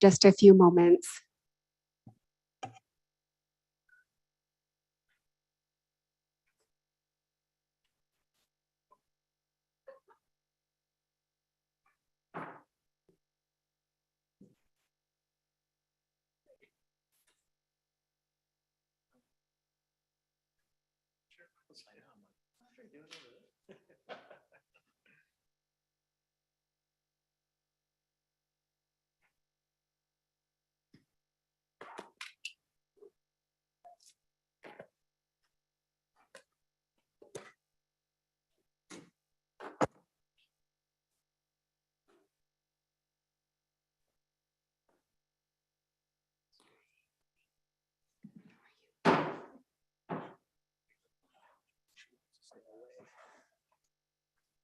just a few moments.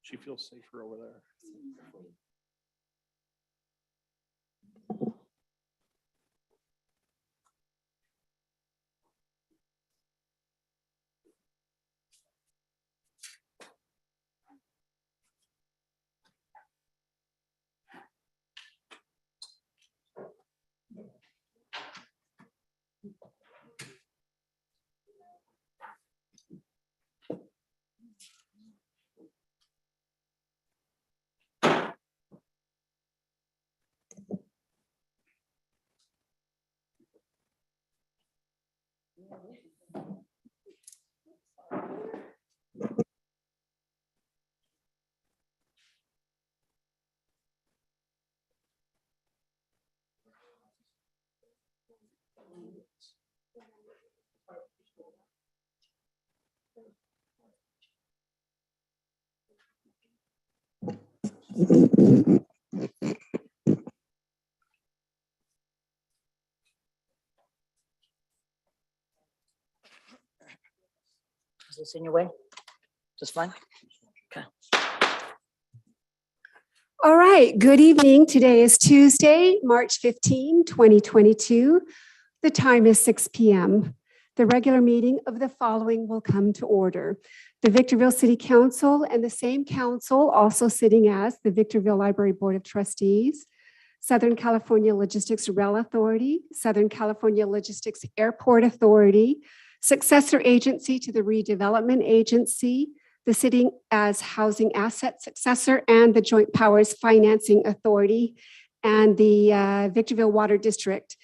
She feels safer over there. Is this in your way? Just fine? Okay. All right, good evening. Today is Tuesday, March 15, 2022. The time is 6 p.m. The regular meeting of the following will come to order. The Victorville City Council and the same council also sitting as the Victorville Library Board of Trustees, Southern California Logistics Rail Authority, Southern California Logistics Airport Authority, successor agency to the Redevelopment Agency, the sitting as Housing Asset Successor, and the Joint Powers Financing Authority, and the Victorville Water District.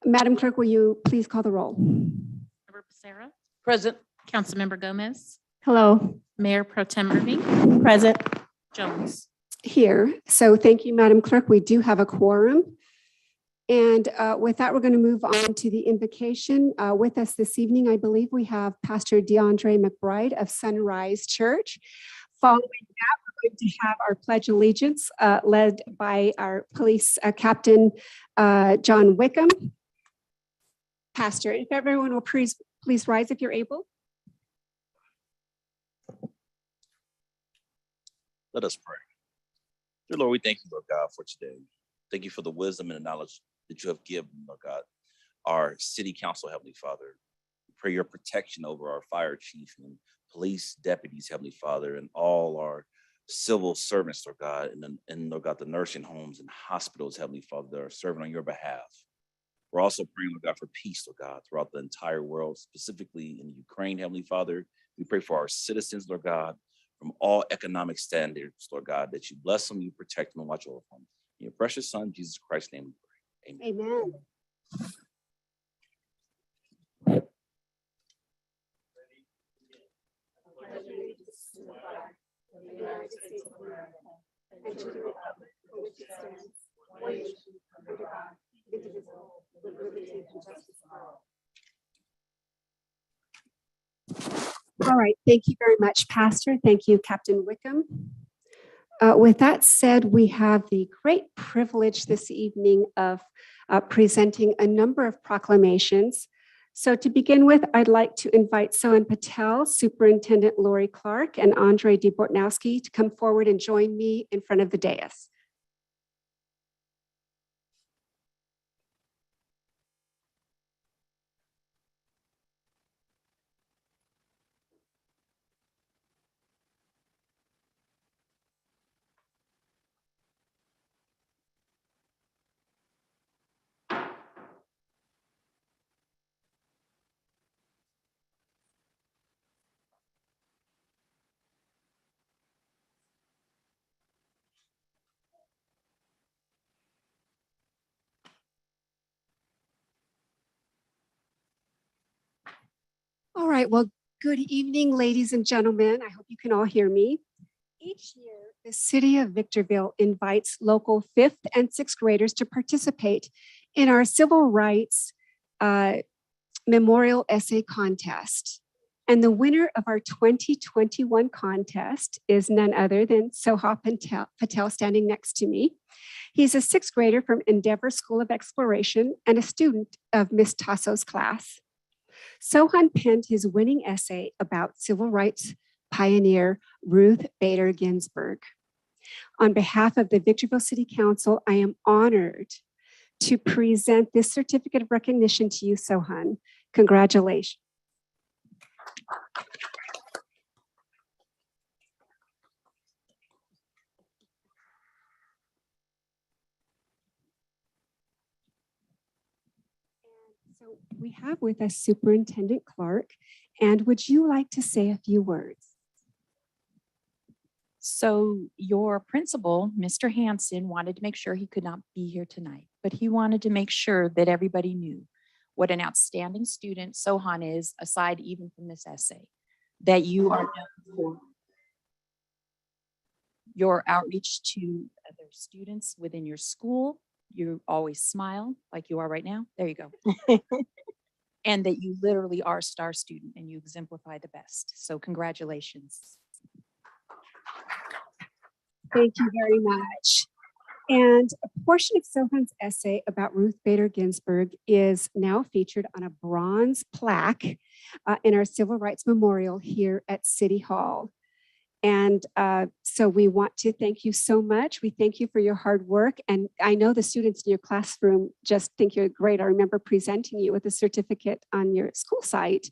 Madam Clerk, will you please call the roll? Member Becerra. Present. Councilmember Gomez. Hello. Mayor Pro Tem Irving. Present. Jones. Here. So thank you, Madam Clerk. We do have a quorum. And with that, we're going to move on to the invocation. With us this evening, I believe we have Pastor DeAndre McBride of Sunrise Church. Following that, we're going to have our Pledge of Allegiance led by our police captain, John Wickham. Pastor, if everyone will please rise if you're able. Let us pray. Dear Lord, we thank you, Lord God, for today. Thank you for the wisdom and the knowledge that you have given, Lord God, our city council, Heavenly Father. We pray your protection over our fire chief and police deputies, Heavenly Father, and all our civil servants, Lord God, and Lord God, the nursing homes and hospitals, Heavenly Father, that are serving on your behalf. We're also praying, Lord God, for peace, Lord God, throughout the entire world, specifically in Ukraine, Heavenly Father. We pray for our citizens, Lord God, from all economic standards, Lord God, that you bless them, you protect them, and watch over them. In your precious Son, Jesus Christ's name, we pray. Amen. Amen. All right, thank you very much, Pastor. Thank you, Captain Wickham. With that said, we have the great privilege this evening of presenting a number of proclamations. So to begin with, I'd like to invite Sohan Patel, Superintendent Lori Clark, and Andre DeBortnowski to come forward and join me in front of the dais. right, well, good evening, ladies and gentlemen. I hope you can all hear me. Each year, the city of Victorville invites local fifth and sixth graders to participate in our civil rights memorial essay contest. And the winner of our 2021 contest is none other than Soha Patel, standing next to me. He's a sixth grader from Endeavor School of Exploration and a student of Miss Tasso's class. Sohan penned his winning essay about civil rights pioneer Ruth Bader Ginsburg. On behalf of the Victorville City Council, I am honored to present this certificate of recognition to you, Sohan. Congratulations. So we have with us Superintendent Clark, and would you like to say a few words? So your principal, Mr. Hanson, wanted to make sure he could not be here tonight, but he wanted to make sure that everybody knew what an outstanding student Sohan is, aside even from this essay, that you are known for your outreach to other students within your school. You always smile like you are right now. There you go. And that you literally are a star student and you exemplify the best. So congratulations. Thank you very much. And a portion of Sohan's essay about Ruth Bader Ginsburg is now featured on a bronze plaque in our Civil Rights Memorial here at City Hall. And so we want to thank you so much. We thank you for your hard work. And I know the students in your classroom just think you're great. I remember presenting you with a certificate on your school site,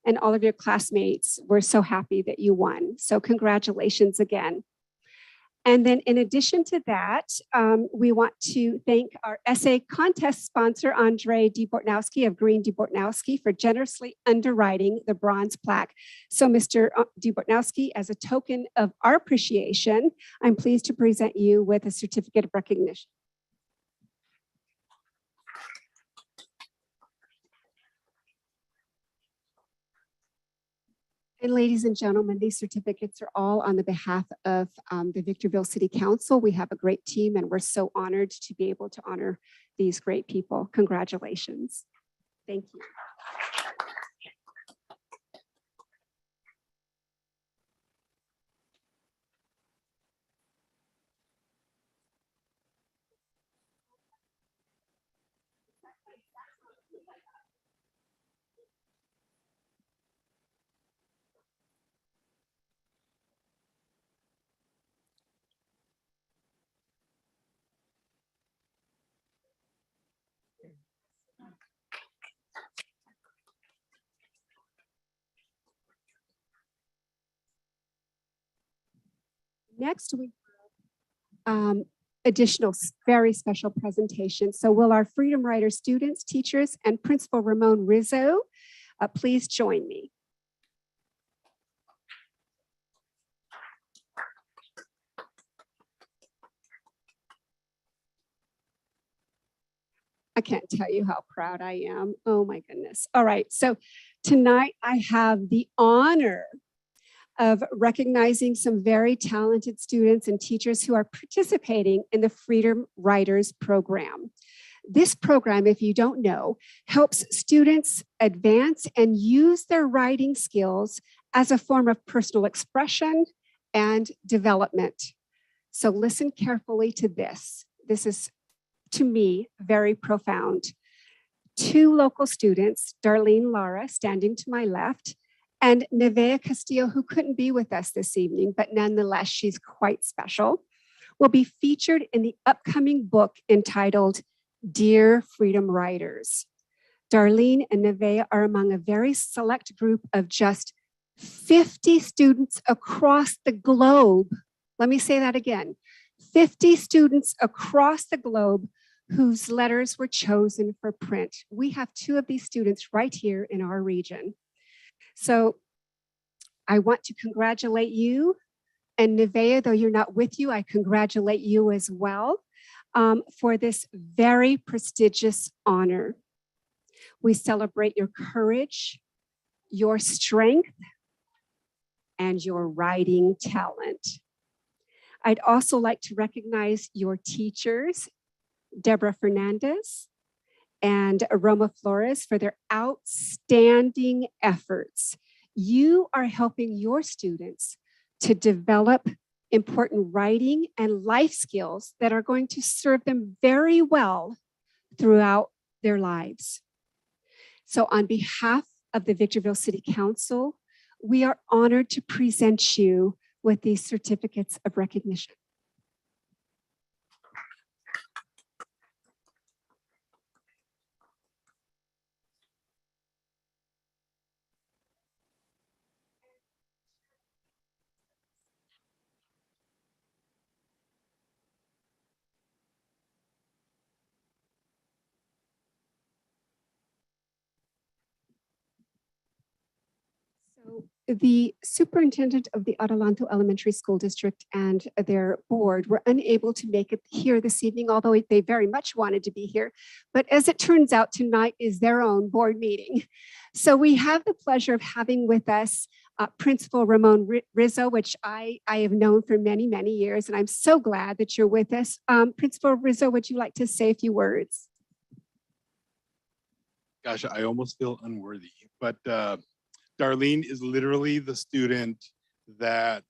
and all of your classmates were so happy that you won. So congratulations again. And then in addition to that, we want to thank our essay contest sponsor, Andre DeBortnowski of Green DeBortnowski, for generously underwriting the bronze plaque. So Mr. DeBortnowski, as a token of our appreciation, I'm pleased to present you with a certificate of recognition. And ladies and gentlemen, these certificates are all on the behalf of the Victorville City Council. We have a great team and we're so honored to be able to honor these great people. Congratulations. Thank you. Next, we have additional very special presentations. So will our Freedom Rider students, teachers, and Principal Ramon Rizzo please join me? I can't tell you how proud I am. Oh my goodness. All right, so tonight I have the honor of recognizing some very talented students and teachers who are participating in the Freedom Riders program. This program, if you don't know, helps students advance and use their writing skills as a form of personal expression and development. So listen carefully to this. This is, to me, very profound. Two local students, Darlene Lara, standing to my left, and Nevea Castillo, who couldn't be with us this evening, but nonetheless, she's quite special, will be featured in the upcoming book entitled Dear Freedom Riders. Darlene and Nevea are among a very select group of just 50 students across the globe. Let me say that again. 50 students across the globe whose letters were chosen for print. We have two of these students right here in our region. So I want to congratulate you, and Nevea, though you're not with you, I congratulate you as well for this very prestigious honor. We celebrate your courage, your strength and your writing talent. I'd also like to recognize your teachers, Deborah Fernandez and Aroma Flores, for their outstanding efforts. You are helping your students to develop important writing and life skills that are going to serve them very well throughout their lives. So on behalf of the Victorville City Council, we are honored to present you with these certificates of recognition. So the superintendent of the Adelanto Elementary School District and their board were unable to make it here this evening, although they very much wanted to be here. But as it turns out, tonight is their own board meeting. So we have the pleasure of having with us Principal Ramon Rizzo, which I have known for many, many years, and I'm so glad that you're with us. Principal Rizzo, would you like to say a few words? Gosh, I almost feel unworthy, but Darlene is literally the student that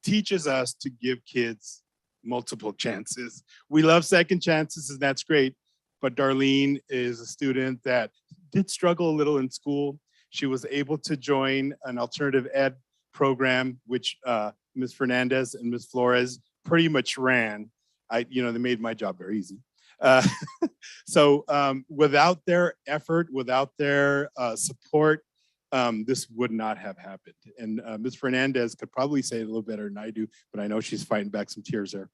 teaches us to give kids multiple chances. We love second chances, and that's great, but Darlene is a student that did struggle a little in school. She was able to join an alternative ed program, which Ms. Fernandez and Ms. Flores pretty much ran. They made my job very easy. So without their effort, without their support, this would not have happened. And Ms. Fernandez could probably say it a little better than I do, but I know she's fighting back some tears there.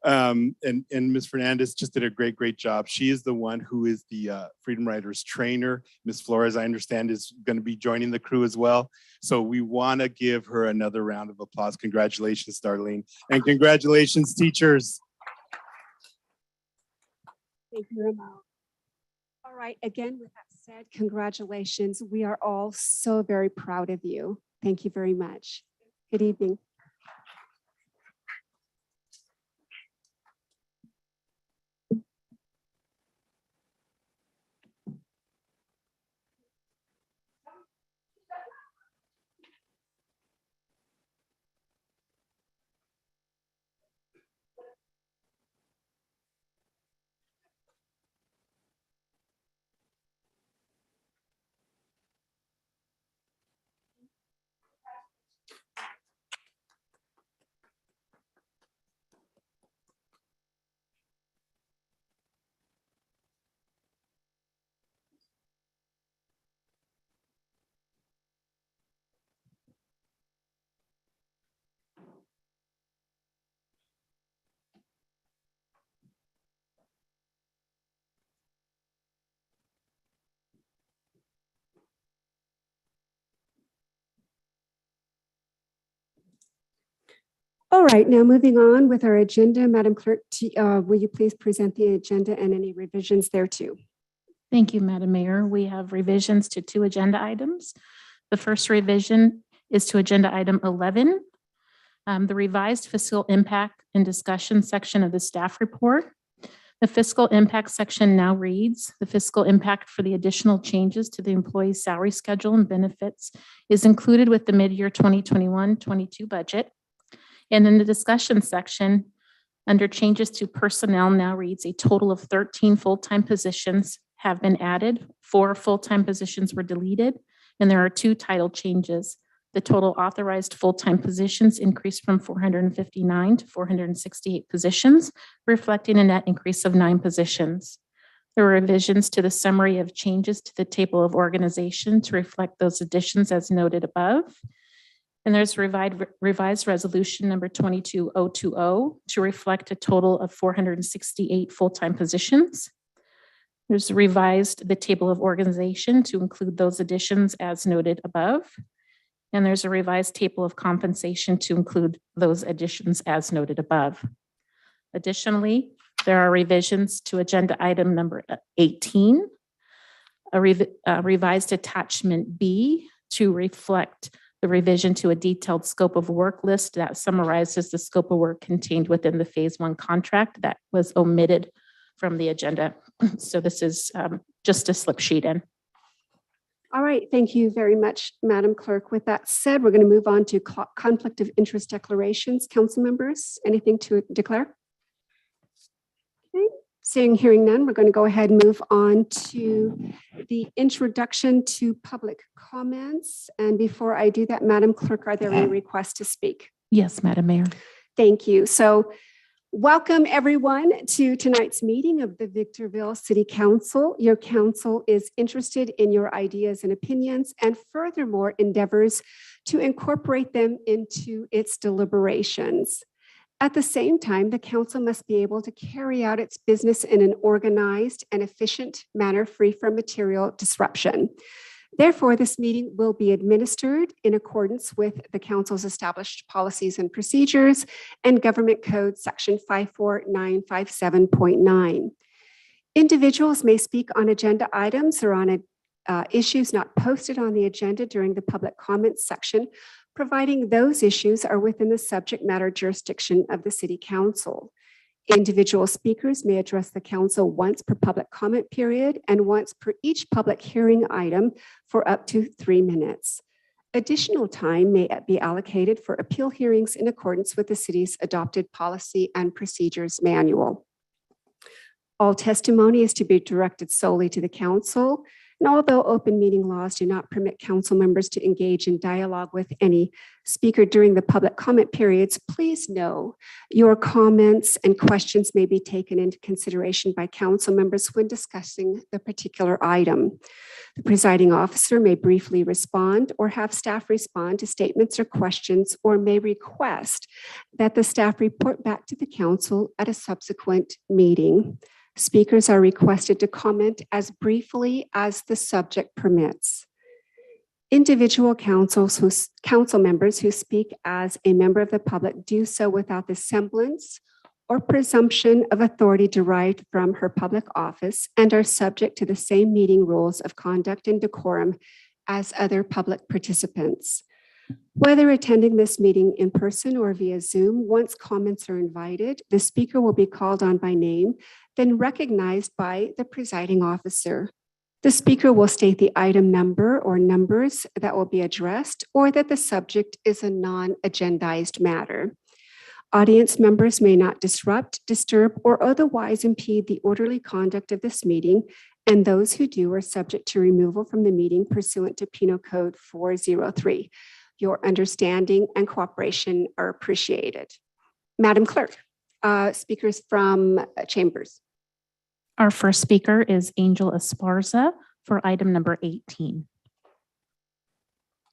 And Ms. Fernandez just did a great job. She is the one who is the Freedom Riders trainer. Ms. Flores, I understand, is going to be joining the crew as well. So we want to give her another round of applause. Congratulations, Darlene. And congratulations, teachers. Thank you, Ramon. All right, again, with that said, congratulations. We are all so very proud of you. Thank you very much. Good evening. All right, now moving on with our agenda, Madam Clerk, will you please present the agenda and any revisions thereto? Thank you, Madam Mayor. We have revisions to 2 agenda items. The first revision is to agenda item 11, the revised fiscal impact and discussion section of the staff report. The fiscal impact section now reads, the fiscal impact for the additional changes to the employee's salary schedule and benefits is included with the mid-year 2021-22 budget. And in the discussion section, under changes to personnel now reads a total of 13 full-time positions have been added, 4 full-time positions were deleted, and there are 2 title changes. The total authorized full-time positions increased from 459 to 468 positions, reflecting a net increase of 9 positions. There were revisions to the summary of changes to the table of organization to reflect those additions as noted above. And there's revised resolution number 22020 to reflect a total of 468 full-time positions. There's revised the table of organization to include those additions as noted above. And there's a revised table of compensation to include those additions as noted above. Additionally, there are revisions to agenda item number 18. revised attachment B to reflect the revision to a detailed scope of work list that summarizes the scope of work contained within the Phase 1 contract that was omitted from the agenda. So this is just a slip sheet in. All right, thank you very much, Madam Clerk. With that said, we're going to move on to conflict of interest declarations. Council members, anything to declare? Okay. Hearing none, we're going to go ahead and move on to the introduction to public comments. And before I do that, Madam Clerk, are there any requests to speak? Yes, Madam Mayor. Thank you. So welcome everyone to tonight's meeting of the Victorville City Council. Your council is interested in your ideas and opinions and furthermore endeavors to incorporate them into its deliberations. At the same time, the council must be able to carry out its business in an organized and efficient manner free from material disruption. Therefore, this meeting will be administered in accordance with the council's established policies and procedures and Government Code Section 54957.9. Individuals may speak on agenda items or on issues not posted on the agenda during the public comments section, providing those issues are within the subject matter jurisdiction of the City Council. Individual speakers may address the council once per public comment period and once per each public hearing item for up to 3 minutes. Additional time may be allocated for appeal hearings in accordance with the city's adopted policy and procedures manual. All testimony is to be directed solely to the council. And although open meeting laws do not permit council members to engage in dialogue with any speaker during the public comment periods, please know your comments and questions may be taken into consideration by council members when discussing the particular item. The presiding officer may briefly respond or have staff respond to statements or questions, or may request that the staff report back to the council at a subsequent meeting. Speakers are requested to comment as briefly as the subject permits. Individual council members who speak as a member of the public do so without the semblance or presumption of authority derived from her public office and are subject to the same meeting rules of conduct and decorum as other public participants. Whether attending this meeting in person or via Zoom, once comments are invited, the speaker will be called on by name, then recognized by the presiding officer. The speaker will state the item number or numbers that will be addressed, or that the subject is a non-agendized matter. Audience members may not disrupt, disturb, or otherwise impede the orderly conduct of this meeting, and those who do are subject to removal from the meeting pursuant to Penal Code 403. Your understanding and cooperation are appreciated. Madam Clerk, speakers from chambers. Our first speaker is Angel Esparza for item number 18.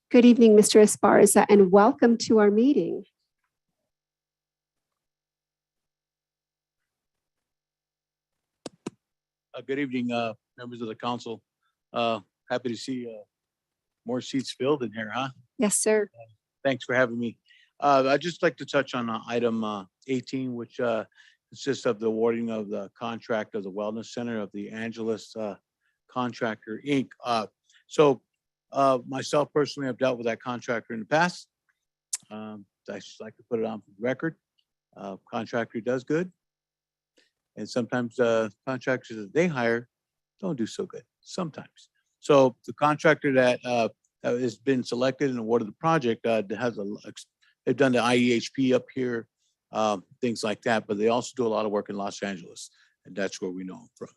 Good evening, Mr. Esparza, and welcome to our meeting. Good evening, members of the council. Happy to see more seats filled in here, huh? Yes, sir. Thanks for having me. I'd just like to touch on item 18, which consists of the awarding of the contract of the Wellness Center of the Angeles Contractor, Inc. Myself personally, I've dealt with that contractor in the past. I just like to put it on for the record. Contractor does good. And sometimes contractors that they hire don't do so good, sometimes. So the contractor that has been selected and awarded the project they've done the IEHP up here, things like that, but they also do a lot of work in Los Angeles, and that's where we know them from.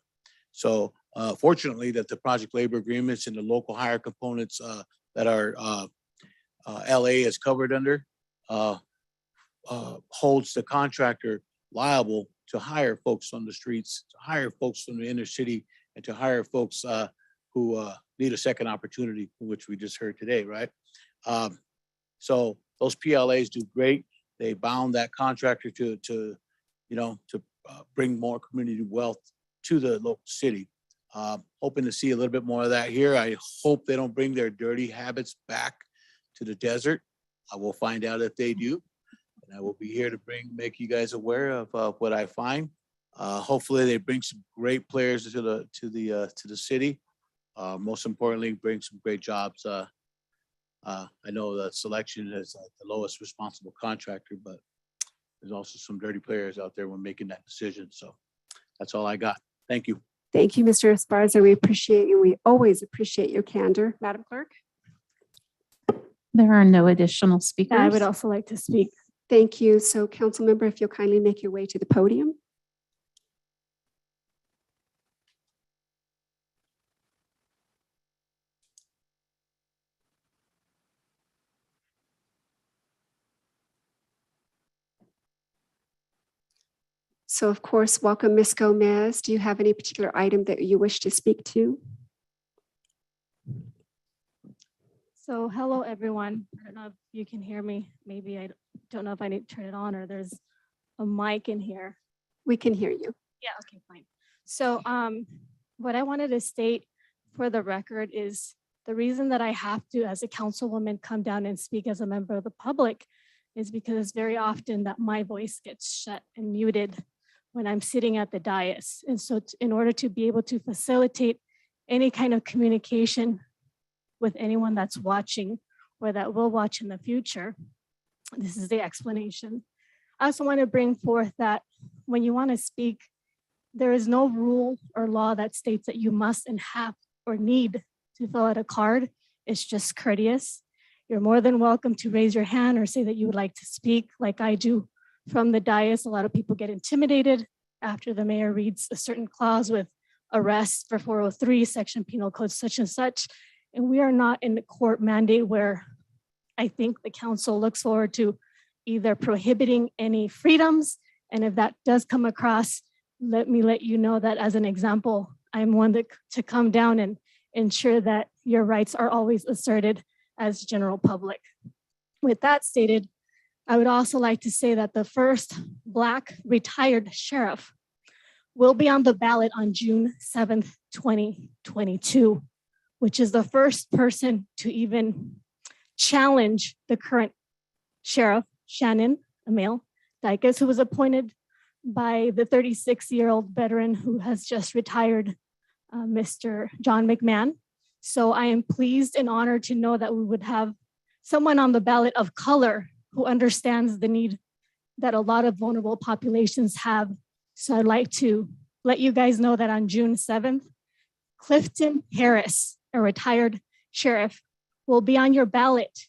So fortunately that the project labor agreements and the local hire components that are LA is covered under holds the contractor liable to hire folks on the streets, to hire folks from the inner city, and to hire folks who need a second opportunity, which we just heard today, right? So those PLAs do great. They bound that contractor to bring more community wealth to the local city. Hoping to see a little bit more of that here. I hope they don't bring their dirty habits back to the desert. I will find out if they do. And I will be here to make you guys aware of what I find. Hopefully they bring some great players to the city. Most importantly, bring some great jobs. I know the selection is the lowest responsible contractor, but there's also some dirty players out there when making that decision. So that's all I got. Thank you. Thank you, Mr. Esparza. We appreciate you. We always appreciate your candor. Madam Clerk? There are no additional speakers. I would also like to speak. Thank you. So council member, if you'll kindly make your way to the podium. So of course, welcome, Ms. Gomez. Do you have any particular item that you wish to speak to? So hello, everyone. I don't know if you can hear me. Maybe I don't know if I need to turn it on or there's a mic in here. We can hear you. Yeah, okay, fine. So what I wanted to state for the record is the reason that I have to, as a councilwoman, come down and speak as a member of the public is because it's very often that my voice gets shut and muted when I'm sitting at the dais. And so in order to be able to facilitate any kind of communication with anyone that's watching or that will watch in the future, this is the explanation. I also want to bring forth that when you want to speak, there is no rule or law that states that you must and have or need to fill out a card. It's just courteous. You're more than welcome to raise your hand or say that you would like to speak like I do from the dais. A lot of people get intimidated after the mayor reads a certain clause with arrest for 403 section penal code such and such. And we are not in the court mandate where I think the council looks forward to either prohibiting any freedoms. And if that does come across, let me let you know that as an example, I'm one to come down and ensure that your rights are always asserted as general public. With that stated, I would also like to say that the first Black retired sheriff will be on the ballot on June 7th, 2022, which is the first person to even challenge the current sheriff, Shannon, a male, Dikes, who was appointed by the 36-year-old veteran who has just retired, Mr. John McMahon. So I am pleased and honored to know that we would have someone on the ballot of color who understands the need that a lot of vulnerable populations have. So I'd like to let you guys know that on June 7th, Clifton Harris, a retired sheriff, will be on your ballot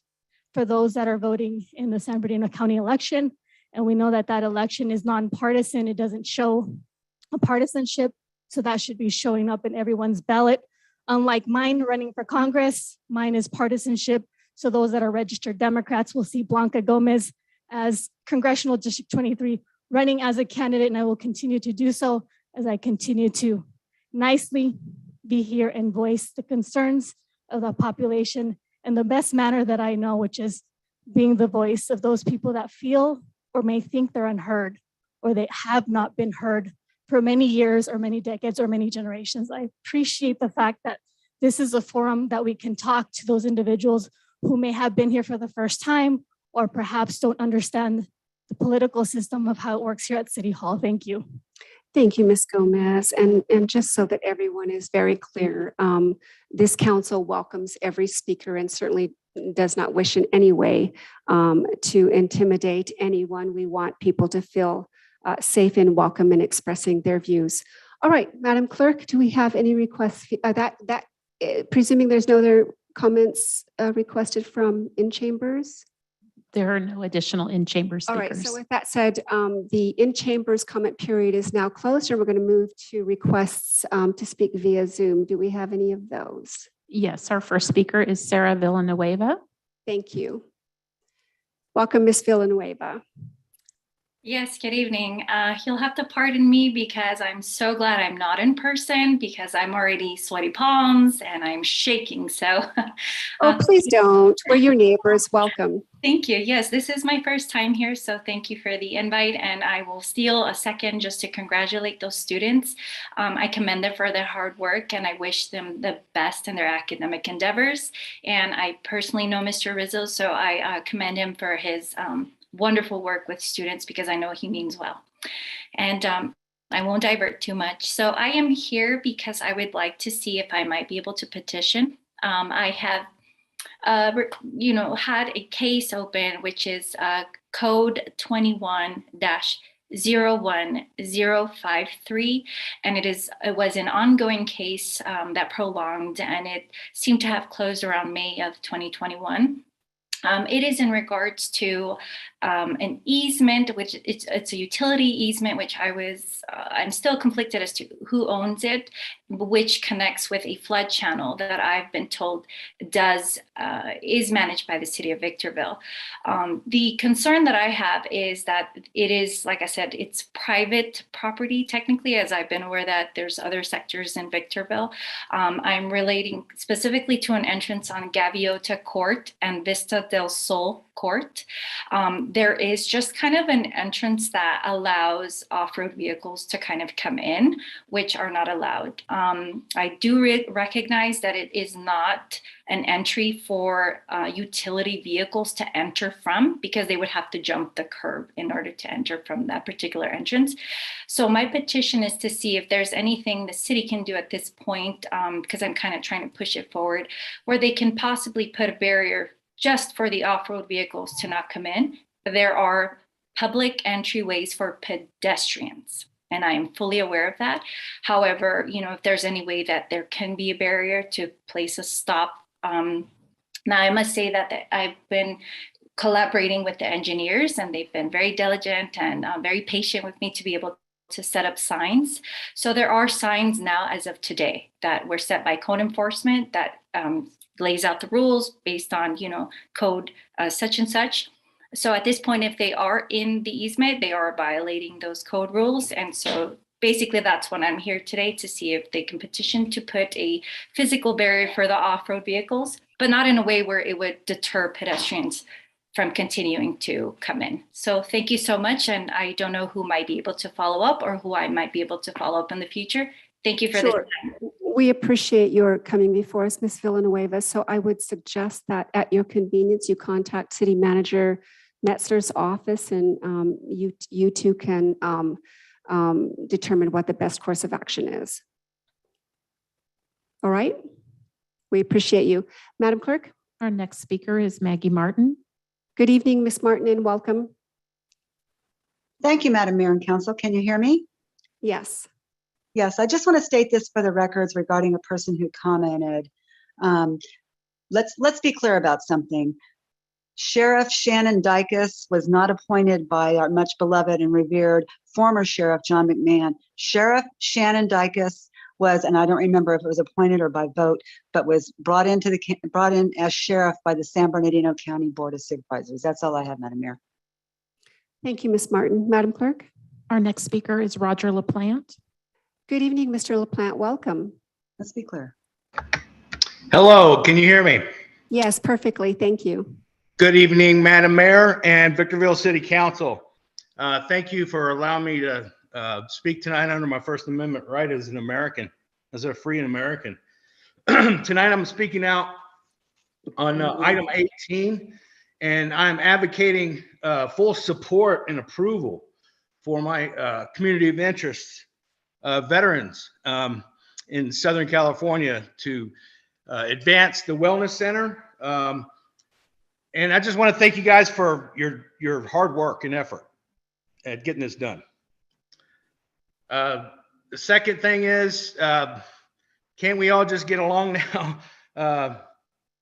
for those that are voting in the San Bernardino County election. And we know that that election is nonpartisan. It doesn't show a partisanship. So that should be showing up in everyone's ballot. Unlike mine running for Congress, mine is partisanship. So those that are registered Democrats will see Blanca Gomez as Congressional District 23 running as a candidate, and I will continue to do so as I continue to nicely be here and voice the concerns of the population in the best manner that I know, which is being the voice of those people that feel or may think they're unheard or they have not been heard for many years or many decades or many generations. I appreciate the fact that this is a forum that we can talk to those individuals who may have been here for the first time or perhaps don't understand the political system of how it works here at City Hall. Thank you. Thank you, Ms. Gomez. And just so that everyone is very clear, this council welcomes every speaker and certainly does not wish in any way to intimidate anyone. We want people to feel safe and welcome in expressing their views. All right, Madam Clerk, do we have any requests? Presuming there's no other comments requested from in chambers? There are no additional in-chamber All right, speakers. so with that said, the in-chambers comment period is now closed, and we're going to move to requests to speak via Zoom. Do we have any of those? Yes, our first speaker is Sarah Villanueva. Thank you. Welcome, Ms. Villanueva. Yes, good evening. You'll have to pardon me because I'm so glad I'm not in person because I'm already sweaty palms and I'm shaking. So, Oh, please don't. We're your neighbors. Welcome. Thank you. Yes, this is my first time here, so thank you for the invite. And I will steal a second just to congratulate those students. I commend them for their hard work and I wish them the best in their academic endeavors. And I personally know Mr. Rizzo, so I commend him for his wonderful work with students because I know he means well. And I won't divert too much. So I am here because I would like to see if I might be able to petition. I have had a case open, which is code 21-01053, and it was an ongoing case that prolonged, and it seemed to have closed around May of 2021. It is in regards to an easement, which it's a utility easement, which I'm still conflicted as to who owns it, which connects with a flood channel that I've been told is managed by the city of Victorville. The concern that I have is that it is, like I said, it's private property technically, as I've been aware that there's other sectors in Victorville. I'm relating specifically to an entrance on Gaviota Court and Vista del Sol Court. There is just kind of an entrance that allows off-road vehicles to kind of come in, which are not allowed. I do recognize that it is not an entry for utility vehicles to enter from, because they would have to jump the curb in order to enter from that particular entrance. So my petition is to see if there's anything the city can do at this point, because I'm kind of trying to push it forward, where they can possibly put a barrier just for the off-road vehicles to not come in. There are public entryways for pedestrians, and I am fully aware of that. However, if there's any way that there can be a barrier to place a stop. Now, I must say that I've been collaborating with the engineers, and they've been very diligent and very patient with me to be able to set up signs. So there are signs now as of today that were set by code enforcement that lays out the rules based on, code such and such. So at this point, if they are in the easement, they are violating those code rules. And so basically that's what I'm here today to see if they can petition to put a physical barrier for the off-road vehicles, but not in a way where it would deter pedestrians from continuing to come in. So thank you so much. And I don't know who might be able to follow up or who I might be able to follow up in the future. Thank you for this time. We appreciate your coming before us, Ms. Villanueva. So I would suggest that at your convenience, you contact City Manager Metzler's office, and you two can determine what the best course of action is. All right? We appreciate you. Madam Clerk? Our next speaker is Maggie Martin. Good evening, Ms. Martin, and welcome. Thank you, Madam Mayor and Council. Can you hear me? Yes. Yes, I just want to state this for the records regarding a person who commented. Let's be clear about something. Sheriff Shannon Dicus was not appointed by our much beloved and revered former Sheriff John McMahon. Sheriff Shannon Dicus was, and I don't remember if it was appointed or by vote, but was brought in as sheriff by the San Bernardino County Board of Supervisors. That's all I have, Madam Mayor. Thank you, Ms. Martin. Madam Clerk? Our next speaker is Roger LaPlante. Good evening, Mr. LaPlante. Welcome. Let's be clear. Hello, can you hear me? Yes, perfectly. Thank you. Good evening, Madam Mayor and Victorville City Council. Thank you for allowing me to speak tonight under my First Amendment right as an American, as a free American. Tonight I'm speaking out on item 18, and I'm advocating full support and approval for my community of interest veterans in Southern California to advance the Wellness Center. And I just want to thank you guys for your hard work and effort at getting this done. The second thing is, can't we all just get along now?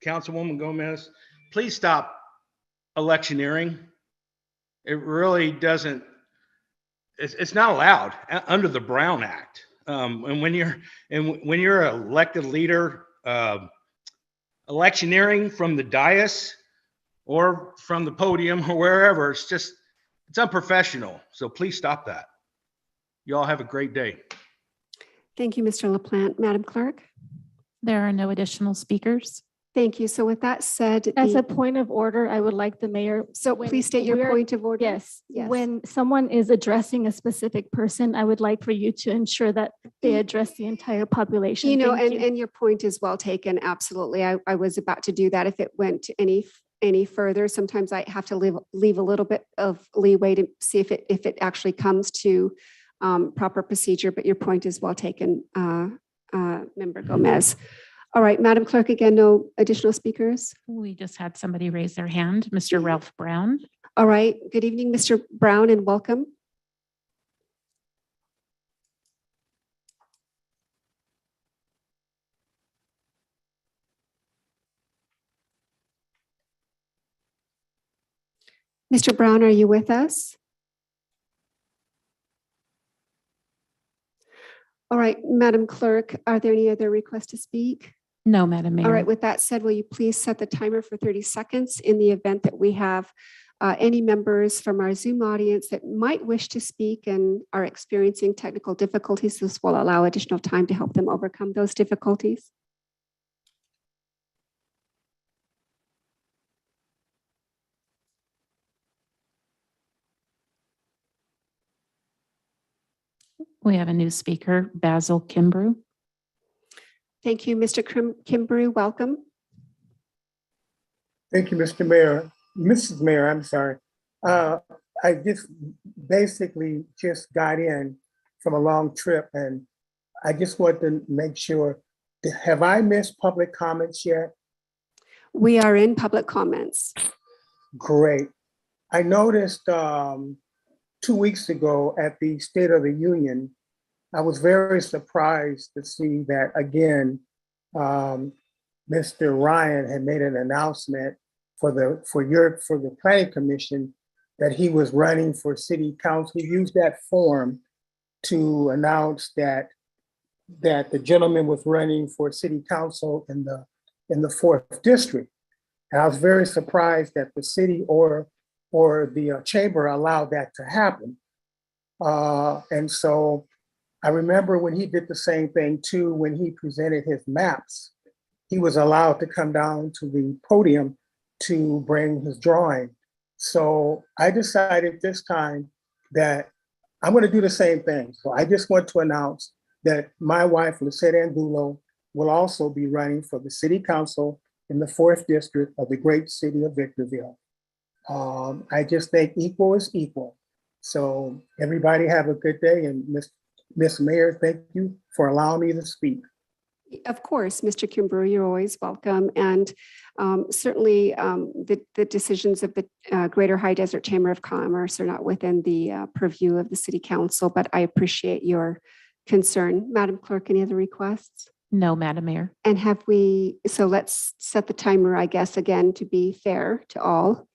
Councilwoman Gomez, please stop electioneering. It really doesn't, it's not allowed under the Brown Act. And when you're an elected leader, electioneering from the dais or from the podium or wherever, it's unprofessional. So please stop that. You all have a great day. Thank you, Mr. LaPlante. Madam Clerk? There are no additional speakers. Thank you. So with that said, As a point of order, I would like the mayor. so when please state your we're- point of order. Yes, Yes. when someone is addressing a specific person, I would like for you to ensure that they address the entire population. You know, Thank you. and your point is well taken. Absolutely. I was about to do that if it went any further. Sometimes I have to leave a little bit of leeway to see if it actually comes to proper procedure, but your point is well taken, Member Gomez. All right, Madam Clerk, again, no additional speakers? We just had somebody raise their hand, Mr. Ralph Brown. All right, good evening, Mr. Brown, and welcome. Mr. Brown, are you with us? All right, Madam Clerk, are there any other requests to speak? No, Madam Mayor. All right, with that said, will you please set the timer for 30 seconds in the event that we have any members from our Zoom audience that might wish to speak and are experiencing technical difficulties. This will allow additional time to help them overcome those difficulties. We have a new speaker, Basil Kimbrough. Thank you, Mr. Kimbrough. Welcome. Thank you, Mr. Mayor. Mrs. Mayor, I'm sorry. I just basically just got in from a long trip, and I just want to make sure, have I missed public comments yet? We are in public comments. Great. I noticed 2 weeks ago at the State of the Union, I was very surprised to see that again, Mr. Ryan had made an announcement for the Planning Commission that he was running for City Council. He used that form to announce that the gentleman was running for City Council in the 4th District. And I was very surprised that the city or the chamber allowed that to happen. And so I remember when he did the same thing too, when he presented his maps, he was allowed to come down to the podium to bring his drawing. So I decided this time that I'm going to do the same thing. So I just want to announce that my wife, Lisette Angulo, will also be running for the City Council in the 4th District of the great city of Victorville. I just think equal is equal. So everybody have a good day. And Miss Mayor, thank you for allowing me to speak. Of course, Mr. Kimbrough, you're always welcome. And certainly the decisions of the Greater High Desert Chamber of Commerce are not within the purview of the City Council, but I appreciate your concern. Madam Clerk, any other requests? No, Madam Mayor. And so let's set the timer, I guess, again, to be fair to all.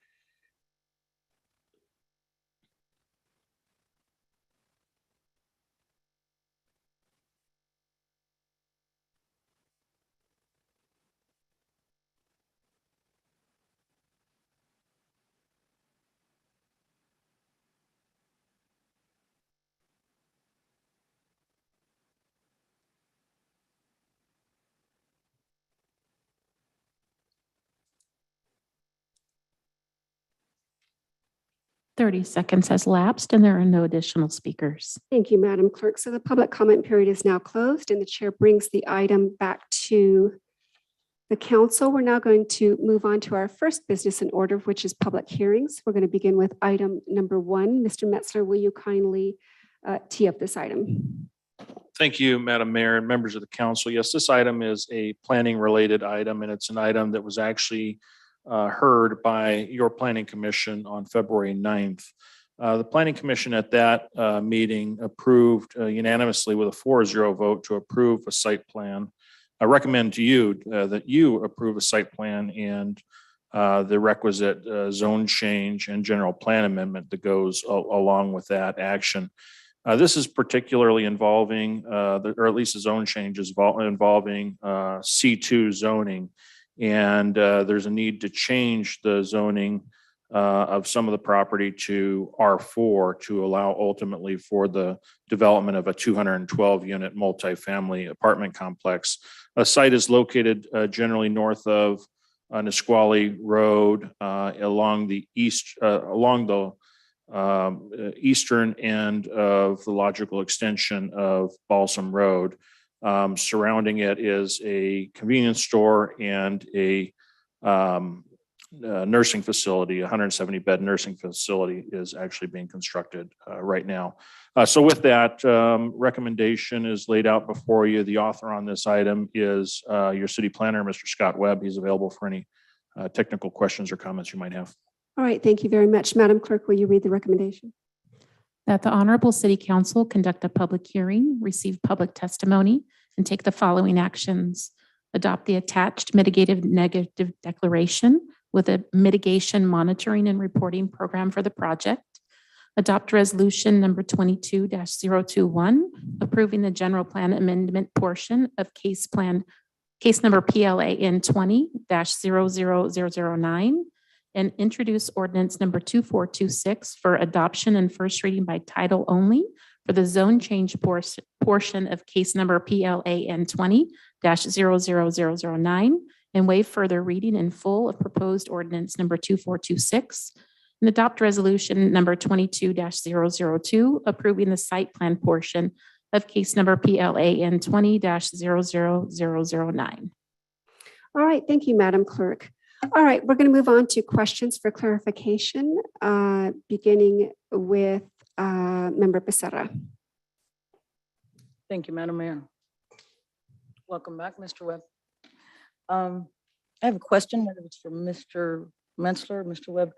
"30 seconds has lapsed and there are no additional speakers." Thank you, Madam Clerk. So the public comment period is now closed and the chair brings the item back to the council. We're now going to move on to our first business in order, which is public hearings. We're going to begin with item number 1. Mr. Metzler, will you kindly tee up this item? Thank you, Madam Mayor and members of the council. Yes, this item is a planning related item, and it's an item that was actually heard by your Planning Commission on February 9th. The Planning Commission at that meeting approved unanimously with a 4-0 vote to approve a site plan. I recommend to you that you approve a site plan and the requisite zone change and general plan amendment that goes along with that action. This is particularly involving, or at least the zone changes involving C2 zoning. And there's a need to change the zoning of some of the property to R4 to allow ultimately for the development of a 212 unit multifamily apartment complex. A site is located generally north of Nisqually Road along the eastern end of the logical extension of Balsam Road. Surrounding it is a convenience store and a nursing facility, 170-bed nursing facility is actually being constructed right now. So with that, recommendation is laid out before you. The author on this item is your city planner, Mr. Scott Webb. He's available for any technical questions or comments you might have. All right, thank you very much. Madam Clerk, will you read the recommendation? That the Honorable City Council conduct a public hearing, receive public testimony, and take the following actions. Adopt the attached mitigated negative declaration with a mitigation monitoring and reporting program for the project. Adopt resolution number 22-021, approving the general plan amendment portion of case number PLAN 20-00009, and introduce ordinance number 2426 for adoption and first reading by title only for the zone change portion of case number PLAN 20-00009, and waive further reading in full of proposed ordinance number 2426, and adopt resolution number 22-002, approving the site plan portion of case number PLAN 20-00009. All right, thank you, Madam Clerk. All right, we're going to move on to questions for clarification, beginning with Member Becerra. Thank you, Madam Mayor. Welcome back, Mr. Webb. I have a question, whether it's for Mr. Metzler or Mr. Webb.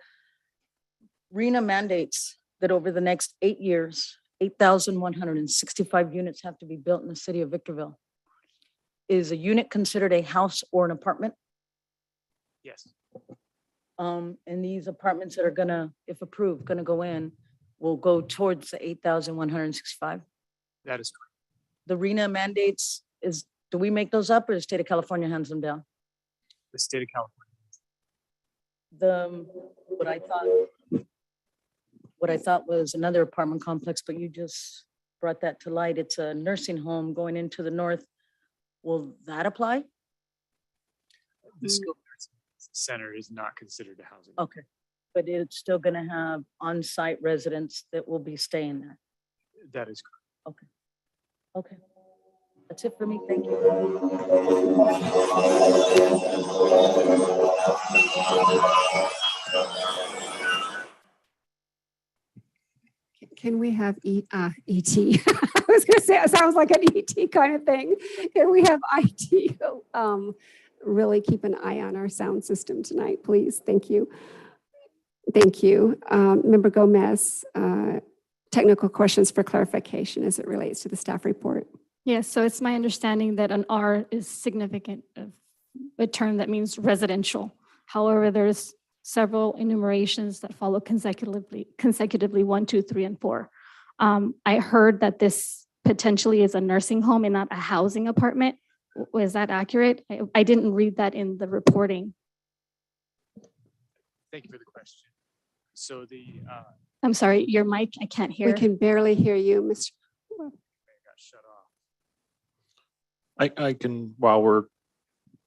RENA mandates that over the next 8 years, 8,165 units have to be built in the city of Victorville. Is a unit considered a house or an apartment? Yes, And these apartments that are gonna, if approved, gonna go in, will go towards the 8,165? that is correct. The RENA mandates do we make those up or the state of California hands them down? The state of California. What I thought was another apartment complex, but you just brought that to light. It's a nursing home going into the north. Will that apply? The skilled nursing center is not considered a housing. Okay, but it's still gonna have on-site residents that will be staying there. That is correct. Okay. That's it for me. Thank you. Can we have ET? I was going to say, it sounds like an ET kind of thing. Can we have IT really keep an eye on our sound system tonight, please? Thank you. Thank you. Member Gomez, technical questions for clarification as it relates to the staff report. Yes, so it's my understanding that an R is significant of a term that means residential. However, there's several enumerations that follow consecutively 1, 2, 3, and 4. I heard that this potentially is a nursing home and not a housing apartment. Was that accurate? I didn't read that in the reporting. Thank you for the question. So the I'm sorry, your mic, I can't hear. We can barely hear you, Mr. got shut off. I can, while we're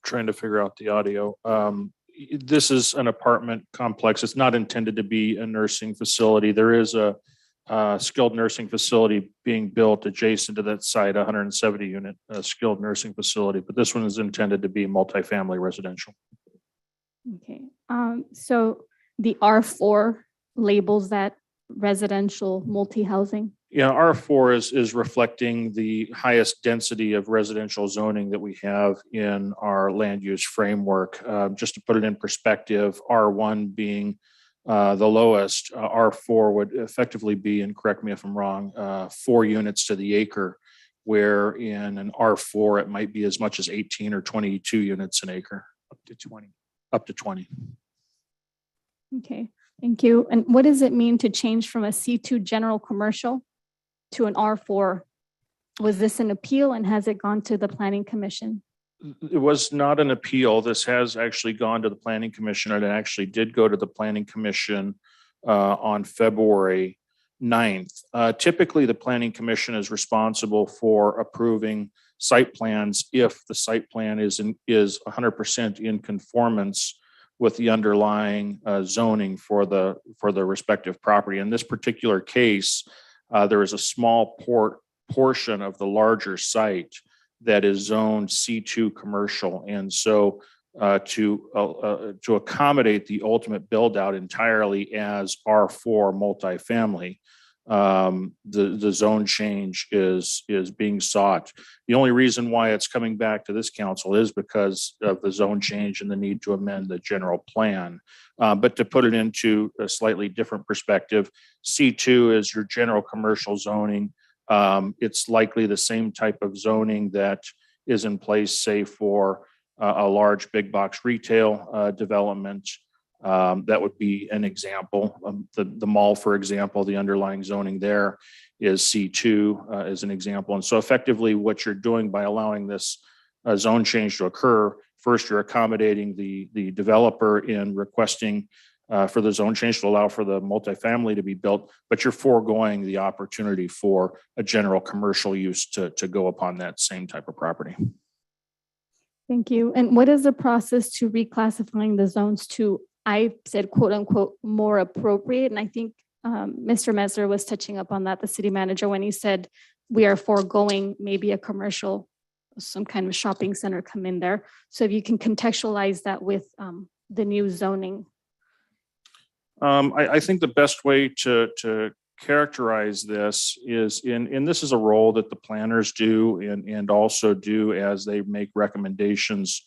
trying to figure out the audio, this is an apartment complex. It's not intended to be a nursing facility. There is a skilled nursing facility being built adjacent to that site, 170 unit skilled nursing facility, but this one is intended to be multifamily residential. Okay, so the R4 labels that residential multi-housing? Yeah, R4 is reflecting the highest density of residential zoning that we have in our land use framework. Just to put it in perspective, R1 being the lowest, R4 would effectively be, and correct me if I'm wrong, 4 units to the acre, where in an R4, it might be as much as 18 or 22 units an acre. Up to 20. Up to 20. Okay, thank you. And what does it mean to change from a C2 general commercial to an R4? Was this an appeal and has it gone to the Planning Commission? It was not an appeal. This has actually gone to the Planning Commission, and it actually did go to the Planning Commission on February 9th. Typically, the Planning Commission is responsible for approving site plans if the site plan is 100% in conformance with the underlying zoning for the respective property. In this particular case, there is a small portion of the larger site that is zoned C2 commercial. And so to accommodate the ultimate build out entirely as R4 multifamily. The zone change is being sought. The only reason why it's coming back to this council is because of the zone change and the need to amend the general plan. But to put it into a slightly different perspective, C2 is your general commercial zoning. It's likely the same type of zoning that is in place, say, for a large big box retail development. That would be an example. The mall, for example, the underlying zoning there is C2 as an example. And so effectively what you're doing by allowing this zone change to occur, first you're accommodating the developer in requesting for the zone change to allow for the multifamily to be built, but you're foregoing the opportunity for a general commercial use to go upon that same type of property. Thank you. And what is the process to reclassifying the zones to, I said, quote unquote, more appropriate? And I think Mr. Mesler was touching up on that, the city manager, when he said we are foregoing maybe a commercial, some kind of shopping center come in there. So if you can contextualize that with the new zoning. I think the best way to characterize this is and this is a role that the planners do and also do as they make recommendations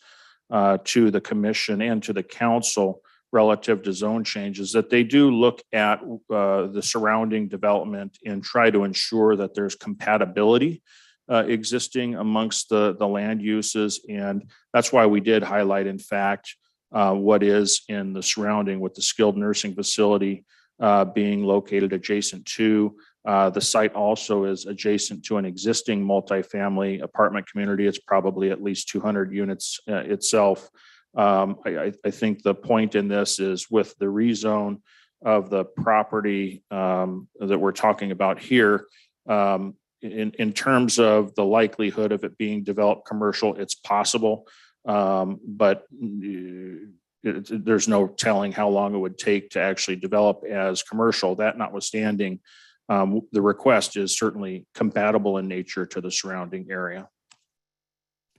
to the commission and to the council relative to zone changes, that they do look at the surrounding development and try to ensure that there's compatibility existing amongst the land uses. And that's why we did highlight, in fact, what is in the surrounding with the skilled nursing facility being located adjacent to. The site also is adjacent to an existing multifamily apartment community. It's probably at least 200 units itself. I think the point in this is with the rezone of the property that we're talking about here, in terms of the likelihood of it being developed commercial, it's possible, but there's no telling how long it would take to actually develop as commercial. That notwithstanding, the request is certainly compatible in nature to the surrounding area.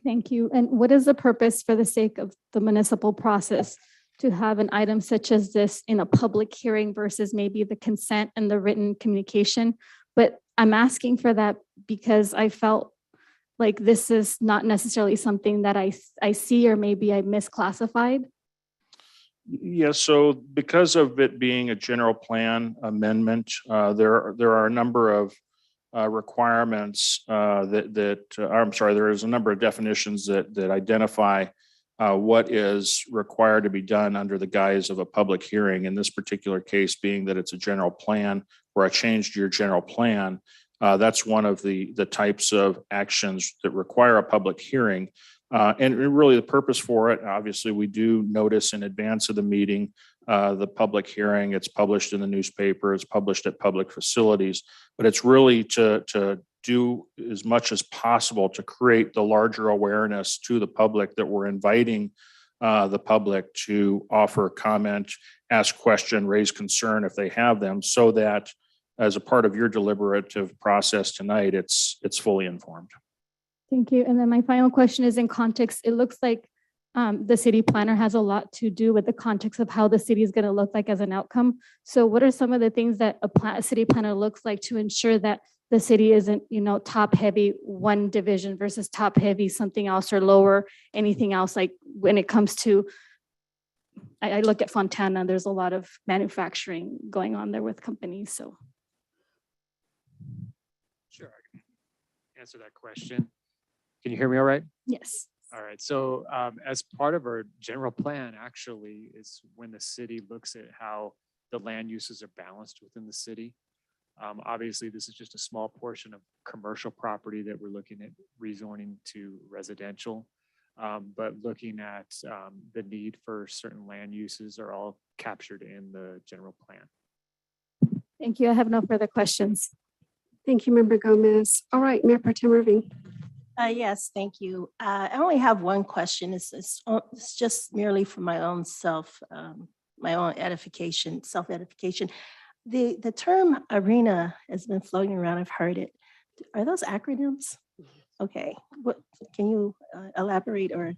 Thank you. And what is the purpose, for the sake of the municipal process, to have an item such as this in a public hearing versus maybe the consent and the written communication? But I'm asking for that because I felt like this is not necessarily something that I see, or maybe I misclassified. Yes, so because of it being a general plan amendment, there are a number of requirements there is a number of definitions that identify what is required to be done under the guise of a public hearing. In this particular case, being that it's a general plan or a change to your general plan, that's one of the types of actions that require a public hearing. And really the purpose for it, obviously we do notice in advance of the meeting, the public hearing. It's published in the newspaper, it's published at public facilities, but it's really to do as much as possible to create the larger awareness to the public that we're inviting the public to offer comment, ask question, raise concern if they have them, so that as a part of your deliberative process tonight, it's fully informed. Thank you. And then my final question is in context. It looks like the city planner has a lot to do with the context of how the city is going to look like as an outcome. So what are some of the things that a city planner looks like to ensure that the city isn't, top heavy one division versus top heavy something else, or lower anything else? Like when it comes to, I look at Fontana, there's a lot of manufacturing going on there with companies. So. Sure, I can answer that question. Can you hear me all right? Yes. All right. So as part of our general plan, actually, is when the city looks at how the land uses are balanced within the city. Obviously, this is just a small portion of commercial property that we're looking at rezoning to residential, but looking at the need for certain land uses are all captured in the general plan. Thank you. I have no further questions. Thank you, Member Gomez. All right, Mayor Pro Tem Irving. Yes, thank you. I only have one question. It's just merely for my own my own edification, self-edification. The term arena has been floating around. I've heard it. Are those acronyms? Okay. What can you elaborate or?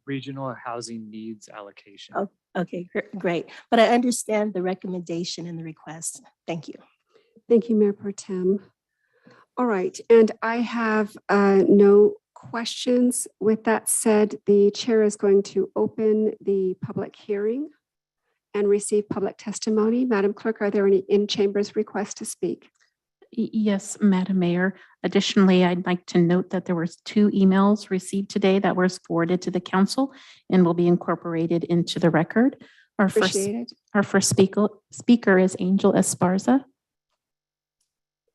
regional housing needs allocation. Oh, okay, great. But I understand the recommendation and the request. Thank you. Thank you, Mayor Pro Tem. All right, and I have no questions. With that said, the chair is going to open the public hearing and receive public testimony. Madam Clerk, are there any in-chambers requests to speak? Yes, Madam Mayor. Additionally, I'd like to note that there was 2 emails received today that were forwarded to the council and will be incorporated into the record. Appreciate it. Our first speaker is Angel Esparza.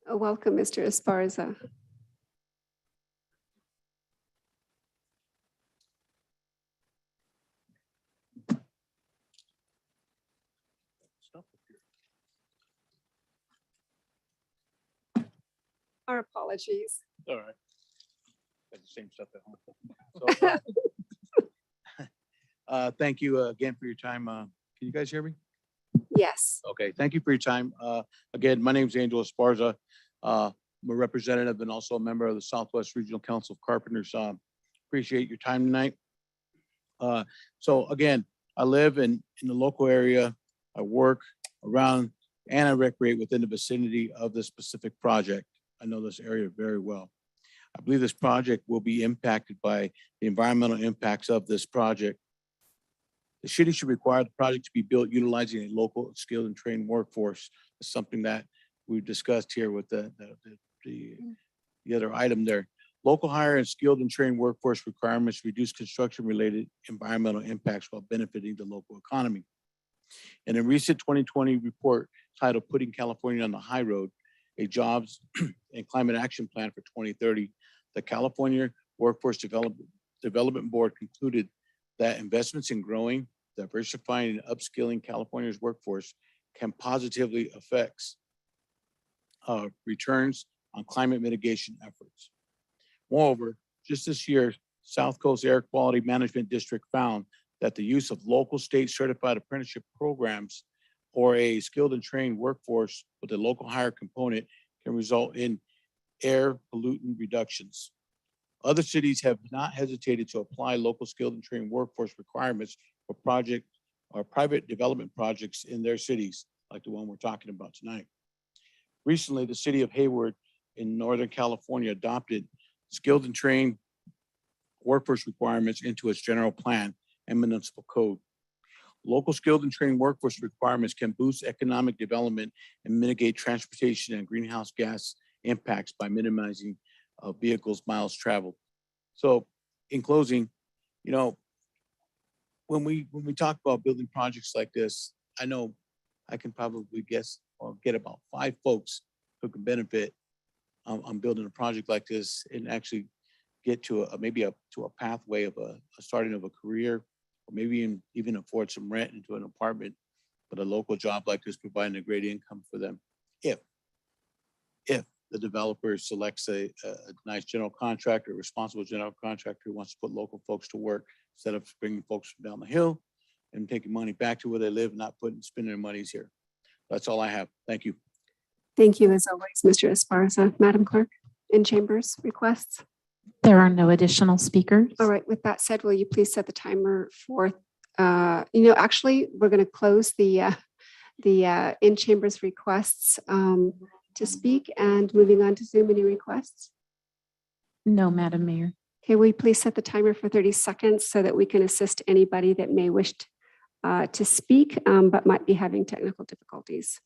Welcome, Mr. Esparza. Our apologies. All right. Got the same stuff at home. Thank you again for your time. Can you guys hear me? Yes. Okay, thank you for your time. Again, my name is Angel Esparza. I'm a representative and also a member of the Southwest Regional Council of Carpenters. Appreciate your time tonight. So again, I live in the local area. I work around and I recreate within the vicinity of this specific project. I know this area very well. I believe this project will be impacted by the environmental impacts of this project. The city should require the project to be built utilizing a local skilled and trained workforce. It's something that we've discussed here with the other item there. Local hire and skilled and trained workforce requirements reduce construction-related environmental impacts while benefiting the local economy. In a recent 2020 report titled Putting California on the High Road, a Jobs and Climate Action Plan for 2030, the California Workforce Development Board concluded that investments in growing, diversifying, and upskilling California's workforce can positively affect returns on climate mitigation efforts. Moreover, just this year, South Coast Air Quality Management District found that the use of local state certified apprenticeship programs or a skilled and trained workforce with a local hire component can result in air pollutant reductions. Other cities have not hesitated to apply local skilled and trained workforce requirements for project or private development projects in their cities, like the one we're talking about tonight. Recently, the city of Hayward in Northern California adopted skilled and trained workforce requirements into its general plan and municipal code. Local skilled and trained workforce requirements can boost economic development and mitigate transportation and greenhouse gas impacts by minimizing vehicles miles traveled. So in closing, you know, when we talk about building projects like this, I know I can probably guess or get about 5 folks who can benefit on building a project like this and actually get to maybe a pathway of a starting of a career, or maybe even afford some rent into an apartment, but a local job like this providing a great income for them. If the developer selects a nice general contractor, a responsible general contractor who wants to put local folks to work instead of bringing folks from down the hill and taking money back to where they live, not spending their monies here. That's all I have. Thank you. Thank you, as always, Mr. Esparza. Madam Clerk, in chambers requests? There are no additional speakers. All right, with that said, will you please set the timer for, actually, we're going to close the in chambers requests to speak, and moving on to Zoom. Any requests? No, Madam Mayor. Okay, will you please set the timer for 30 seconds so that we can assist anybody that may wish to speak but might be having technical difficulties?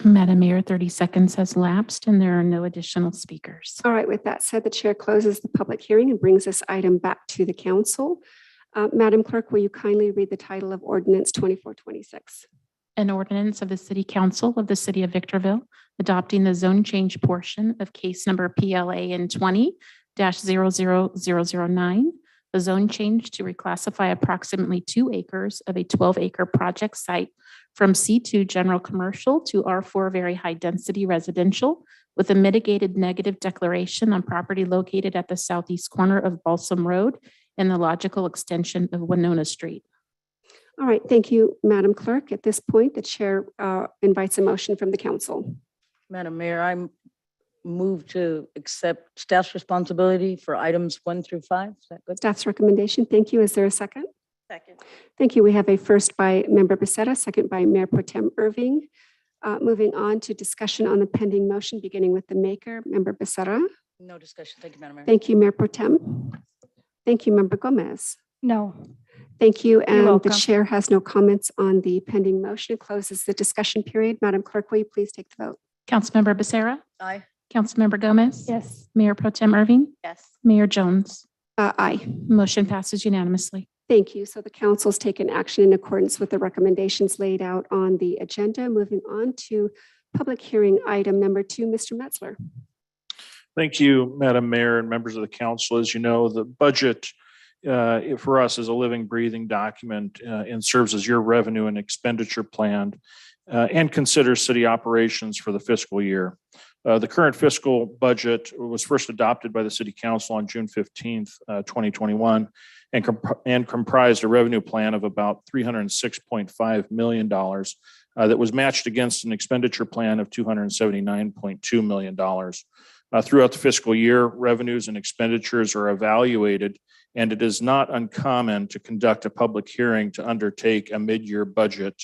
Madam Mayor, 30 seconds has lapsed and there are no additional speakers. All right, with that said, the chair closes the public hearing and brings this item back to the council. Madam Clerk, will you kindly read the title of Ordinance 2426? An ordinance of the City Council of the City of Victorville adopting the zone change portion of case number PLAN 20-00009 a zone change to reclassify approximately 2 acres of a 12-acre project site from C2 general commercial to R4 very high density residential with a mitigated negative declaration on property located at the southeast corner of Balsam Road and the logical extension of Winona Street. All right, thank you, Madam Clerk. At this point, the chair invites a motion from the council. Madam Mayor, I move to accept staff's responsibility for items 1 through 5. Is that good? Staff's recommendation. Thank you. Is there a second? Second. Thank you. We have a first by Member Becerra, second by Mayor Pro Tem Irving. Moving on to discussion on the pending motion, beginning with the maker, Member Becerra. No discussion. Thank you, Madam Mayor. Thank you, Mayor Pro Tem. Thank you, Member Gomez. No. Thank you. And the welcome. chair has no comments on the pending motion. It closes the discussion period. Madam Clerk, will you please take the vote? Councilmember Becerra, Aye. Councilmember Gomez, Yes. Mayor Pro Tem Irving, Yes. Mayor Jones. Aye. Motion passes unanimously. Thank you. So the council's taken action in accordance with the recommendations laid out on the agenda. Moving on to public hearing item number 2, Mr. Metzler. Thank you, Madam Mayor and members of the council. As you know, the budget for us is a living, breathing document and serves as your revenue and expenditure plan and considers city operations for the fiscal year. The current fiscal budget was first adopted by the City Council on June 15th, 2021, and comprised a revenue plan of about $306.5 million that was matched against an expenditure plan of $279.2 million. Throughout the fiscal year, revenues and expenditures are evaluated, and it is not uncommon to conduct a public hearing to undertake a mid-year budget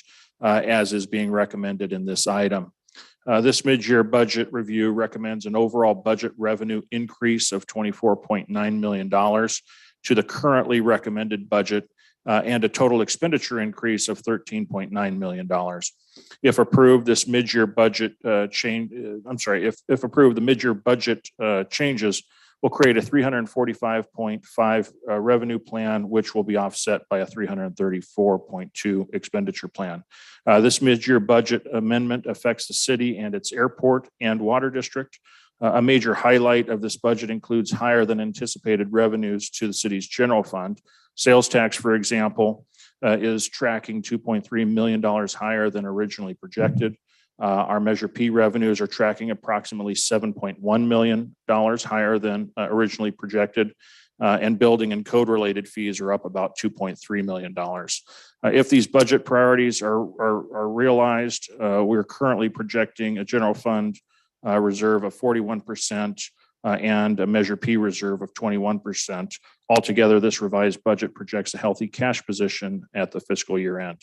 as is being recommended in this item. This mid-year budget review recommends an overall budget revenue increase of $24.9 million to the currently recommended budget and a total expenditure increase of $13.9 million. If approved, this mid-year budget if approved, the mid-year budget changes will create a 345.5 revenue plan, which will be offset by a 334.2 expenditure plan. This mid-year budget amendment affects the city and its airport and water district. A major highlight of this budget includes higher than anticipated revenues to the city's general fund. Sales tax, for example, is tracking $2.3 million higher than originally projected. Our Measure P revenues are tracking approximately $7.1 million higher than originally projected, and building and code-related fees are up about $2.3 million. If these budget priorities are realized, we're currently projecting a general fund reserve of 41% and a Measure P reserve of 21%. Altogether, this revised budget projects a healthy cash position at the fiscal year end.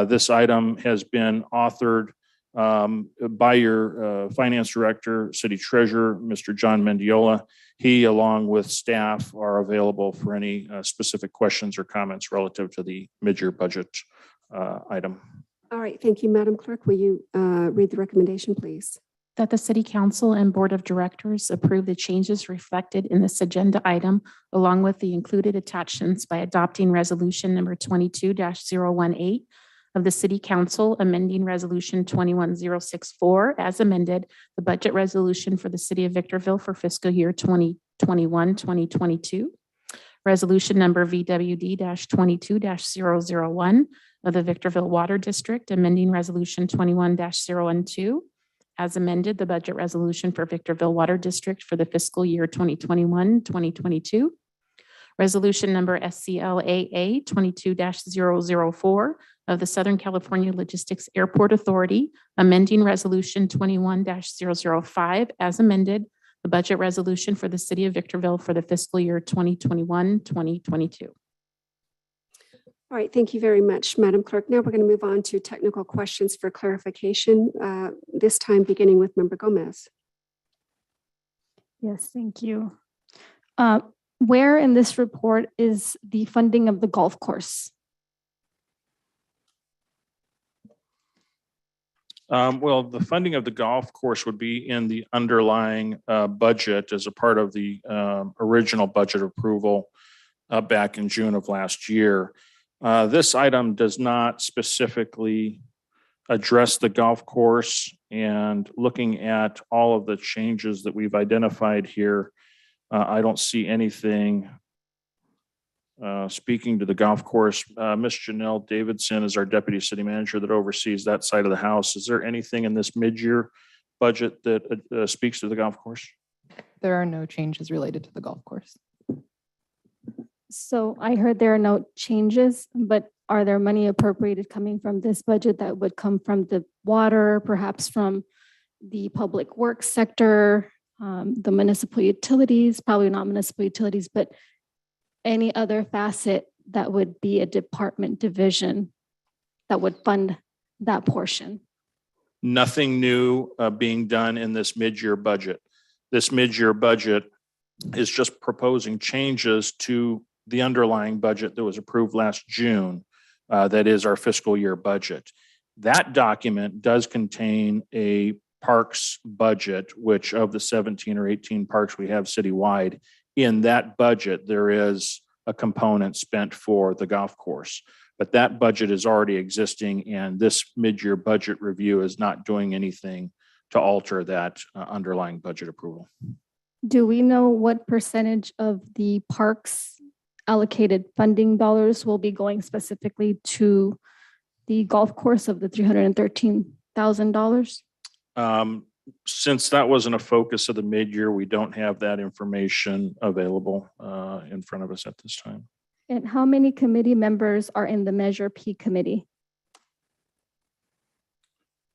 This item has been authored by your finance director, city treasurer, Mr. John Mendiola. He, along with staff, are available for any specific questions or comments relative to the mid-year budget item. All right, thank you, Madam Clerk. Will you read the recommendation, please? That the City Council and Board of Directors approve the changes reflected in this agenda item, along with the included attachments by adopting Resolution number 22-018 of the City Council amending Resolution 21064 as amended, the budget resolution for the City of Victorville for fiscal year 2021-2022. Resolution number VWD-22-001 of the Victorville Water District amending Resolution 21-012 as amended, the budget resolution for Victorville Water District for the fiscal year 2021-2022. Resolution number SCLAA 22-004 of the Southern California Logistics Airport Authority, amending Resolution 21-005 as amended, the budget resolution for the City of Victorville for the fiscal year 2021-2022. All right, thank you very much, Madam Clerk. Now we're going to move on to technical questions for clarification, this time beginning with Member Gomez. Yes, thank you. Where in this report is the funding of the golf course? Well, the funding of the golf course would be in the underlying budget as a part of the original budget approval back in June of last year. This item does not specifically address the golf course, and looking at all of the changes that we've identified here, I don't see anything Speaking to the golf course, Ms. Janelle Davidson is our deputy city manager that oversees that side of the house. Is there anything in this mid-year budget that speaks to the golf course? There are no changes related to the golf course. So I heard there are no changes, but are there money appropriated coming from this budget that would come from the water, perhaps from the public works sector, the municipal utilities, probably not municipal utilities, but any other facet that would be a department division that would fund that portion? Nothing new being done in this mid-year budget. This mid-year budget is just proposing changes to the underlying budget that was approved last June. That is our fiscal year budget. That document does contain a parks budget, which of the 17 or 18 parks we have citywide, in that budget, there is a component spent for the golf course. But that budget is already existing, and this mid-year budget review is not doing anything to alter that underlying budget approval. Do we know what percentage of the parks allocated funding dollars will be going specifically to the golf course of the $313,000? Since that wasn't a focus of the mid-year, we don't have that information available in front of us at this time. And how many committee members are in the Measure P committee?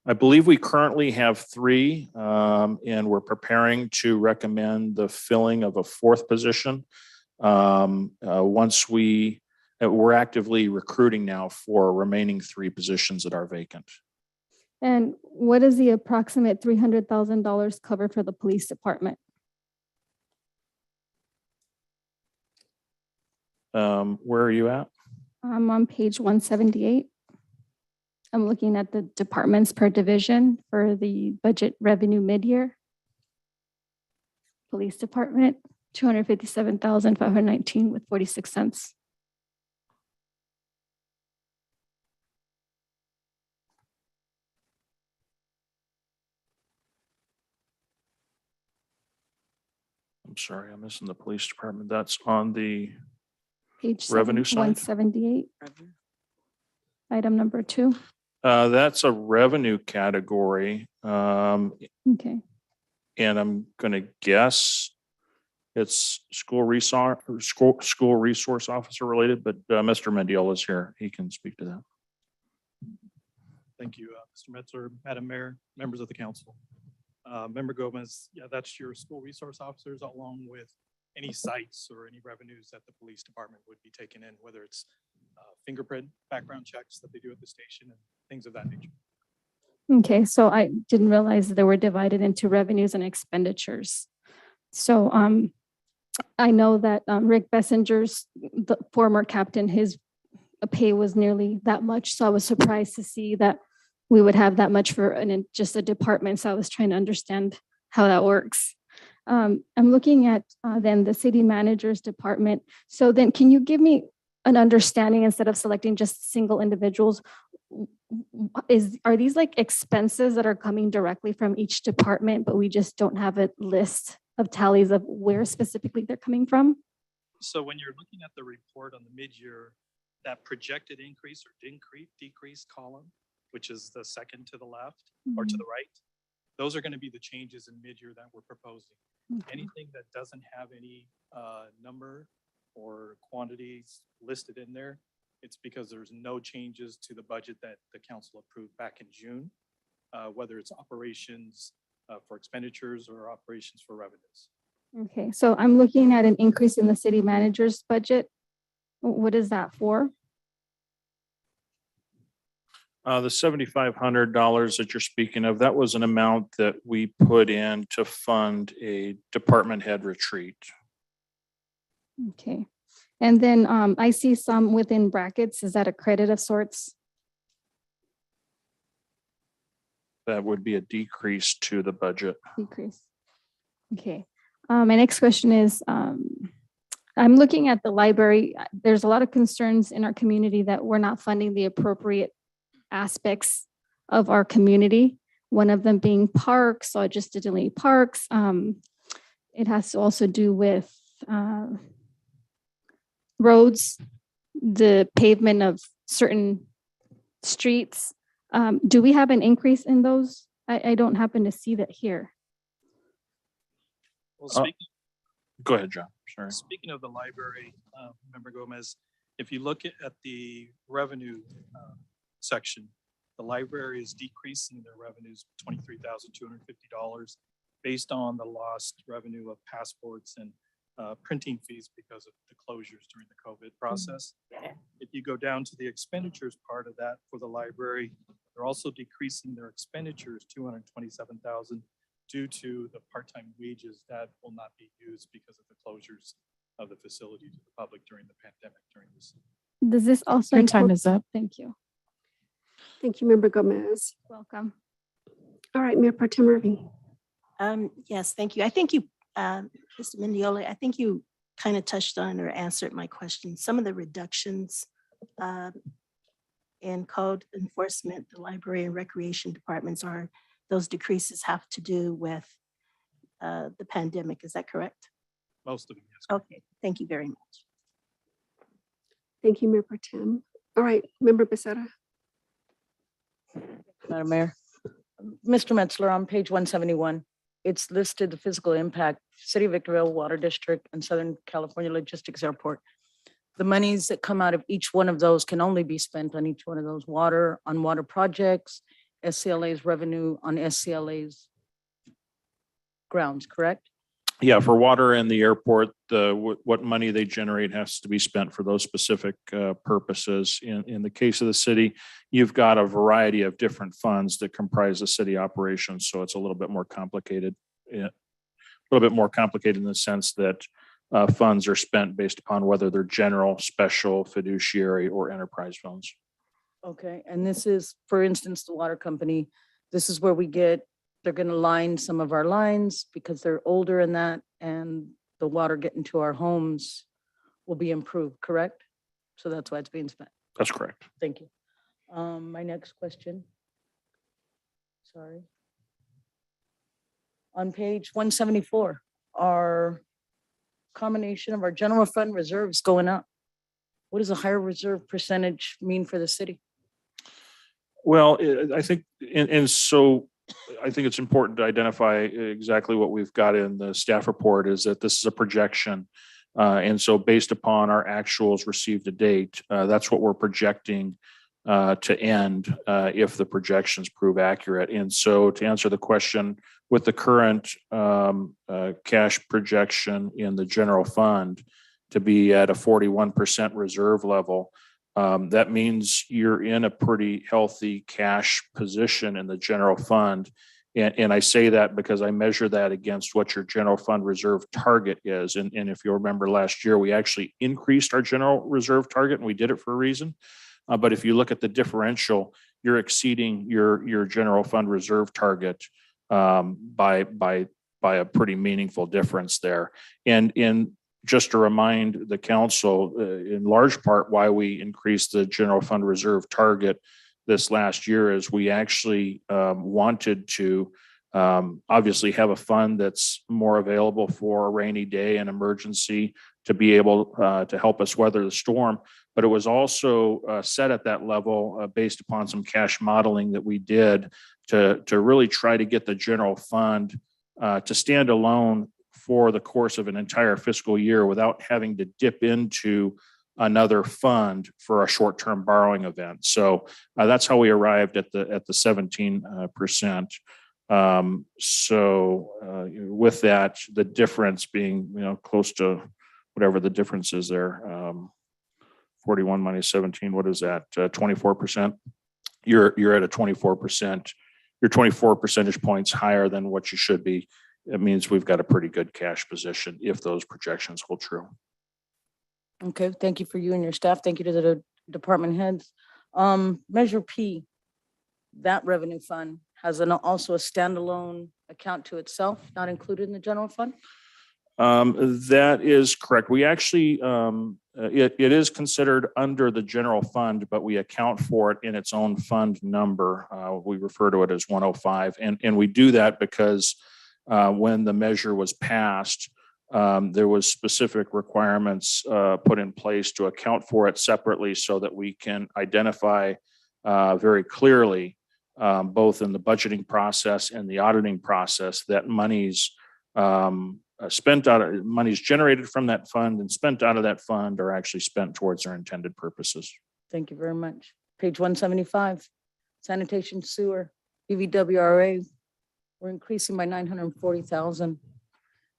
I believe we currently have 3, and we're preparing to recommend the filling of a 4th position. Once we're actively recruiting now for remaining 3 positions that are vacant. And what is the approximate $300,000 cover for the police department? Where are you at? I'm on page 178. I'm looking at the departments per division for the budget revenue mid-year. Police department, $257,519 with 46 cents. I'm sorry, I'm missing the police department. That's on the Page revenue side? 178. Item number 2. That's a revenue category. Okay. And I'm going to guess it's school resource officer related, but Mr. Mendiola is here. He can speak to that. Thank you, Mr. Metzler, Madam Mayor, members of the council. Member Gomez, yeah, that's your school resource officers along with any sites or any revenues that the police department would be taking in, whether it's fingerprint background checks that they do at the station and things of that nature. Okay, so I didn't realize that they were divided into revenues and expenditures. So I know that Rick Bessinger's, the former captain, his pay was nearly that much. So I was surprised to see that we would have that much for just a department. So I was trying to understand how that works. I'm looking at then the city manager's department. So then can you give me an understanding instead of selecting just single individuals? Are these like expenses that are coming directly from each department, but we just don't have a list of tallies of where specifically they're coming from? So when you're looking at the report on the mid-year, that projected increase or decrease column, which is the second to the left or to the right, those are going to be the changes in mid-year that we're proposing. Anything that doesn't have any number or quantities listed in there, it's because there's no changes to the budget that the council approved back in June, whether it's operations for expenditures or operations for revenues. Okay, so I'm looking at an increase in the city manager's budget. What is that for? The $7,500 that you're speaking of, that was an amount that we put in to fund a department head retreat. Okay, and then I see some within brackets. Is that a credit of sorts? That would be a decrease to the budget. Decrease. Okay, my next question is, I'm looking at the library. There's a lot of concerns in our community that we're not funding the appropriate aspects of our community. One of them being parks, so I just did delete parks. It has to also do with roads, the pavement of certain streets. Do we have an increase in those? I don't happen to see that here. Well, Go ahead, John. Sorry. speaking of the library, Member Gomez, if you look at the revenue section, the library is decreasing their revenues $23,250 based on the lost revenue of passports and printing fees because of the closures during the COVID process. If you go down to the expenditures part of that for the library, they're also decreasing their expenditures $227,000 due to the part-time wages that will not be used because of the closures of the facility to the public during the pandemic during this. Does this also? Your time is up. Thank you. Thank you, Member Gomez. Welcome. All right, Mayor Pro Tem Irving. Yes, thank you. I think you, Mr. Mendiola, I think you kind of touched on or answered my question. Some of the reductions in code enforcement, the library and recreation departments are, those decreases have to do with the pandemic. Is that correct? Most of them, yes. Okay, thank you very much. Thank you, Mayor Pro Tem. All right, Member Becerra. Madam Mayor. Mr. Metzler, on page 171, it's listed the physical impact, City of Victorville Water District and Southern California Logistics Airport. The monies that come out of each one of those can only be spent on each one of those water projects, SCLA's revenue on SCLA's grounds, correct? Yeah, for water and the airport, what money they generate has to be spent for those specific purposes. In the case of the city, you've got a variety of different funds that comprise the city operations, so it's a little bit more complicated. A little bit more complicated in the sense that funds are spent based upon whether they're general, special, fiduciary, or enterprise funds. Okay, and this is, for instance, the water company, this is where they're gonna line some of our lines because they're older in that, and the water getting to our homes will be improved, correct? So that's why it's being spent. That's correct. Thank you. My next question. Sorry. On page 174, our combination of our general fund reserves going up. What does a higher reserve percentage mean for the city? Well, I think, and so I think it's important to identify exactly what we've got in the staff report is that this is a projection. And so based upon our actuals received to date, that's what we're projecting to end if the projections prove accurate. And so to answer the question, with the current cash projection in the general fund to be at a 41% reserve level, that means you're in a pretty healthy cash position in the general fund. And I say that because I measure that against what your general fund reserve target is. And if you remember last year, we actually increased our general reserve target and we did it for a reason. But if you look at the differential, you're exceeding your general fund reserve target by a pretty meaningful difference there. And just to remind the council, in large part, why we increased the general fund reserve target this last year is we actually wanted to obviously have a fund that's more available for a rainy day and emergency to be able to help us weather the storm. But it was also set at that level based upon some cash modeling that we did to really try to get the general fund to stand alone for the course of an entire fiscal year without having to dip into another fund for a short-term borrowing event. So that's how we arrived at the 17%. With that, the difference being close to whatever the difference is there, 41 minus 17, what is that? 24%. You're at a 24%. You're 24 percentage points higher than what you should be. It means we've got a pretty good cash position if those projections hold true. Okay, thank you for you and your staff. Thank you to the department heads. Measure P, that revenue fund has also a standalone account to itself, not included in the general fund? That is correct. We actually, it is considered under the general fund, but we account for it in its own fund number. We refer to it as 105. And we do that because when the measure was passed, there was specific requirements put in place to account for it separately so that we can identify very clearly, both in the budgeting process and the auditing process, that monies monies generated from that fund and spent out of that fund are actually spent towards their intended purposes. Thank you very much. Page 175, sanitation sewer, BVWRA, we're increasing by 940,000.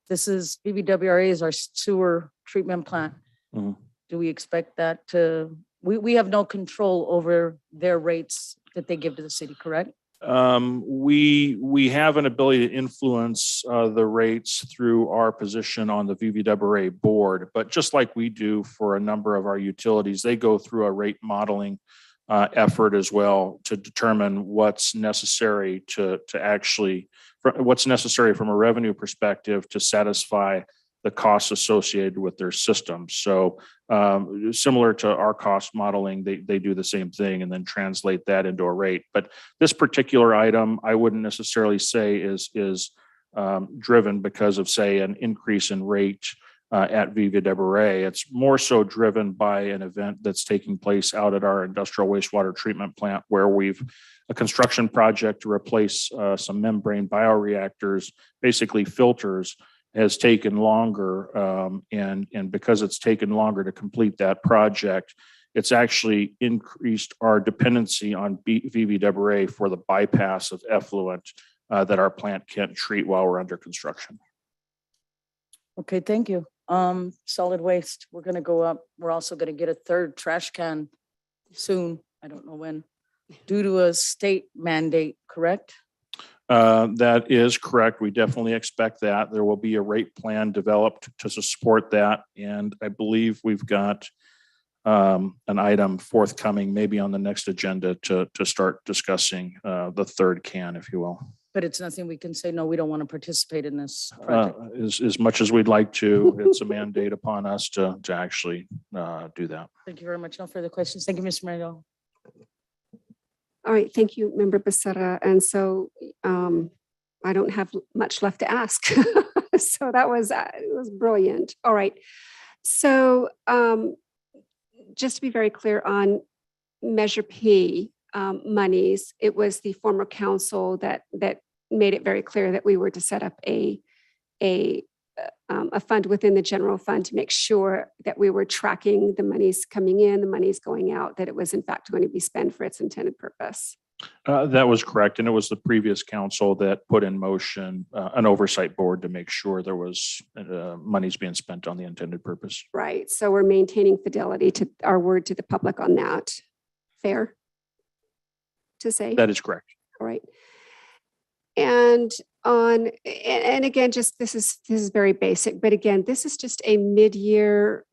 This is, BVWRA is our sewer treatment plant. Mhm. Do we expect that to, we have no control over their rates that they give to the city, correct? We have an ability to influence the rates through our position on the VVWA board, but just like we do for a number of our utilities, they go through a rate modeling effort as well to determine what's necessary to actually, what's necessary from a revenue perspective to satisfy the costs associated with their systems. So similar to our cost modeling, they do the same thing and then translate that into a rate. But this particular item, I wouldn't necessarily say is driven because of, say, an increase in rate at VVWA. It's more so driven by an event that's taking place out at our industrial wastewater treatment plant, where we've a construction project to replace some membrane bioreactors, basically filters, has taken longer. And because it's taken longer to complete that project, it's actually increased our dependency on VVWA for the bypass of effluent that our plant can't treat while we're under construction. Okay, thank you. Solid waste, we're gonna go up. We're also gonna get a third trash can soon. I don't know when, due to a state mandate, correct? That is correct. We definitely expect that. There will be a rate plan developed to support that. And I believe we've got an item forthcoming, maybe on the next agenda to start discussing the third can, if you will. But it's nothing we can say, no, we don't want to participate in this project. As much as we'd like to, it's a mandate upon us to actually do that. Thank you very much. No further questions. Thank you, Mr. Mario. All right, thank you, Member Becerra. And so I don't have much left to ask. So that was it was brilliant. All right. So just to be very clear on Measure P monies, it was the former council that made it very clear that we were to set up a fund within the general fund to make sure that we were tracking the monies coming in, the monies going out, that it was in fact going to be spent for its intended purpose. That was correct. And it was the previous council that put in motion an oversight board to make sure there was monies being spent on the intended purpose. Right. So we're maintaining fidelity to our word to the public on that. Fair to say? That is correct. All right. And again, just this is very basic, but again, this is just a mid-year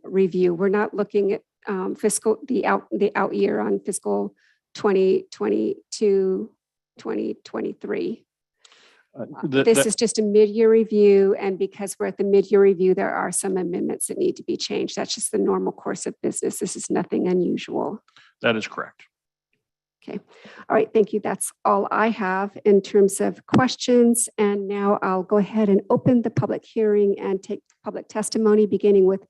review. We're not looking at the out year on fiscal 2022, 2023. This is just a mid-year review, and because we're at the mid-year review, there are some amendments that need to be changed. That's just the normal course of business. This is nothing unusual. That is correct. Okay. All right. Thank you. That's all I have in terms of questions. And now I'll go ahead and open the public hearing and take public testimony, beginning with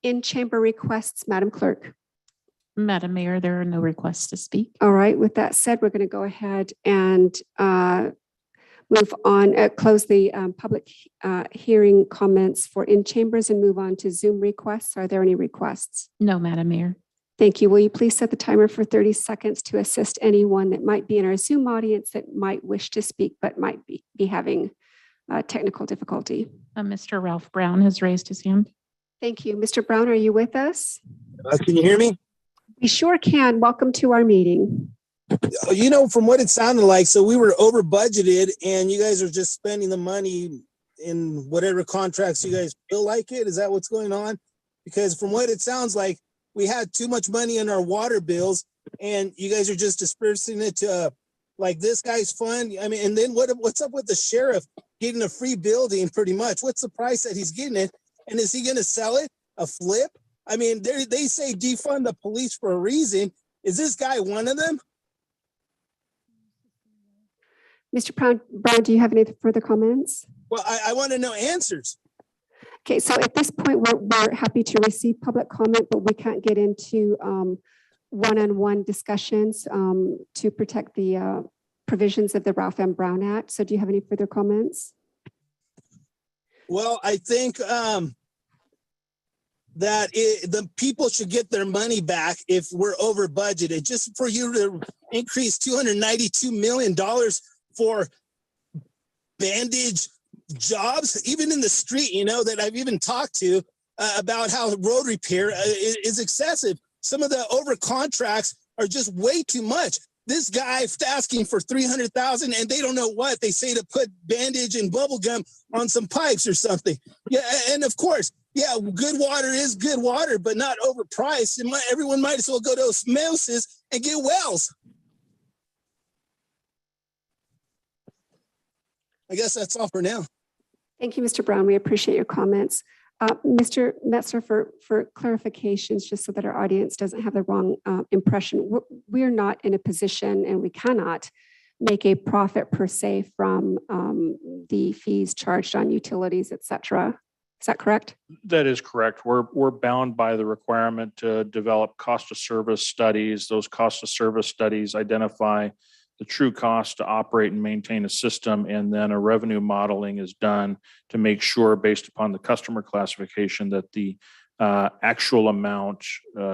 in-chamber requests. Madam Clerk. Madam Mayor, there are no requests to speak. All right. With that said, we're going to go ahead and move on, close the public hearing comments for in-chambers and move on to Zoom requests. Are there any requests? No, Madam Mayor. Thank you. Will you please set the timer for 30 seconds to assist anyone that might be in our Zoom audience that might wish to speak but might be having technical difficulty? Mr. Ralph Brown has raised his hand. Thank you. Mr. Brown, are you with us? Can you hear me? We sure can. Welcome to our meeting. You know, from what it sounded like, so we were over budgeted and you guys are just spending the money in whatever contracts you guys feel like it. Is that what's going on? Because from what it sounds like, we had too much money in our water bills and you guys are just dispersing it to like this guy's fund. I mean, and then what's up with the sheriff getting a free building pretty much? What's the price that he's getting it? And is he going to sell it? A flip? I mean, they say defund the police for a reason. Is this guy one of them? Mr. Brown, do you have any further comments? Well, I want to know answers. Okay, so at this point, we're happy to receive public comment, but we can't get into one-on-one discussions to protect the provisions of the Ralph M. Brown Act. So do you have any further comments? Well, I think the people should get their money back if we're over budgeted. Just for you to increase $292 million for bandage jobs, even in the street, that I've even talked to about how road repair is excessive. Some of the over contracts are just way too much. This guy asking for $300,000 and they don't know what they say to put bandage and bubble gum on some pipes or something. Yeah, and of course, yeah, good water is good water, but not overpriced. Everyone might as well go to osmosis and get wells. I guess that's all for now. Thank you, Mr. Brown. We appreciate your comments. Mr. Metzler, for clarifications, just so that our audience doesn't have the wrong impression, we're not in a position and we cannot make a profit per se from the fees charged on utilities, et cetera. Is that correct? That is correct. We're bound by the requirement to develop cost of service studies. Those cost of service studies identify the true cost to operate and maintain a system, and then a revenue modeling is done to make sure, based upon the customer classification, that the actual amount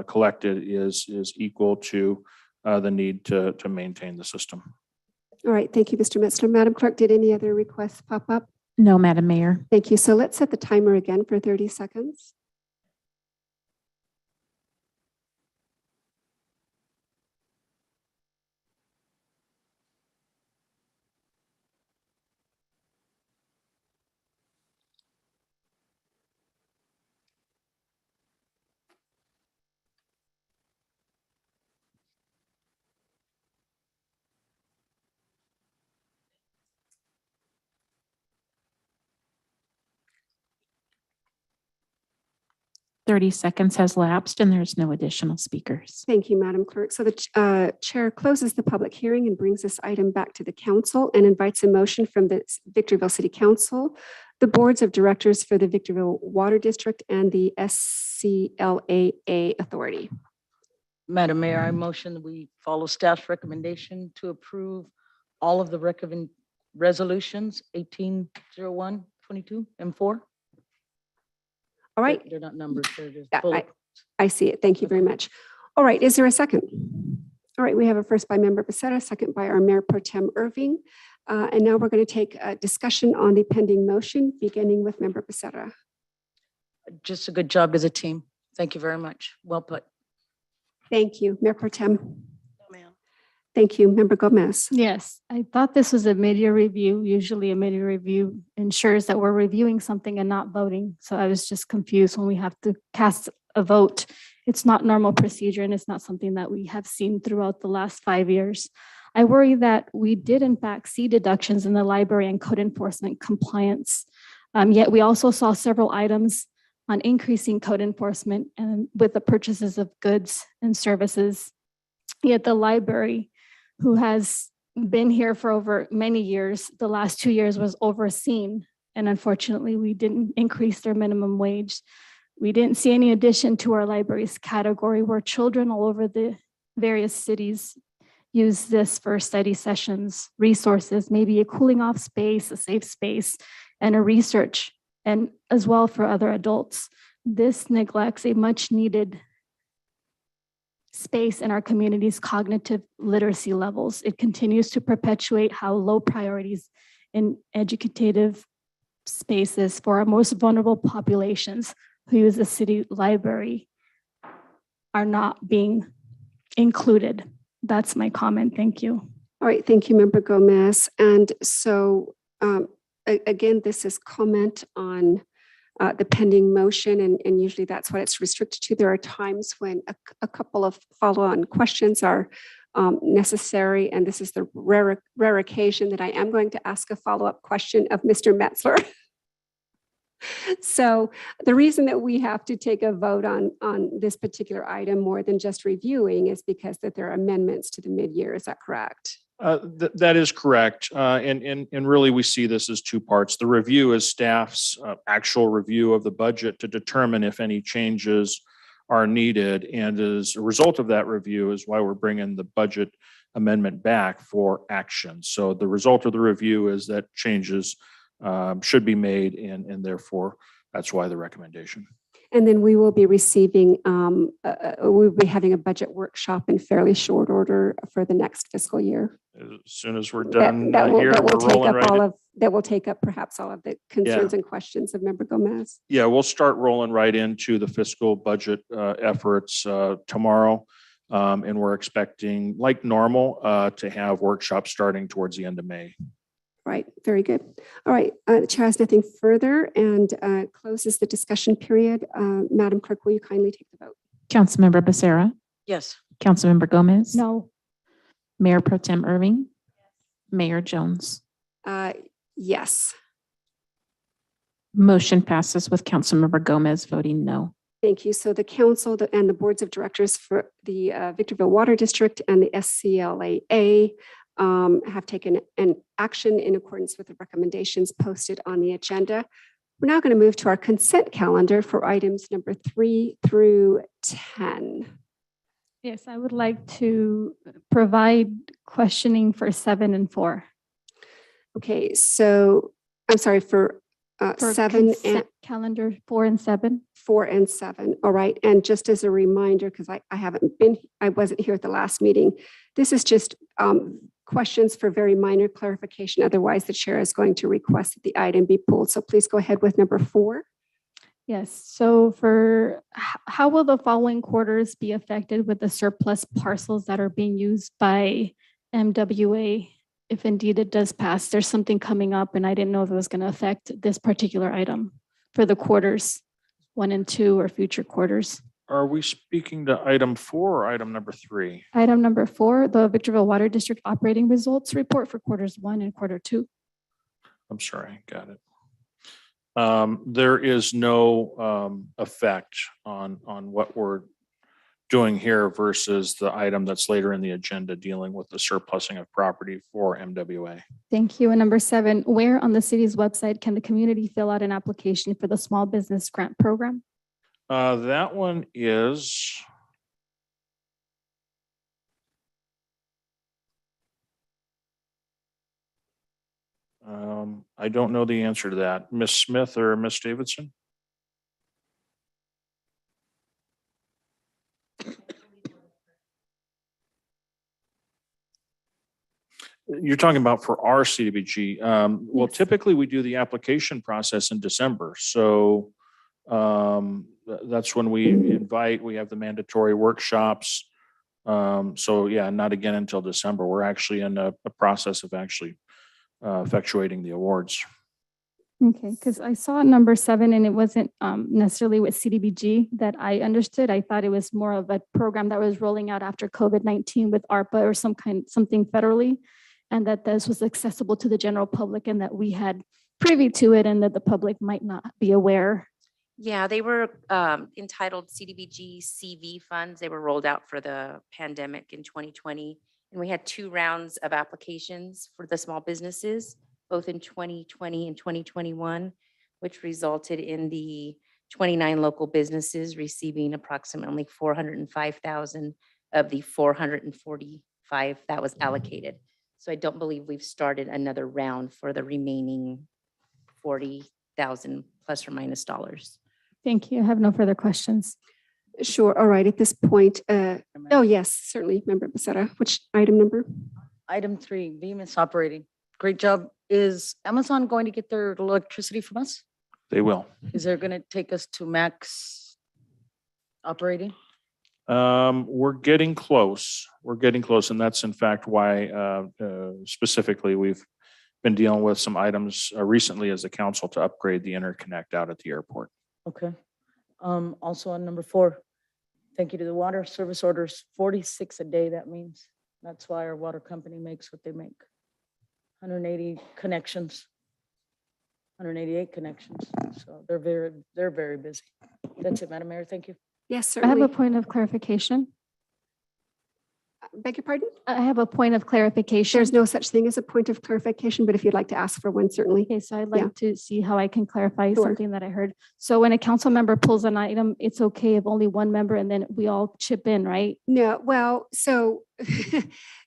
collected is equal to the need to maintain the system. All right. Thank you, Mr. Metzler. Madam Clerk, did any other requests pop up? No, Madam Mayor. Thank you. So let's set the timer again for 30 seconds. Thirty seconds has lapsed and there's no additional speakers. Thank you, Madam Clerk. So the chair closes the public hearing and brings this item back to the council and invites a motion from the Victorville City Council, the boards of directors for the Victorville Water District, and the SCLAA Authority. Madam Mayor, I motion that we follow staff's recommendation to approve all of the resolutions 180122 and 4. All right. They're not numbers, they're just Yeah, bullet. I see it. Thank you very much. All right. Is there a second? All right. We have a first by Member Becerra, second by our Mayor Pro Tem Irving. And now we're going to take a discussion on the pending motion, beginning with Member Becerra. Just a good job as a team. Thank you very much. Well put. Thank you, Mayor Pro Tem. Thank you, Member Gomez. Yes, I thought this was a mid-year review. Usually a mid-year review ensures that we're reviewing something and not voting. So I was just confused when we have to cast a vote. It's not normal procedure and it's not something that we have seen throughout the last 5 years. I worry that we did in fact see deductions in the library and code enforcement compliance. Yet we also saw several items on increasing code enforcement and with the purchases of goods and services. Yet the library, who has been here for over many years, the last 2 years was overseen. And unfortunately, we didn't increase their minimum wage. We didn't see any addition to our libraries category where children all over the various cities use this for study sessions, resources, maybe a cooling off space, a safe space, and a research, and as well for other adults. This neglects a much needed space in our community's cognitive literacy levels. It continues to perpetuate how low priorities in educative spaces for our most vulnerable populations who use the city library are not being included. That's my comment. Thank you. All right. Thank you, Member Gomez. And so again, this is comment on the pending motion, and usually that's what it's restricted to. There are times when a couple of follow-on questions are necessary, and this is the rare occasion that I am going to ask a follow-up question of Mr. Metzler. So the reason that we have to take a vote on this particular item more than just reviewing is because that there are amendments to the mid-year. Is that correct? That is correct. And really, we see this as two parts. The review is staff's actual review of the budget to determine if any changes are needed. And as a result of that review is why we're bringing the budget amendment back for action. So the result of the review is that changes should be made, and therefore that's why the recommendation. And then we will be receiving, we'll be having a budget workshop in fairly short order for the next fiscal year. As soon as we're done That will, here, that will we're take rolling up right all in. of, that will take up perhaps all of the concerns and questions of Member Gomez. Yeah, we'll start rolling right into the fiscal budget efforts tomorrow. And we're expecting, like normal, to have workshops starting towards the end of May. Right, very good. All right, the chair has nothing further and closes the discussion period. Madam Clerk, will you kindly take the vote? Councilmember Becerra, Yes. Councilmember Gomez. No. Mayor Pro Tem Irving, Mayor Jones. Yes. Motion passes with Councilmember Gomez voting no. Thank you. So the council and the boards of directors for the Victorville Water District and the SCLAA have taken an action in accordance with the recommendations posted on the agenda. We're now going to move to our consent calendar for items number 3 through 10. Yes, I would like to provide questioning for 7 and 4. Okay, so I'm sorry for For 7 and consent calendar 4 and 7. 4 and 7. All right. And just as a reminder, because I wasn't here at the last meeting, this is just questions for very minor clarification. Otherwise, the chair is going to request that the item be pulled. So please go ahead with number 4. Yes, so for how will the following quarters be affected with the surplus parcels that are being used by MWA? If indeed it does pass, there's something coming up and I didn't know if it was going to affect this particular item for the quarters 1 and 2 or future quarters. Are we speaking to item 4 or item number 3? Item number 4, the Victorville Water District operating results report for quarters 1 and quarter 2. I'm sorry, got it. There is no effect on what we're doing here versus the item that's later in the agenda dealing with the surplusing of property for MWA. Thank you. And number 7, where on the city's website can the community fill out an application for the small business grant program? That one is I don't know the answer to that. Ms. Smith or Ms. Davidson? You're talking about for our CDBG. Well, Yes. typically we do the application process in December. So that's when we invite, we have the mandatory workshops. So yeah, not again until December. We're actually in a process of actually effectuating the awards. Okay, because I saw number 7 and it wasn't necessarily with CDBG that I understood. I thought it was more of a program that was rolling out after COVID-19 with ARPA or something federally, and that this was accessible to the general public and that we had privy to it and that the public might not be aware. Yeah, they were entitled CDBG CV funds. They were rolled out for the pandemic in 2020. And we had 2 rounds of applications for the small businesses, both in 2020 and 2021, which resulted in the 29 local businesses receiving approximately 405,000 of the 445 that was allocated. So I don't believe we've started another round for the remaining 40,000 plus or minus dollars. Thank you. I have no further questions. Sure. All right. At this point, oh yes, certainly, Member Becerra. Which item number? Item 3, Bemis operating. Great job. Is Amazon going to get their electricity from us? They will. Is there going to take us to max operating? We're getting close. We're getting close. And that's in fact why specifically we've been dealing with some items recently as a council to upgrade the interconnect out at the airport. Okay. Also on number 4, thank you to the water service orders, 46 a day. That means that's why our water company makes what they make. 180 connections, 188 connections. So they're very busy. That's it, Madam Mayor. Thank you. Yes, I have certainly. a point of clarification. Beg your pardon? I have a point of clarification. There's no such thing as a point of clarification, but if you'd like to ask for one, certainly. Okay, so I'd Yeah. like to see how I can clarify Sure. something that I heard. So when a council member pulls an item, it's okay if only one member and then we all chip in, right? No, well, so,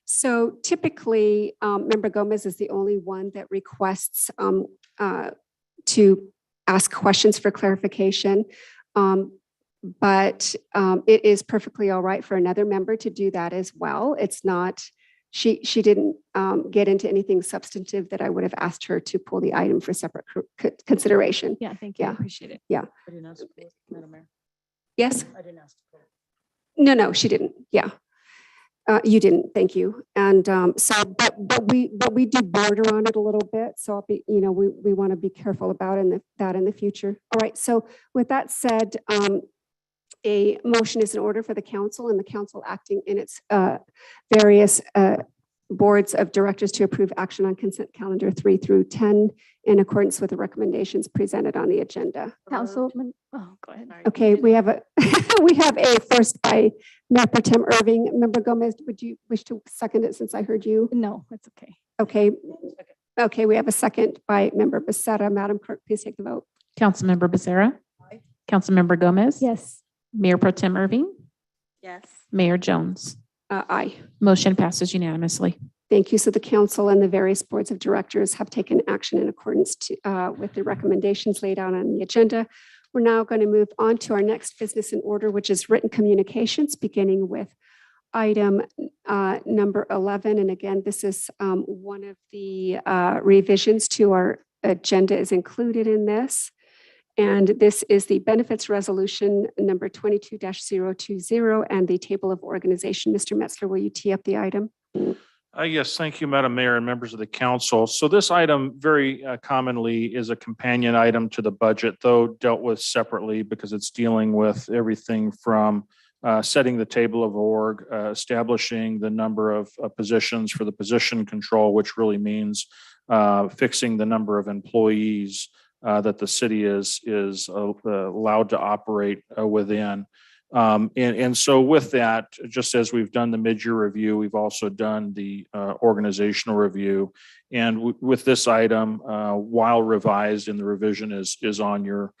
so typically, Member Gomez is the only one that requests to ask questions for clarification. But it is perfectly all right for another member to do that as well. It's not, she didn't get into anything substantive that I would have asked her to pull the item for separate consideration. Yeah, thank you. I Yeah. appreciate it. Yeah. I didn't ask to pull it, Madam Mayor. Yes? I didn't ask to pull it. No, she didn't. Yeah. You didn't. Thank you. And so, but we do border on it a little bit. So I'll be, we want to be careful about that in the future. All right. So with that said, a motion is in order for the council and the council acting in its various boards of directors to approve action on consent calendar 3 through 10 in accordance with the recommendations presented on the agenda. Councilman, oh, go ahead. Okay, we have a we have a first by Mayor Pro Tem Irving. Member Gomez, would you wish to second it since I heard you? No, it's okay. Okay. Okay, we have a second by Member Becerra. Madam Clerk, please take the vote. Councilmember Becerra. Councilmember Gomez. Yes. Mayor Pro Tem Irving. Yes. Mayor Jones. Aye. Motion passes unanimously. Thank you. So the council and the various boards of directors have taken action in accordance with the recommendations laid out on the agenda. We're now going to move on to our next business in order, which is written communications, beginning with item number 11. And again, this is one of the revisions to our agenda is included in this. And this is the benefits resolution number 22-020 and the table of organization. Mr. Metzler, will you tee up the item? Yes, thank you, Madam Mayor and members of the council. So this item very commonly is a companion item to the budget, though dealt with separately because it's dealing with everything from setting the table of org, establishing the number of positions for the position control, which really means fixing the number of employees that the city is allowed to operate within. And so with that, just as we've done the mid-year review, we've also done the organizational review. And with this item, while revised and the revision is on your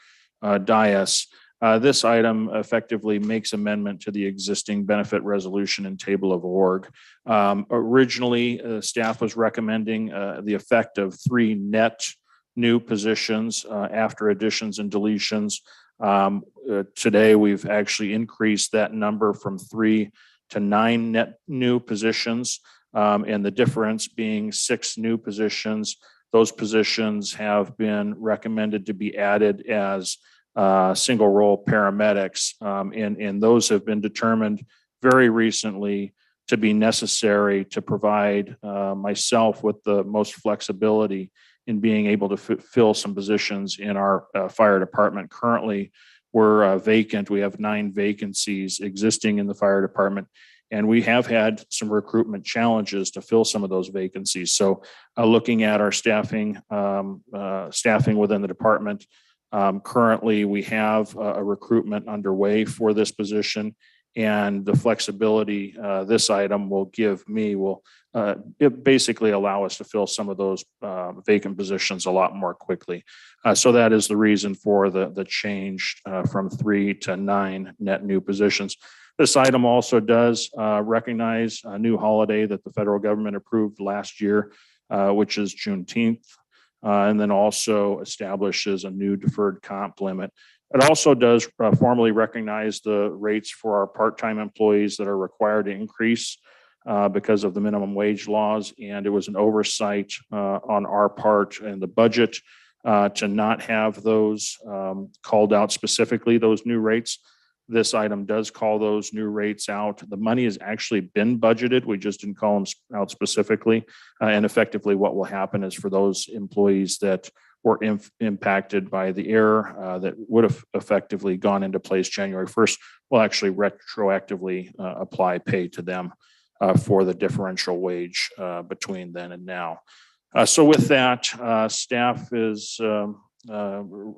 dais, this item effectively makes amendment to the existing benefit resolution and table of org. Originally, staff was recommending the effect of 3 net new positions after additions and deletions. Today, we've actually increased that number from 3 to 9 net new positions, and the difference being 6 new positions. Those positions have been recommended to be added as single role paramedics, and those have been determined very recently to be necessary to provide myself with the most flexibility in being able to fill some positions in our fire department. Currently, we're vacant. We have 9 vacancies existing in the fire department, and we have had some recruitment challenges to fill some of those vacancies. So looking at our staffing within the department, currently we have a recruitment underway for this position, and the flexibility this item will give me will it basically allow us to fill some of those vacant positions a lot more quickly. So that is the reason for the change from 3 to 9 net new positions. This item also does recognize a new holiday that the federal government approved last year, which is Juneteenth, and then also establishes a new deferred comp limit. It also does formally recognize the rates for our part-time employees that are required to increase because of the minimum wage laws. And it was an oversight on our part in the budget to not have those called out specifically, those new rates. This item does call those new rates out. The money has actually been budgeted. We just didn't call them out specifically. And effectively what will happen is for those employees that were impacted by the error that would have effectively gone into place January 1st, we'll actually retroactively apply pay to them for the differential wage between then and now. So with that,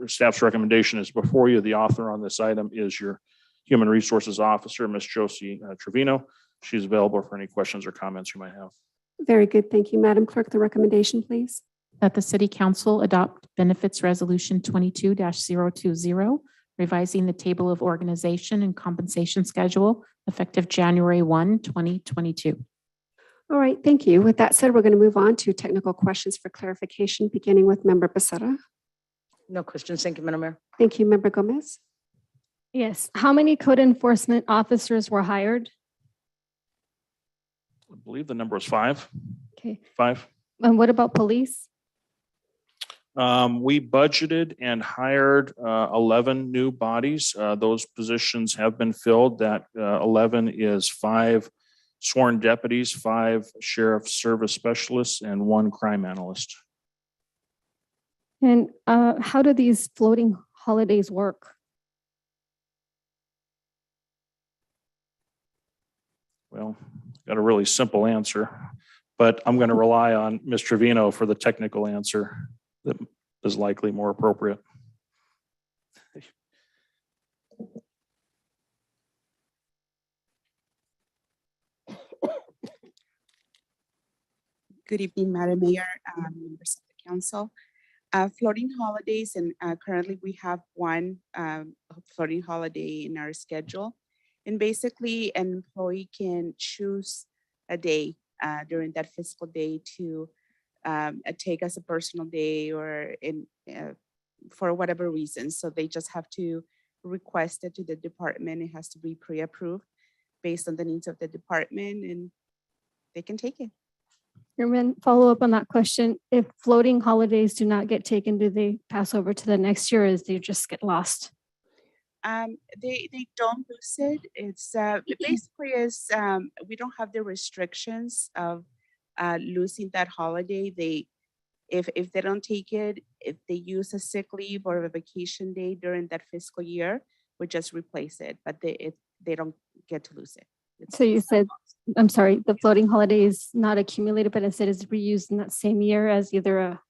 staff's recommendation is before you. The author on this item is your Human Resources Officer, Ms. Josie Trevino. she's available for any questions or comments you might have. Very good. Thank you. Madam Clerk, the recommendation, please. That the City Council adopt Benefits Resolution 22-020, revising the table of organization and compensation schedule effective January 1, 2022. All right, thank you. With that said, we're going to move on to technical questions for clarification, beginning with Member Becerra. No questions. Thank you, Madam Mayor. Thank you, Member Gomez. Yes. How many code enforcement officers were hired? I believe the number was 5. Okay. 5. And what about police? We budgeted and hired 11 new bodies. Those positions have been filled. That 11 is 5 sworn deputies, 5 sheriff service specialists, and 1 crime analyst. And how do these floating holidays work? Well, got a really simple answer, but I'm going to rely on Ms. Trevino for the technical answer that is likely more appropriate. Good evening, Madam Mayor, members of the council. Floating holidays, and currently we have 1 floating holiday in our schedule. And basically, an employee can choose a day during that fiscal day to take as a personal day or for whatever reason. So they just have to request it to the department. It has to be pre-approved based on the needs of the department, and they can take it. Chairman, follow up on that question. If floating holidays do not get taken, do they pass over to the next year, or do they just get lost? They don't lose it. It's it basically is we don't have the restrictions of losing that holiday. If they don't take it, if they use a sick leave or a vacation day during that fiscal year, we just replace it. But they don't get to lose it. So you said, I'm sorry, the floating holiday is not accumulated, but instead is reused in that same year as either a.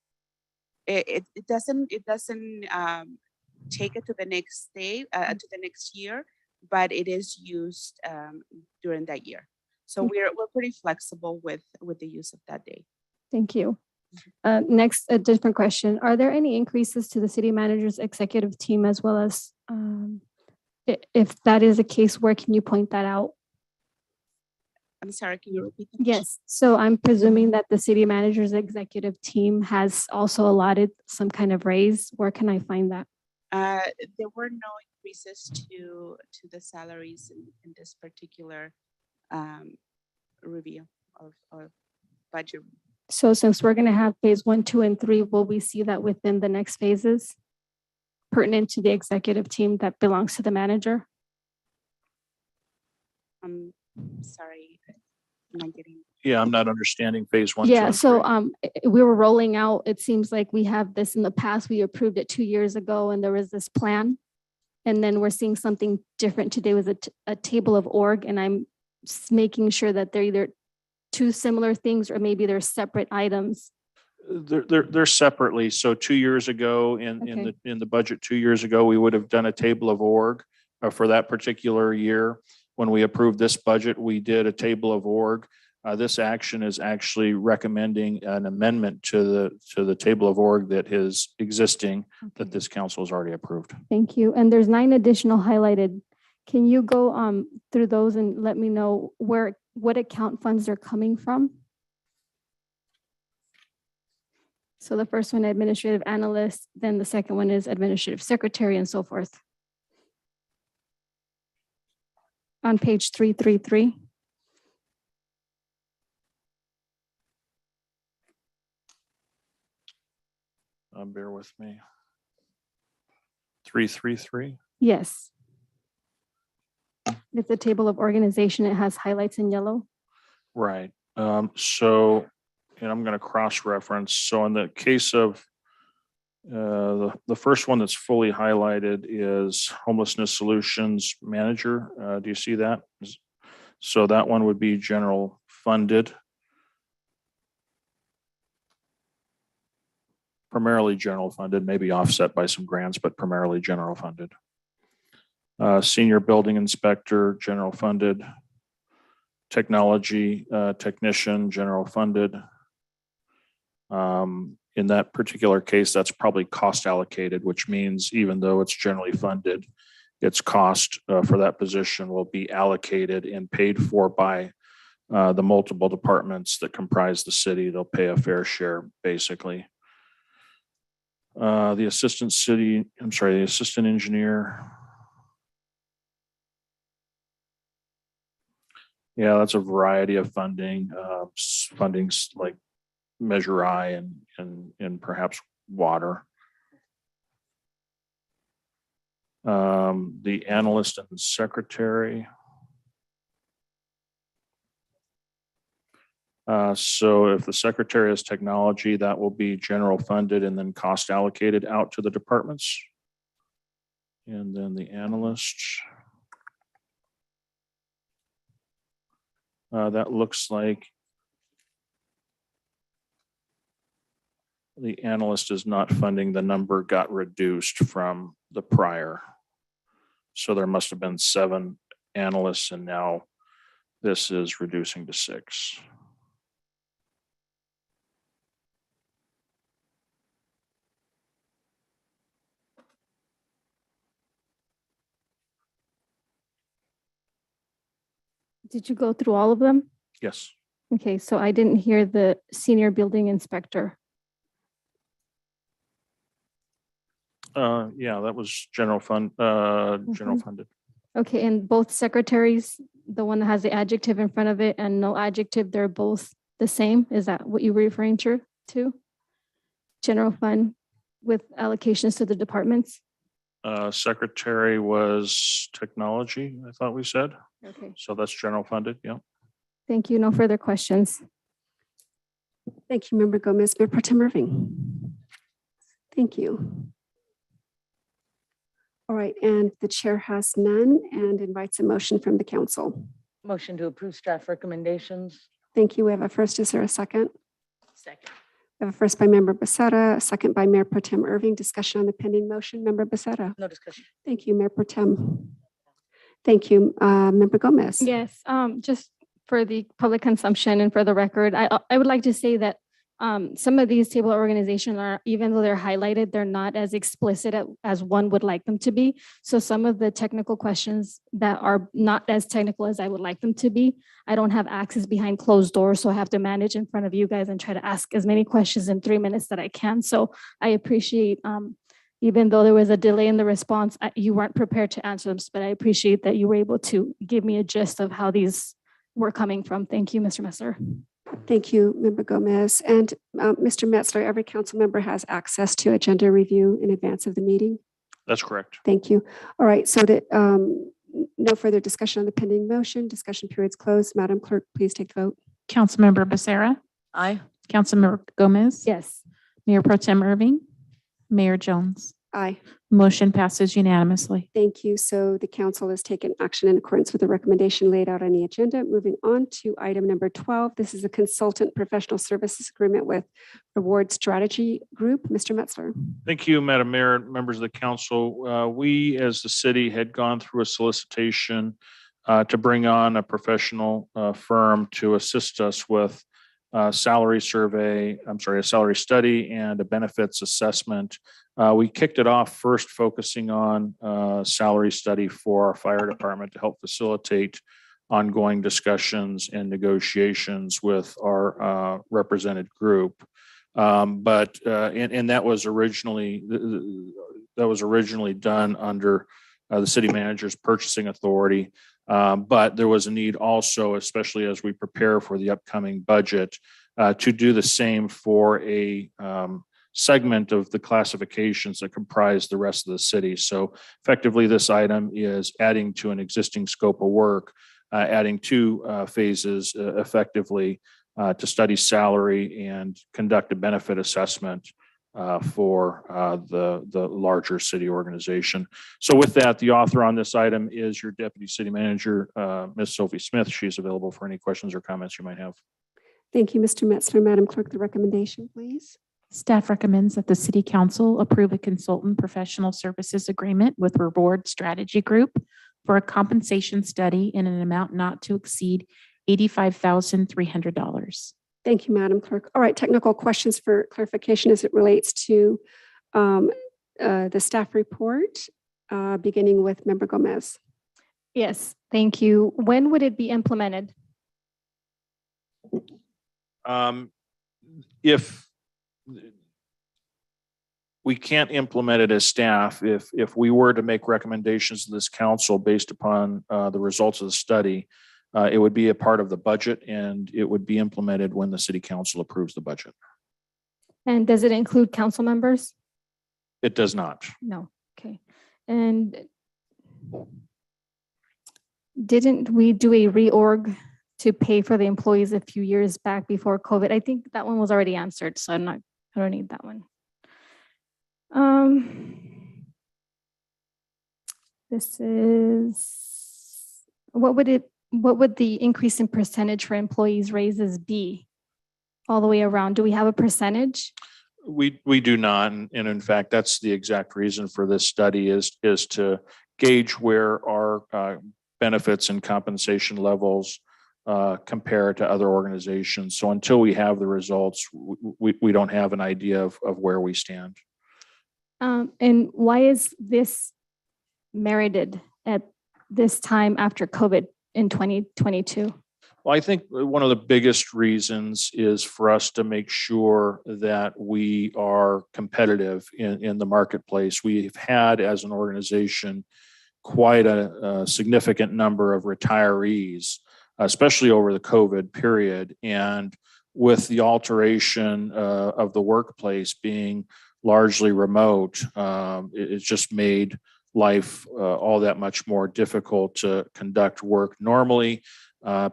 It doesn't take it to the next day, to the next year, but it is used during that year. So we're pretty flexible with the use of that day. Thank you. Next, a different question. Are there any increases to the city manager's executive team as well as, if that is the case, where can you point that out? I'm sorry, can you repeat that? Yes, so I'm presuming that the city manager's executive team has also allotted some kind of raise. Where can I find that? There were no increases to the salaries in this particular review of budget. So since we're going to have phase 1, 2, and 3, will we see that within the next phases pertinent to the executive team that belongs to the manager? I'm sorry, I'm not getting. Yeah, I'm not understanding phase 1. Yeah, 2, and so 3. we were rolling out, it seems like we have this in the past, we approved it 2 years ago and there was this plan. And then we're seeing something different today with a table of org, and I'm making sure that they're either 2 similar things or maybe they're separate items. They're separately. So 2 years ago in the budget 2 years ago, we would have done a table of org for that particular year. When we approved this budget, we did a table of org. This action is actually recommending an amendment to the table of org that is existing, that this council has already approved. Thank you. And there's 9 additional highlighted. Can you go through those and let me know what account funds they're coming from? So the first one, administrative analyst, then the second one is administrative secretary and so forth. On page 333. Bear with me. 333. Yes. It's a table of organization. It has highlights in yellow. Right. So, and I'm going to cross-reference. So in the case of the first one that's fully highlighted is homelessness solutions manager. Do you see that? So that one would be general funded. Primarily general funded, maybe offset by some grants, but primarily general funded. Senior building inspector, general funded. technology technician, general funded. In that particular case, that's probably cost allocated, which means even though it's generally funded, its cost for that position will be allocated and paid for by the multiple departments that comprise the city. They'll pay a fair share, basically. The assistant engineer. Yeah, that's a variety of funding. Funding's like Measure I and perhaps water. The analyst and the secretary. So if the secretary is technology, that will be general funded and then cost allocated out to the departments. And then the analyst. That looks like the analyst is not funding. The number got reduced from the prior. So there must have been 7 analysts and now this is reducing to 6. Did you go through all of them? Yes. Okay, so I didn't hear the senior building inspector. Yeah, that was general funded. Okay, and both secretaries, the one that has the adjective in front of it and no adjective, they're both the same? Is that what you were referring to? General fund with allocations to the departments? Secretary was technology, I thought we said. Okay, So that's general funded, yeah. thank you. No further questions. Thank you, Member Gomez. Mayor Pro Tem Irving. Thank you. All right, and the chair has none and invites a motion from the council. Motion to approve staff recommendations. Thank you. We have a first. Is there a second? Second. We have a first by Member Becerra, a second by Mayor Pro Tem Irving. Discussion on the pending motion. Member Becerra. No discussion. Thank you, Mayor Pro Tem. Thank you, Member Gomez. Yes, just for the public consumption and for the record, I would like to say that some of these table organizations are, even though they're highlighted, they're not as explicit as one would like them to be. So some of the technical questions that are not as technical as I would like them to be, I don't have access behind closed doors, so I have to manage in front of you guys and try to ask as many questions in 3 minutes that I can. So I appreciate, even though there was a delay in the response, you weren't prepared to answer them, but I appreciate that you were able to give me a gist of how these were coming from. Thank you, Mr. Messer. Thank you, Member Gomez. And Mr. Metzler, every council member has access to agenda review in advance of the meeting. That's correct. Thank you. All right, so that no further discussion on the pending motion. Discussion period's closed. Madam Clerk, please take the vote. Councilmember Becerra, Aye. Councilmember Gomez, Yes. Mayor Pro Tem Irving, Mayor Jones. Aye. Motion passes unanimously. Thank you. So the council has taken action in accordance with the recommendation laid out on the agenda. Moving on to item number 12. This is a consultant professional services agreement with Reward Strategy Group. Mr. Metzler. Thank you, Madam Mayor, members of the council. We, as the city, had gone through a solicitation to bring on a professional firm to assist us with a salary study and a benefits assessment. We kicked it off first focusing on salary study for our fire department to help facilitate ongoing discussions and negotiations with our represented group. But that was originally done under the city manager's purchasing authority. But there was a need also, especially as we prepare for the upcoming budget, to do the same for a segment of the classifications that comprise the rest of the city. So effectively, this item is adding to an existing scope of work, adding 2 phases effectively to study salary and conduct a benefit assessment for the larger city organization. So with that, the author on this item is your Deputy City Manager, Ms. Sophie Smith. She's available for any questions or comments you might have. Thank you, Mr. Metzler. Madam Clerk, the recommendation, please. Staff recommends that the City Council approve a consultant professional services agreement with Reward Strategy Group for a compensation study in an amount not to exceed $85,300. Thank you, Madam Clerk. All right, technical questions for clarification as it relates to the staff report, beginning with Member Gomez. Yes, thank you. When would it be implemented? If we can't implement it as staff, if we were to make recommendations to this council based upon the results of the study, it would be a part of the budget and it would be implemented when the city council approves the budget. And does it include council members? It does not. No, okay. And didn't we do a reorg to pay for the employees a few years back before COVID? I think that one was already answered, so I don't need that one. This is, what would the increase in percentage for employees raises be all the way around? Do we have a percentage? We do not, and in fact, that's the exact reason for this study is to gauge where our benefits and compensation levels compare to other organizations. So until we have the results, we don't have an idea of where we stand. And why is this merited at this time after COVID in 2022? Well, I think one of the biggest reasons is for us to make sure that we are competitive in the marketplace. We've had, as an organization, quite a significant number of retirees, especially over the COVID period. And with the alteration of the workplace being largely remote, it's just made life all that much more difficult to conduct work normally.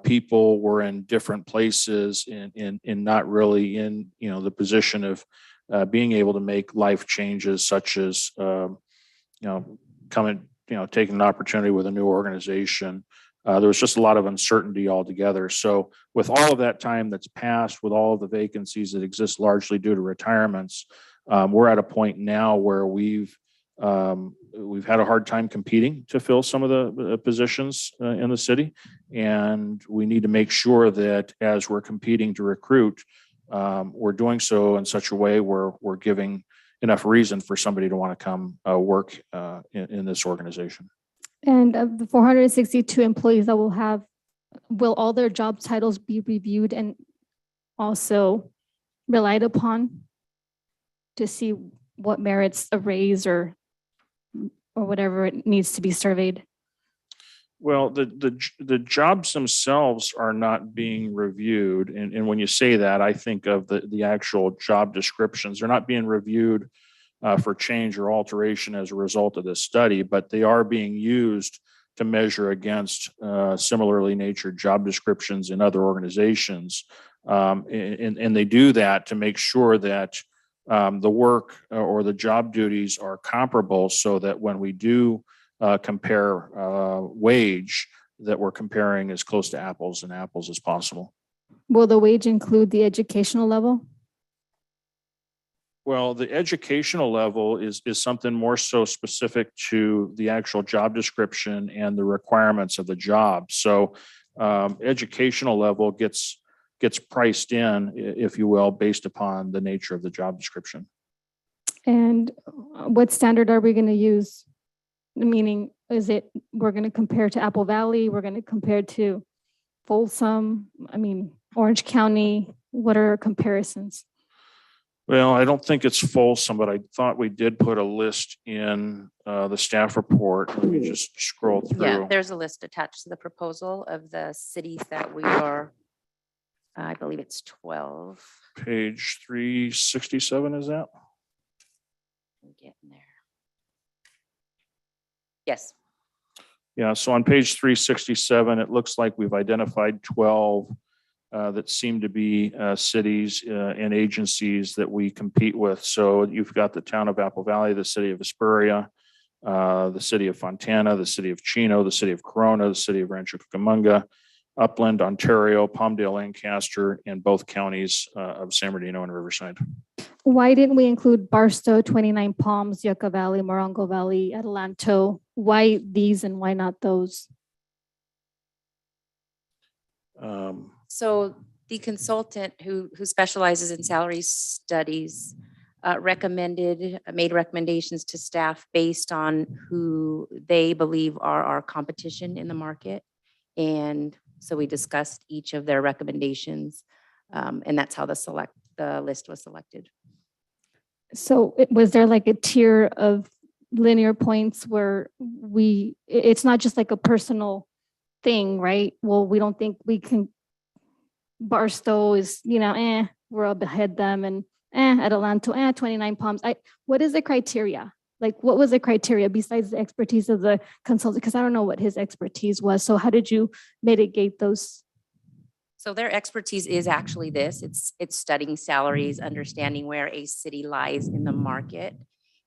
People were in different places in not really in the position of being able to make life changes, such as taking an opportunity with a new organization. There was just a lot of uncertainty altogether. So with all of that time that's passed, with all of the vacancies that exist largely due to retirements, we're at a point now where we've had a hard time competing to fill some of the positions in the city. And we need to make sure that as we're competing to recruit, we're doing so in such a way where we're giving enough reason for somebody to want to come work in this organization. And of the 462 employees that we'll have, will all their job titles be reviewed and also relied upon to see what merits a raise or whatever it needs to be surveyed? Well, the jobs themselves are not being reviewed. And when you say that, I think of the actual job descriptions. They're not being reviewed for change or alteration as a result of this study, but they are being used to measure against similarly natured job descriptions in other organizations. And they do that to make sure that the work or the job duties are comparable, so that when we do compare wage, that we're comparing as close to apples and apples as possible. Will the wage include the educational level? Well, the educational level is something more so specific to the actual job description and the requirements of the job. So educational level gets priced in, if you will, based upon the nature of the job description. And what standard are we going to use? Meaning, we're going to compare to Apple Valley, we're going to compare to Folsom, Orange County? What are our comparisons? Well, I don't think it's Folsom, but I thought we did put a list in the staff report. Let me just scroll through. Yeah, there's a list attached to the proposal of the cities that we are, I believe it's 12. Page 367, is that? I'm getting there. Yes. Yeah, so on page 367, it looks like we've identified 12 that seem to be cities and agencies that we compete with. So you've got the town of Apple Valley, the city of Hesperia, the city of Fontana, the city of Chino, the city of Corona, the city of Rancho Cucamonga, Upland, Ontario, Palmdale, Lancaster, and both counties of San Bernardino and Riverside. Why didn't we include Barstow, 29 Palms, Yucca Valley, Morongo Valley, Adelanto? Why these and why not those? So the consultant who specializes in salary studies made recommendations to staff based on who they believe are our competition in the market. And so we discussed each of their recommendations, and that's how the list was selected. So was there like a tier of linear points where it's not just like a personal thing, right? Well, we don't think we can, Barstow is, we're up ahead them, and Adelanto, 29 Palms. What is the criteria? Like, what was the criteria besides the expertise of the consultant? Because I don't know what his expertise was. So how did you mitigate those? So their expertise is actually this. It's studying salaries, understanding where a city lies in the market.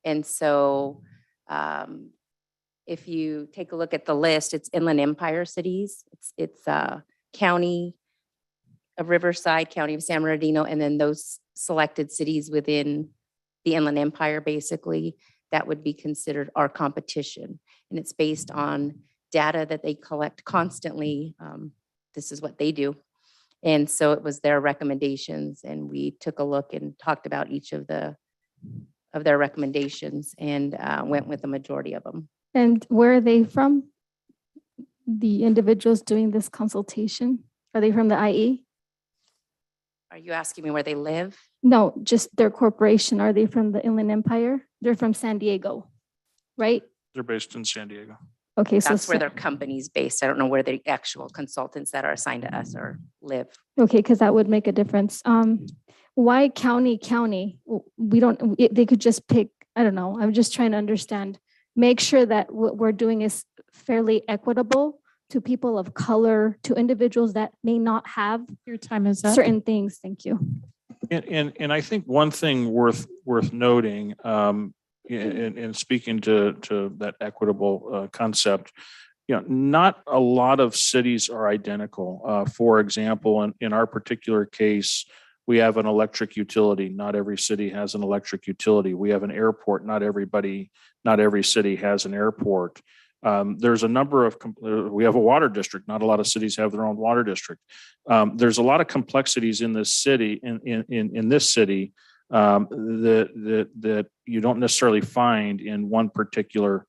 And so if you take a look at the list, it's Inland Empire cities. It's County of Riverside, County of San Bernardino, and then those selected cities within the Inland Empire, basically, that would be considered our competition. And it's based on data that they collect constantly. This is what they do. And so it was their recommendations, and we took a look and talked about each of their recommendations and went with the majority of them. And where are they from? The individuals doing this consultation? Are they from the IE? Are you asking me where they live? No, just their corporation. Are they from the Inland Empire? They're from San Diego, right? They're based in San Diego. Okay, so That's where their company's based. I don't know where the actual consultants that are assigned to us or live. okay, because that would make a difference. Why county? They could just pick, I don't know. I'm just trying to understand. Make sure that what we're doing is fairly equitable to people of color, to individuals that may not have Your time is up. certain things. Thank you. And I think one thing worth noting, in speaking to that equitable concept, not a lot of cities are identical. For example, in our particular case, we have an electric utility. Not every city has an electric utility. We have an airport. Not every city has an airport. There's a number of, we have a water district. Not a lot of cities have their own water district. There's a lot of complexities in this city, in this city, that you don't necessarily find in one particular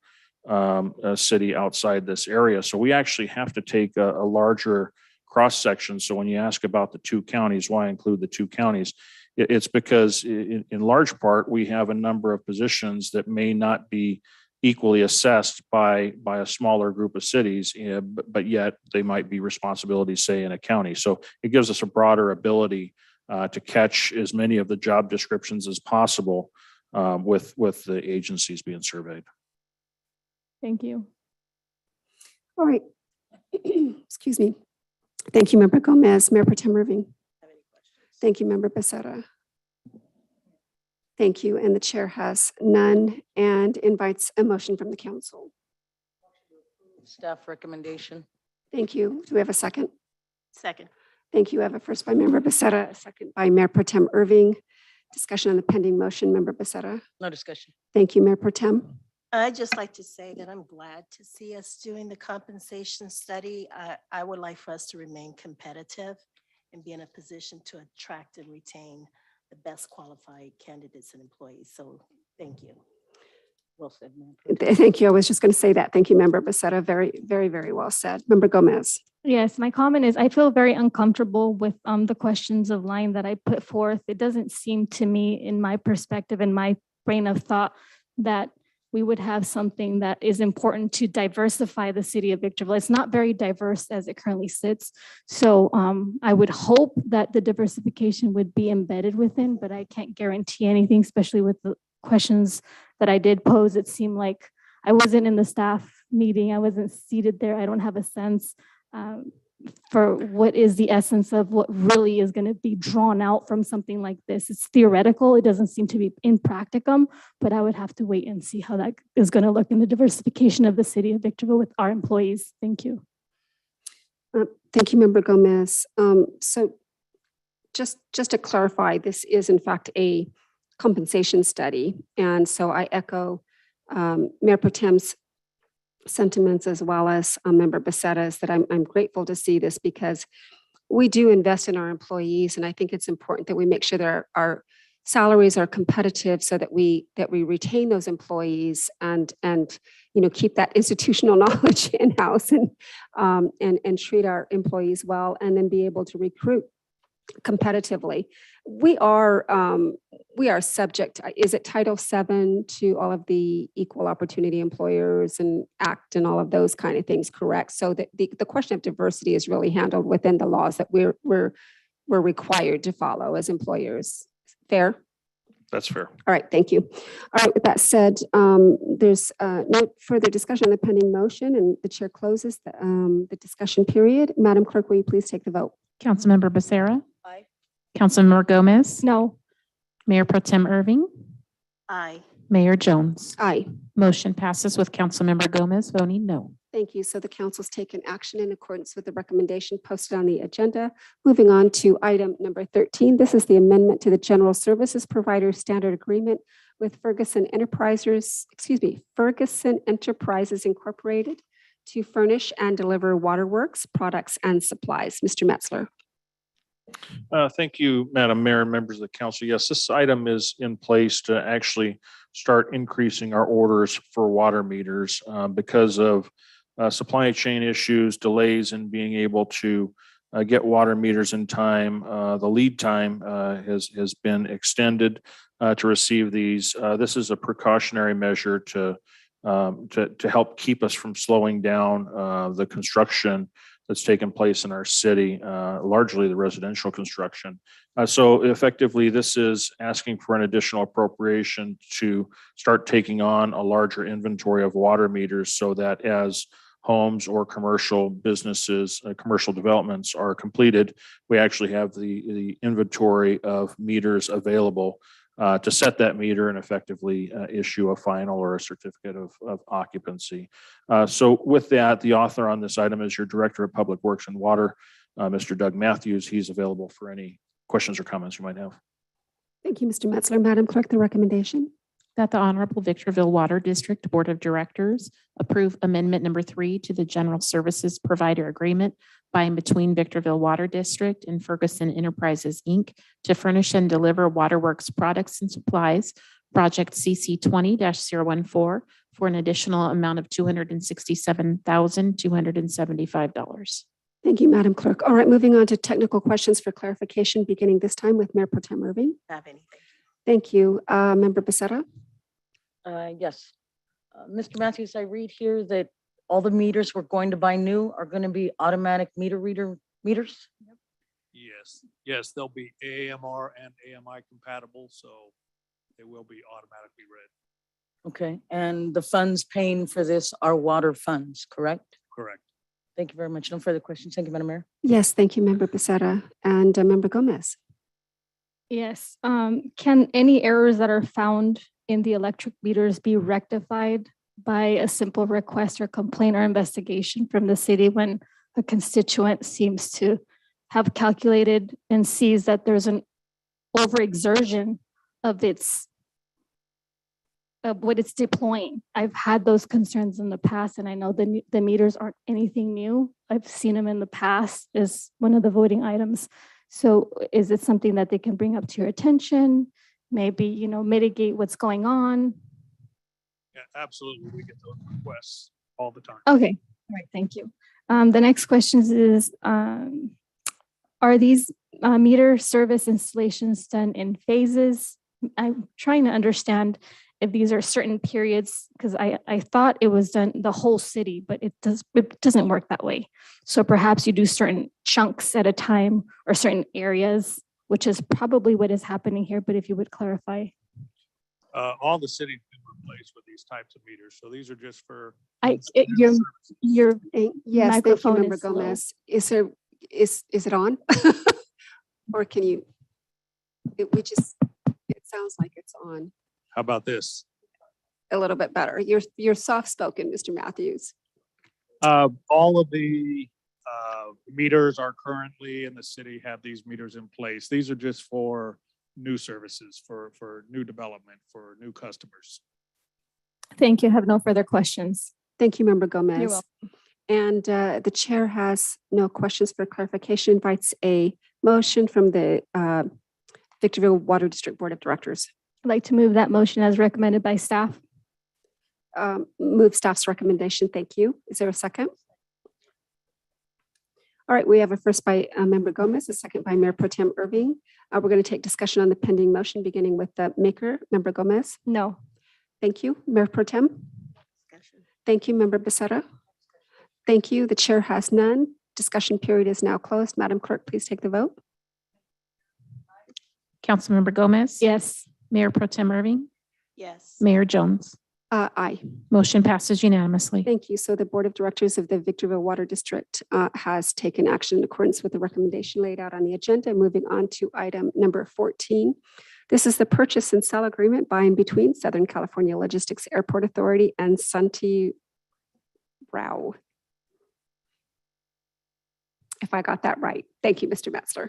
city outside this area. So we actually have to take a larger cross section. So when you ask about the two counties, why include the two counties? It's because in large part, we have a number of positions that may not be equally assessed by a smaller group of cities, but yet they might be responsibilities, say, in a county. So it gives us a broader ability to catch as many of the job descriptions as possible with the agencies being surveyed. Thank you. All right. Excuse me. Thank you, Member Gomez. Mayor Pro Tem Irving. Thank you, Member Becerra. Thank you. And the chair has none and invites a motion from the council. Staff recommendation. Thank you. Do we have a second? Second. Thank you. I have a first by Member Becerra, a second by Mayor Pro Tem Irving. Discussion on the pending motion, Member Becerra. No discussion. Thank you, Mayor Pro Tem. I'd just like to say that I'm glad to see us doing the compensation study. I would like for us to remain competitive and be in a position to attract and retain the best qualified candidates and employees. So thank you. Well said, ma'am. Thank you. I was just going to say that. Thank you, Member Becerra. Very, very, very well said. Member Gomez. Yes, my comment is I feel very uncomfortable with the questions of line that I put forth. It doesn't seem to me, in my perspective, in my brain of thought, that we would have something that is important to diversify the city of Victorville. It's not very diverse as it currently sits. So I would hope that the diversification would be embedded within, but I can't guarantee anything, especially with the questions that I did pose. It seemed like I wasn't in the staff meeting. I wasn't seated there. I don't have a sense for what is the essence of what really is going to be drawn out from something like this. It's theoretical. It doesn't seem to be in practicum, but I would have to wait and see how that is going to look in the diversification of the city of Victorville with our employees. Thank you. Thank you, Member Gomez. So just to clarify, this is in fact a compensation study. And so I echo Mayor Pro Tem's sentiments as well as Member Becerra's that I'm grateful to see this because we do invest in our employees, and I think it's important that we make sure that our salaries are competitive so that we retain those employees and keep that institutional knowledge in-house and treat our employees well, and then be able to recruit competitively. We are subject, is it Title VII, to all of the Equal Opportunity Employers and Act and all of those kind of things, correct? So the question of diversity is really handled within the laws that we're required to follow as employers. Fair? That's fair. All right, thank you. All right, with that said, there's no further discussion on the pending motion, and the chair closes the discussion period. Madam Clerk, will you please take the vote? Councilmember Becerra. Aye. Councilmember Gomez. No. Mayor Pro Tem Irving. Aye. Mayor Jones. Aye. Motion passes with Councilmember Gomez voting no. Thank you. So the council's taken action in accordance with the recommendation posted on the agenda. Moving on to item number 13. This is the amendment to the General Services Provider Standard Agreement with Ferguson Enterprises Incorporated to furnish and deliver waterworks, products, and supplies. Mr. Metzler. Thank you, Madam Mayor and members of the council. Yes, this item is in place to actually start increasing our orders for water meters because of supply chain issues, delays in being able to get water meters in time. The lead time has been extended to receive these. This is a precautionary measure to help keep us from slowing down the construction that's taken place in our city, largely the residential construction. So effectively, this is asking for an additional appropriation to start taking on a larger inventory of water meters so that as homes or commercial businesses, commercial developments are completed, we actually have the inventory of meters available to set that meter and effectively issue a final or a certificate of occupancy. So with that, the author on this item is your Director of Public Works and Water, Mr. Doug Matthews. He's available for any questions or comments you might have. Thank you, Mr. Metzler. Madam Clerk, the recommendation. That the Honorable Victorville Water District Board of Directors approve amendment number 3 to the General Services Provider Agreement by and between Victorville Water District and Ferguson Enterprises, Inc. to furnish and deliver waterworks products and supplies, project CC 20-014, for an additional amount of $267,275. Thank you, Madam Clerk. All right, moving on to technical questions for clarification, beginning this time with Mayor Pro Tem Irving. Have anything? Thank you. Member Becerra. Yes. Mr. Matthews, I read here that all the meters we're going to buy new are going to be automatic meter reader meters? Yes, they'll be AMR and AMI compatible, so they will be automatically read. Okay, and the funds paying for this are water funds, correct? Correct. Thank you very much. No further questions. Thank you, Madam Mayor. Yes, thank you, Member Becerra. And Member Gomez. Yes. Can any errors that are found in the electric meters be rectified by a simple request or complaint or investigation from the city when a constituent seems to have calculated and sees that there's an overexertion of what it's deploying? I've had those concerns in the past, and I know the meters aren't anything new. I've seen them in the past as one of the voting items. So is it something that they can bring up to your attention? Maybe, mitigate what's going on? Yeah, absolutely. We get those requests all the time. Okay, all right, thank you. The next question is, are these meter service installations done in phases? I'm trying to understand if these are certain periods, because I thought it was done the whole city, but it doesn't work that way. So perhaps you do certain chunks at a time or certain areas, which is probably what is happening here, but if you would clarify. All the cities do replace with these types of meters, so these are just for. Yes, thank you, Member Gomez. Is it on? Or can you, it sounds like it's on. How about this? A little bit better. You're soft-spoken, Mr. Matthews. All of the meters are currently in the city have these meters in place. These are just for new services, for new development, for new customers. Thank you. I have no further questions. Thank you, Member Gomez. You're welcome. And the chair has no questions for clarification, invites a motion from the Victorville Water District Board of Directors. I'd like to move that motion as recommended by staff. Move staff's recommendation. Thank you. Is there a second? All right, we have a first by Member Gomez, a second by Mayor Pro Tem Irving. We're going to take discussion on the pending motion, beginning with the maker, Member Gomez. No. Thank you. Mayor Pro Tem. Thank you, Member Becerra. Thank you. The chair has none. Discussion period is now closed. Madam Clerk, please take the vote. Councilmember Gomez. Yes. Mayor Pro Tem Irving. Yes. Mayor Jones. Aye. Motion passes unanimously. Thank you. So the Board of Directors of the Victorville Water District has taken action in accordance with the recommendation laid out on the agenda. Moving on to item number 14. This is the purchase and sale agreement by and between Southern California Logistics Airport Authority and Santi Rao. If I got that right. Thank you, Mr. Metzler.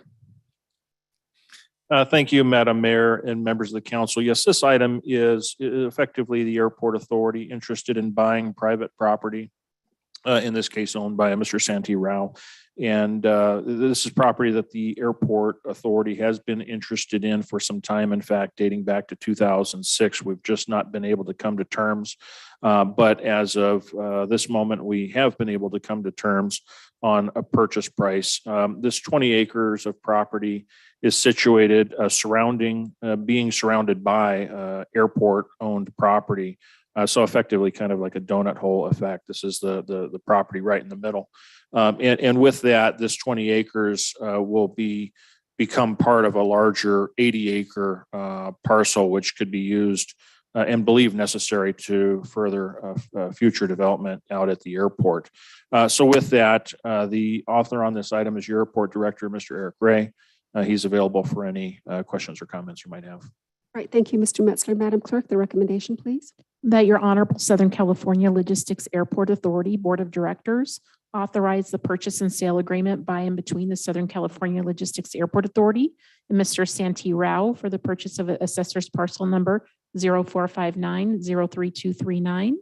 Thank you, Madam Mayor and members of the council. Yes, this item is effectively the airport authority interested in buying private property, in this case owned by Mr. Santi Rao. And this is property that the airport authority has been interested in for some time. In fact, dating back to 2006, we've just not been able to come to terms. But as of this moment, we have been able to come to terms on a purchase price. This 20 acres of property is situated being surrounded by airport-owned property. So effectively kind of like a donut hole effect. This is the property right in the middle. And with that, this 20 acres will become part of a larger 80-acre parcel, which could be used and believed necessary to further future development out at the airport. So with that, the author on this item is your airport director, Mr. Eric Gray. He's available for any questions or comments you might have. All right. Thank you, Mr. Metzler. Madam Clerk, the recommendation, please. That your Honorable Southern California Logistics Airport Authority Board of Directors authorize the purchase and sale agreement by and between the Southern California Logistics Airport Authority and Mr. Santi Rao for the purchase of assessor's parcel number 0459-03239.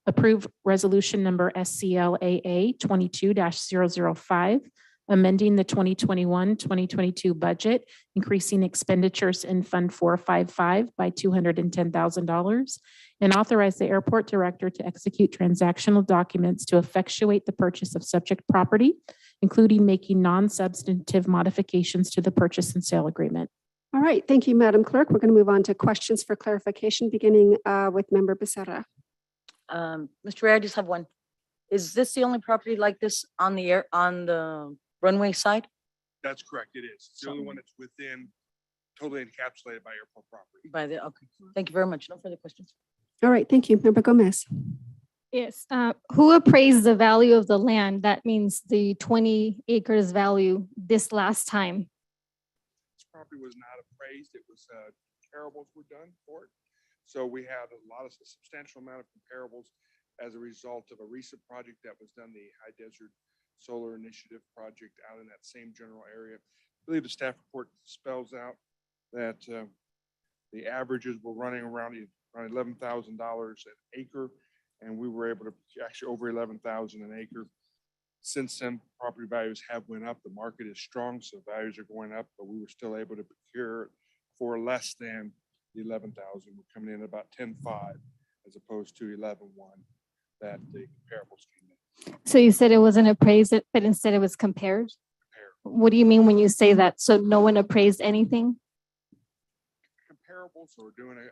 Approve resolution number SCLAA 22-005, amending the 2021-2022 budget, increasing expenditures in Fund 455 by $210,000, and authorize the airport director to execute transactional documents to effectuate the purchase of subject property, including making non-substantive modifications to the purchase and sale agreement. All right. Thank you, Madam Clerk. We're going to move on to questions for clarification, beginning with Member Becerra. Mr. Ray, I just have one. Is this the only property like this on the runway side? That's correct. It is. It's the only one that's within, totally encapsulated by airport property. Okay. Thank you very much. No further questions. All right. Thank you, Member Gomez. Yes. Who appraised the value of the land? That means the 20 acres value this last time. This property was not appraised. It was comparables were done for it. So we have a substantial amount of comparables as a result of a recent project that was done, the High Desert Solar Initiative project out in that same general area. I believe the staff report spells out that the averages were running around $11,000 an acre, and we were able to actually over $11,000 an acre. Since then, property values have went up. The market is strong, so values are going up, but we were still able to procure it for less than the 11,000. We're coming in at about 10.5 as opposed to 11.1 that the comparables came in. So you said it wasn't appraised, but instead it was compared? What do you mean when you say that? So no one appraised anything? Comparables, or doing a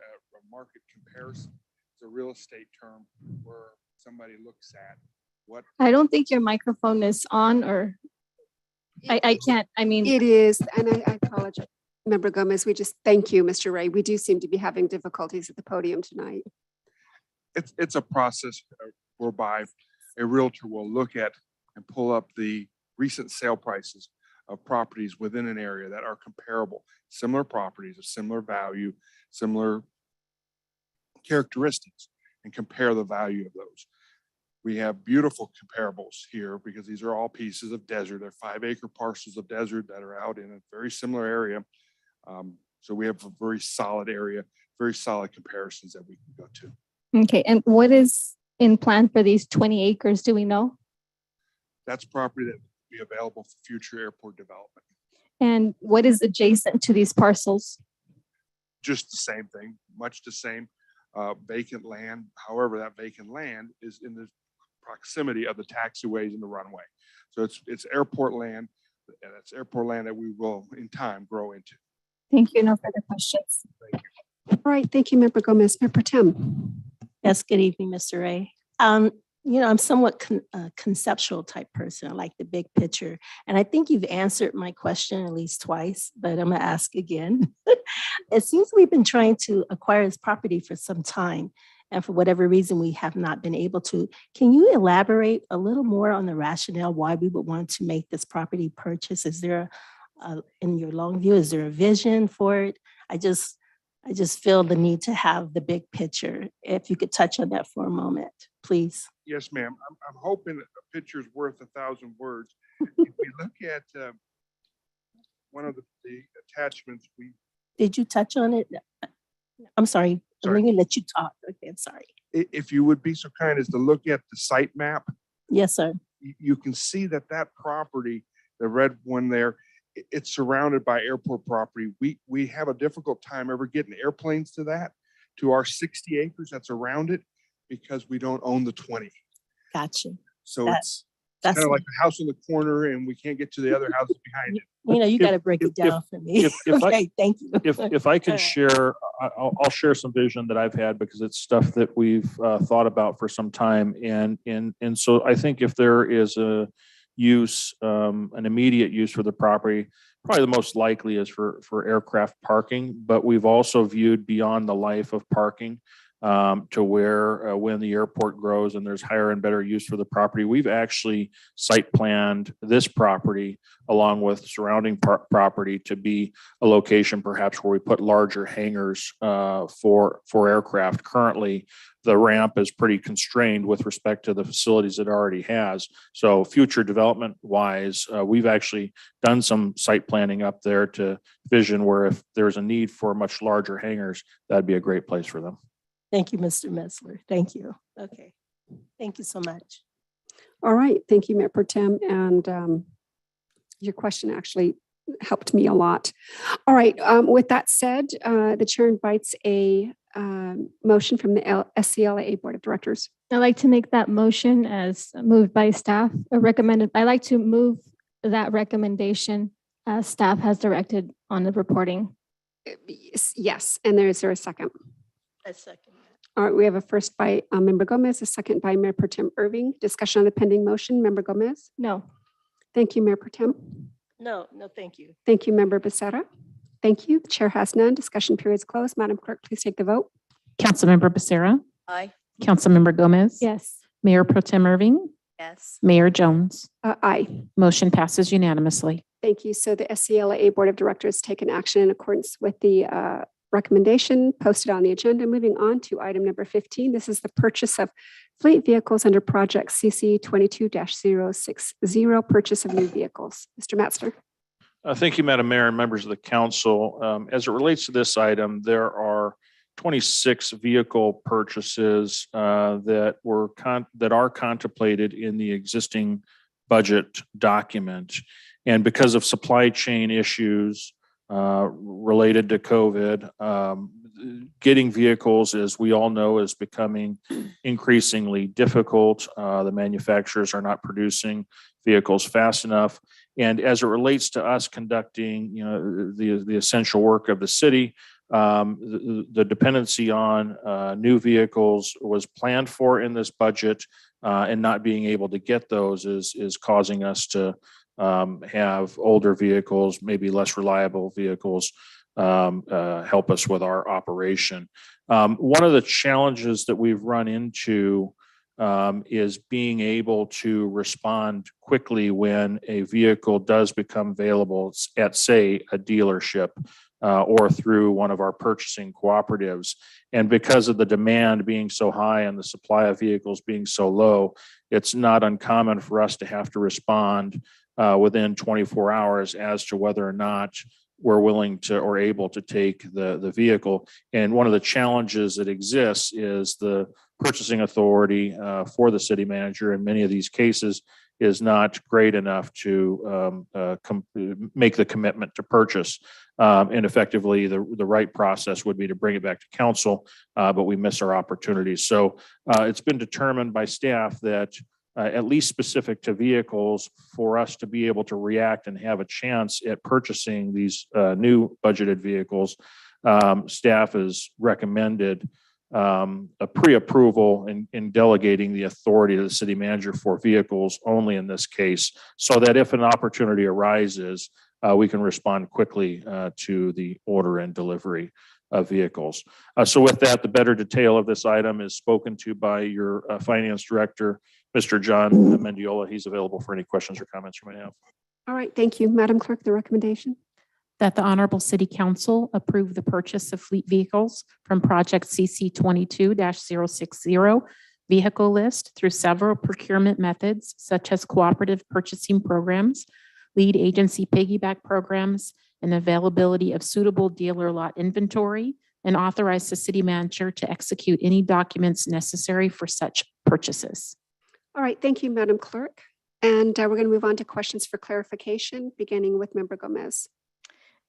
market comparison, it's a real estate term where somebody looks at what. I don't think your microphone is on, or I can't, I mean. It is, and I apologize. Member Gomez, we just thank you, Mr. Ray. We do seem to be having difficulties at the podium tonight. It's a process whereby a realtor will look at and pull up the recent sale prices of properties within an area that are comparable, similar properties of similar value, similar characteristics, and compare the value of those. We have beautiful comparables here because these are all pieces of desert. They're 5-acre parcels of desert that are out in a very similar area. So we have a very solid area, very solid comparisons that we can go to. Okay, and what is in plan for these 20 acres? Do we know? That's property that will be available for future airport development. And what is adjacent to these parcels? Just the same thing, much the same, vacant land. However, that vacant land is in the proximity of the taxiways and the runway. So it's airport land, and it's airport land that we will in time grow into. Thank you. No further questions. All right, thank you, Member Gomez. Member Tim. Yes, good evening, Mr. Ray. I'm somewhat conceptual type person. I like the big picture. And I think you've answered my question at least twice, but I'm gonna ask again. It seems we've been trying to acquire this property for some time, and for whatever reason, we have not been able to. Can you elaborate a little more on the rationale why we would want to make this property purchase? Is there, in your long view, is there a vision for it? I just feel the need to have the big picture. If you could touch on that for a moment, please. Yes, ma'am. I'm hoping that a picture's worth 1,000 words. If we look at one of the attachments, Did you touch on it? I'm sorry. Sorry. I'm going to let you talk. Okay, I'm sorry. if you would be so kind as to look at the site map, Yes, sir. you can see that property, the red one there, it's surrounded by airport property. We have a difficult time ever getting airplanes to our 60 acres that's around it, because we don't own the 20. Gotcha. So That's it's kind of like a house in the corner and we can't get to the other houses behind it. you got to break it down for me. Okay, thank you. If I can share, I'll share some vision that I've had, because it's stuff that we've thought about for some time. And so I think if there is a use, an immediate use for the property, probably the most likely is for aircraft parking, but we've also viewed beyond the life of parking to where when the airport grows and there's higher and better use for the property, we've actually site planned this property along with surrounding property to be a location perhaps where we put larger hangars for aircraft. Currently, the ramp is pretty constrained with respect to the facilities it already has. So future development wise, we've actually done some site planning up there to vision where if there's a need for much larger hangars, that'd be a great place for them. Thank you, Mr. Metzler. Thank you. Okay. Thank you so much. All right, thank you, Mayor Pro Tem. And your question actually helped me a lot. All right, with that said, the chair invites a motion from the SCLA Board of Directors. I'd like to make that motion as moved by staff, or recommended. I'd like to move that recommendation as staff has directed on the reporting. Yes, and is there a second? A second. All right, we have a first by Member Gomez, a second by Mayor Pro Tem Irving. Discussion on the pending motion. Member Gomez? No. Thank you, Mayor Pro Tem. No, thank you. Thank you, Member Becerra. Thank you. The chair has none. Discussion period is closed. Madam Clerk, please take the vote. Councilmember Becerra. Aye. Councilmember Gomez. Yes. Mayor Pro Tem Irving. Yes. Mayor Jones. Aye. Motion passes unanimously. Thank you. So the SCLA Board of Directors taken action in accordance with the recommendation posted on the agenda. Moving on to item number 15. This is the purchase of fleet vehicles under project CC 22-060, purchase of new vehicles. Mr. Metzler. Thank you, Madam Mayor and members of the council. As it relates to this item, there are 26 vehicle purchases that are contemplated in the existing budget document. And because of supply chain issues related to COVID, getting vehicles, as we all know, is becoming increasingly difficult. The manufacturers are not producing vehicles fast enough. And as it relates to us conducting, the essential work of the city, the dependency on new vehicles was planned for in this budget, and not being able to get those is causing us to have older vehicles, maybe less reliable vehicles, help us with our operation. One of the challenges that we've run into is being able to respond quickly when a vehicle does become available at, say, a dealership or through one of our purchasing cooperatives. And because of the demand being so high and the supply of vehicles being so low, it's not uncommon for us to have to respond within 24 hours as to whether or not we're willing to or able to take the vehicle. And one of the challenges that exists is the purchasing authority for the city manager in many of these cases is not great enough to make the commitment to purchase. And effectively, the right process would be to bring it back to council, but we miss our opportunities. So it's been determined by staff that at least specific to vehicles, for us to be able to react and have a chance at purchasing these new budgeted vehicles, staff has recommended a pre-approval in delegating the authority to the city manager for vehicles only in this case, so that if an opportunity arises, we can respond quickly to the order and delivery of vehicles. So with that, the better detail of this item is spoken to by your finance director, Mr. John Mendiola. He's available for any questions or comments you might have. All right, thank you. Madam Clerk, the recommendation. That the Honorable City Council approve the purchase of fleet vehicles from Project CC 22-060 vehicle list through several procurement methods such as cooperative purchasing programs, lead agency piggyback programs, and availability of suitable dealer lot inventory, and authorize the city manager to execute any documents necessary for such purchases. All right, thank you, Madam Clerk. And we're going to move on to questions for clarification, beginning with Member Gomez.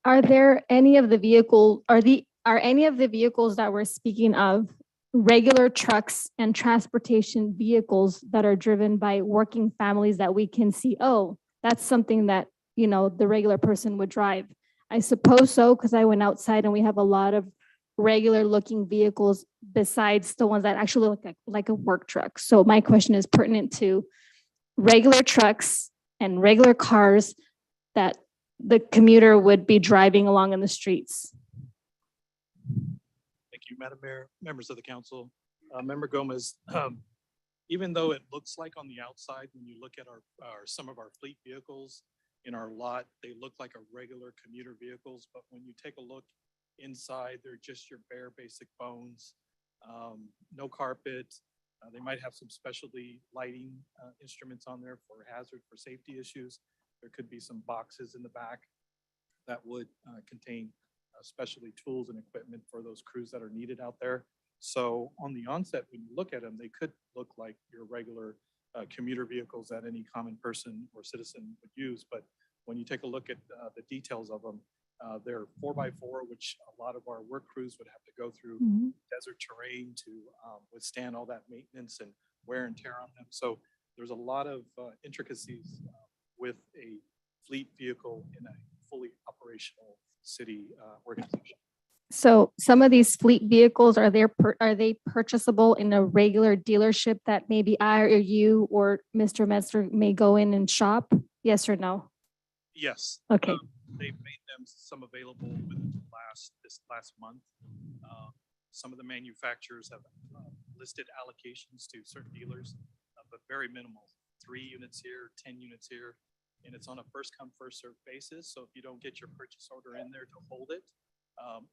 Are there any of the vehicles, are any of the vehicles that we're speaking of regular trucks and transportation vehicles that are driven by working families that we can see, oh, that's something that, you know, the regular person would drive? I suppose so, because I went outside and we have a lot of regular looking vehicles besides the ones that actually look like a work truck. So my question is pertinent to regular trucks and regular cars that the commuter would be driving along in the streets. Thank you, Madam Mayor, members of the council. Member Gomez, even though it looks like on the outside, when you look at some of our fleet vehicles in our lot, they look like a regular commuter vehicles, but when you take a look inside, they're just your bare basic bones, no carpet. They might have some specialty lighting instruments on there for hazard, for safety issues. There could be some boxes in the back that would contain specialty tools and equipment for those crews that are needed out there. So on the onset, when you look at them, they could look like your regular commuter vehicles that any common person or citizen would use. But when you take a look at the details of them, they're 4x4, which a lot of our work crews would have to go through desert terrain to withstand all that maintenance and wear and tear on them. So there's a lot of intricacies with a fleet vehicle in a fully operational city organization. So some of these fleet vehicles, are they purchasable in a regular dealership that maybe I or you or Mr. Metzler may go in and shop? Yes or no? Yes. Okay. They've made them some available within this last month. Some of the manufacturers have listed allocations to certain dealers, but very minimal. 3 units here, 10 units here, and it's on a first come, first served basis. So if you don't get your purchase order in there to hold it,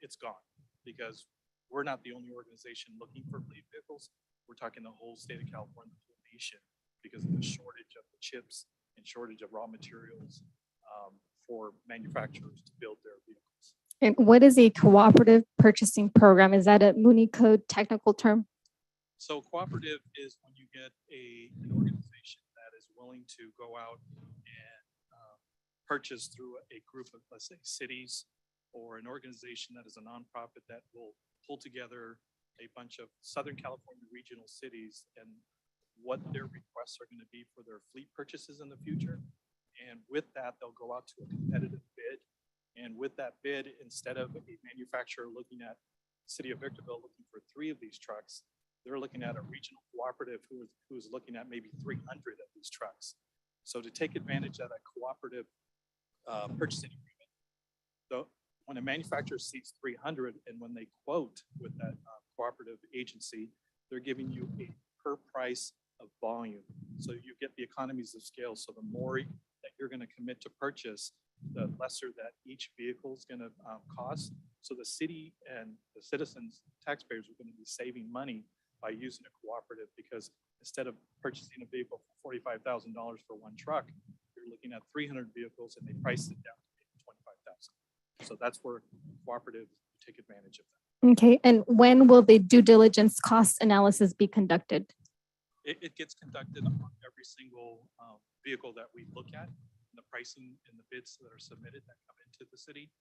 it's gone, because we're not the only organization looking for fleet vehicles. We're talking the whole state of California, the whole nation, because of the shortage of the chips and shortage of raw materials for manufacturers to build their vehicles. And what is a cooperative purchasing program? Is that a Mooney Code technical term? So cooperative is when you get an organization that is willing to go out and purchase through a group of, let's say, cities, or an organization that is a nonprofit that will pull together a bunch of Southern California regional cities and what their requests are going to be for their fleet purchases in the future. And with that, they'll go out to a competitive bid. And with that bid, instead of a manufacturer looking at City of Victorville looking for 3 of these trucks, they're looking at a regional cooperative who's looking at maybe 300 of these trucks. So to take advantage of that cooperative purchasing agreement, so when a manufacturer sees 300 and when they quote with that cooperative agency, they're giving you a per price of volume. So you get the economies of scale. So the more that you're going to commit to purchase, the lesser that each vehicle is going to cost. So the city and the citizens, taxpayers, are going to be saving money by using a cooperative, because instead of purchasing a vehicle for $45,000 for one truck, you're looking at 300 vehicles and they price it down to $25,000. So that's where cooperative take advantage of that. Okay, and when will the due diligence cost analysis be conducted? It gets conducted on every single vehicle that we look at, and the pricing and the bids that are submitted that come into the city,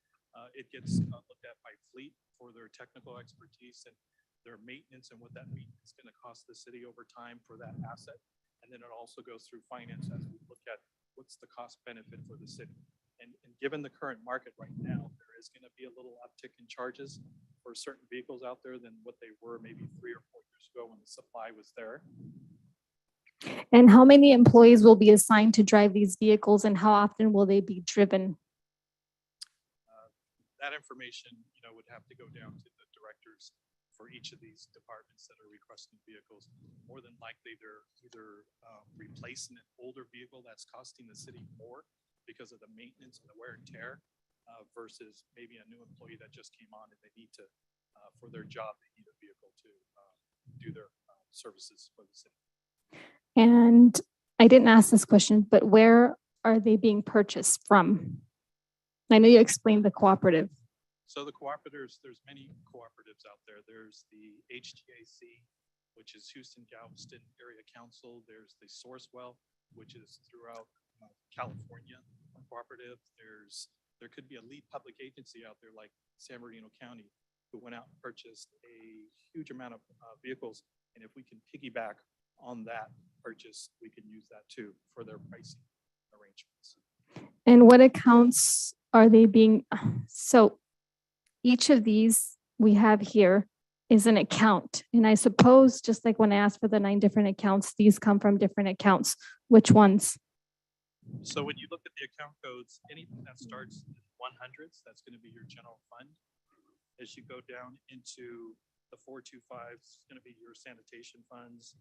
it gets looked at by fleet for their technical expertise and their maintenance and what that maintenance is going to cost the city over time for that asset. And then it also goes through finance as we look at what's the cost benefit for the city. And given the current market right now, there is going to be a little uptick in charges for certain vehicles out there than what they were maybe 3 or 4 years ago when the supply was there. And how many employees will be assigned to drive these vehicles and how often will they be driven? That information, would have to go down to the directors for each of these departments that are requesting vehicles. More than likely, they're either replacing an older vehicle that's costing the city more because of the maintenance and the wear and tear versus maybe a new employee that just came on and they need to, for their job, they need a vehicle to do their services for the city. And I didn't ask this question, but where are they being purchased from? I know you explained the cooperative. So the cooperatives, there's many cooperatives out there. There's the HTAC, which is Houston Galveston Area Council. There's the Sourcewell, which is throughout California cooperative. There could be a lead public agency out there like San Bernardino County who went out and purchased a huge amount of vehicles. And if we can piggyback on that purchase, we can use that too for their pricing arrangements. And what accounts are they being, so each of these we have here is an account. And I suppose, just like when I asked for the 9 different accounts, these come from different accounts. Which ones? So when you look at the account codes, anything that starts in 100s, that's going to be your general fund. As you go down into the 425s, it's going to be your sanitation funds.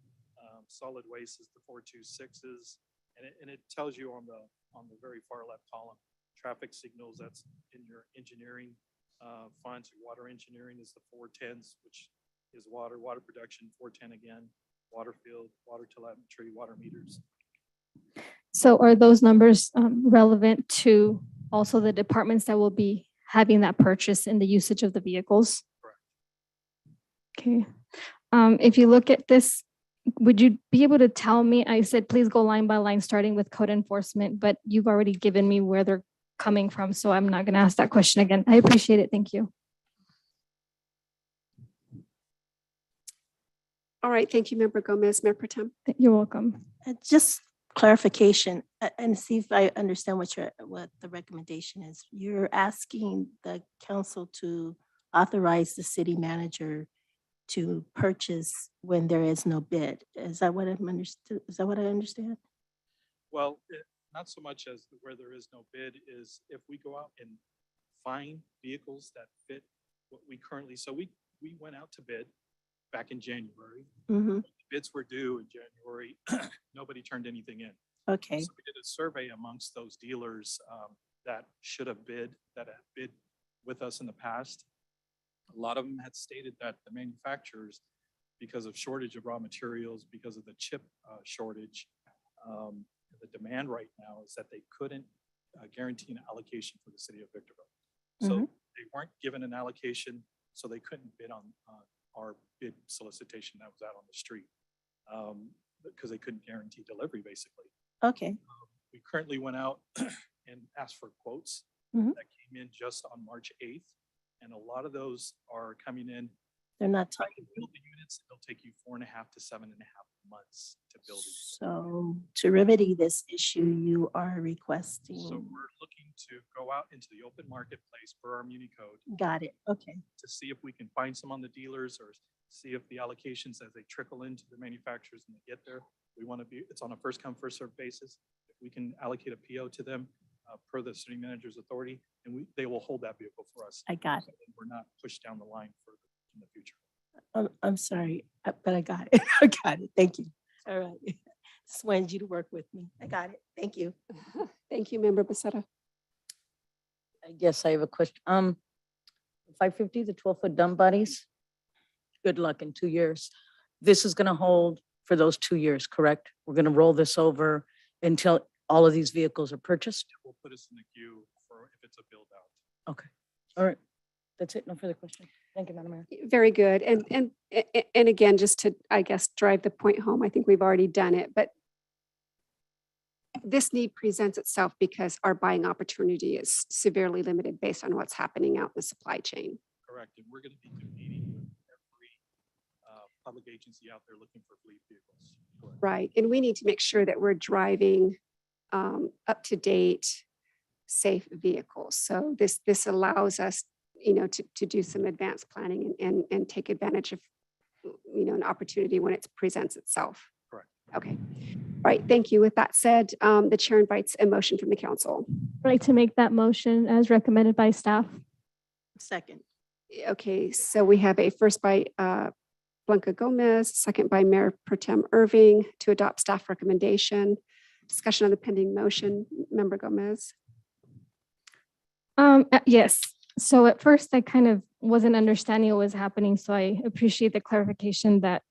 Solid waste is the 426s. And it tells you on the very far left column, traffic signals, that's in your engineering funds. Water engineering is the 410s, which is water production, 410 again, water field, water telemetry, water meters. So are those numbers relevant to also the departments that will be having that purchase in the usage of the vehicles? Correct. Okay. If you look at this, would you be able to tell me, I said, please go line by line, starting with code enforcement, but you've already given me where they're coming from, so I'm not going to ask that question again. I appreciate it. Thank you. All right, thank you, Member Gomez. Mayor Pro Tem. You're welcome. Just clarification and see if I understand what the recommendation is. You're asking the council to authorize the city manager to purchase when there is no bid. Is that what I'm understood? Is that what I understand? Well, not so much as where there is no bid is if we go out and find vehicles that fit what we currently, so we went out to bid back in January. Mm-hmm. Bids were due in January. Nobody turned anything in. Okay. So we did a survey amongst those dealers that should have bid, that had bid with us in the past. A lot of them had stated that the manufacturers, because of shortage of raw materials, because of the chip shortage, the demand right now is that they couldn't guarantee an allocation for the city of Victorville. So they weren't given an allocation, so they couldn't bid on our bid solicitation that was out on the street because they couldn't guarantee delivery, basically. Okay. We currently went out and asked for quotes Mhm. that came in just on March 8th. And a lot of those are coming in. They're not Trying talking. to build the units, it'll take you 4.5 to 7.5 months to build it. So to remedy this issue, you are requesting. So we're looking to go out into the open marketplace for our Muni code Got it. Okay. to see if we can find some on the dealers or see if the allocations as they trickle into the manufacturers and they get there. We want to be, it's on a first come, first served basis. If we can allocate a PO to them per the city manager's authority, and they will hold that vehicle for us. I got it. We're not pushed down the line further in the future. I'm sorry, but I got it. I got it. Thank you. All right. Just wanted you to work with me. I got it. Thank you. Thank you, Member Becerra. I guess I have a question. 550, the 12-foot dump bodies. Good luck in 2 years. This is going to hold for those 2 years, correct? We're going to roll this over until all of these vehicles are purchased? It will put us in the queue for if it's a build out. Okay. All right. That's it. No further questions. Thank you, Madam Mayor. Very good. And again, just to, I guess, drive the point home, I think we've already done it, but this need presents itself because our buying opportunity is severely limited based on what's happening out in the supply chain. Correct. And we're going to be competing with every public agency out there looking for fleet vehicles. Correct. Right. And we need to make sure that we're driving up-to-date, safe vehicles. So this allows us, to do some advanced planning and take advantage of, an opportunity when it presents itself. Correct. Okay. All right. Thank you. With that said, the chair invites a motion from the council. I'd like to make that motion as recommended by staff. Second. Okay. So we have a first by Blanca Gomez, second by Mayor Pro Tem Irving to adopt staff recommendation. Discussion on the pending motion. Member Gomez. Yes. So at first I kind of wasn't understanding what was happening. So I appreciate the clarification that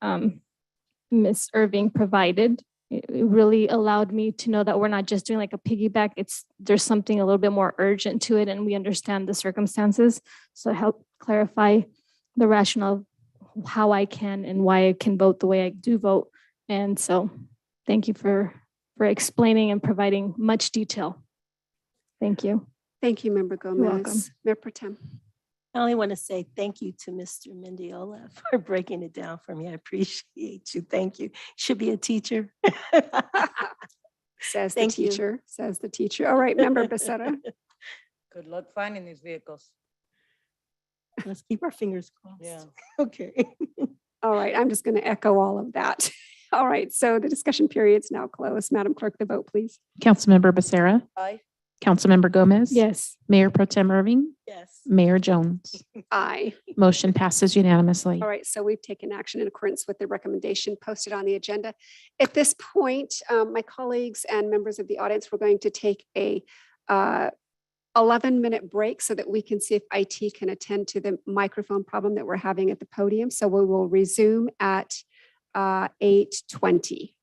Ms. Irving provided. It really allowed me to know that we're not just doing like a piggyback. There's something a little bit more urgent to it, and we understand the circumstances. So help clarify the rationale of how I can and why I can vote the way I do vote. And so thank you for explaining and providing much detail. Thank you. Thank you, Member welcome. Gomez. Mayor Pro Tem. I only want to say thank you to Mr. Mendiola for breaking it down for me. I appreciate you. Thank you. Should be a teacher. Says Thank the you. teacher. Says the teacher. All right, Member Becerra. Good luck finding these vehicles. Let's keep our fingers crossed. Yeah. Okay. All right, I'm just going to echo all of that. All right, so the discussion period's now closed. Madam Clerk, the vote, please. Councilmember Becerra, Aye. Councilmember Gomez. Yes. Mayor Pro Tem Irving, Yes. Mayor Jones. Aye. Motion passes unanimously. All right, so we've taken action in accordance with the recommendation posted on the agenda. At this point, my colleagues and members of the audience, we're going to take a 11-minute break so that we can see if IT can attend to the microphone problem that we're having at the podium. So we will resume at 8:20.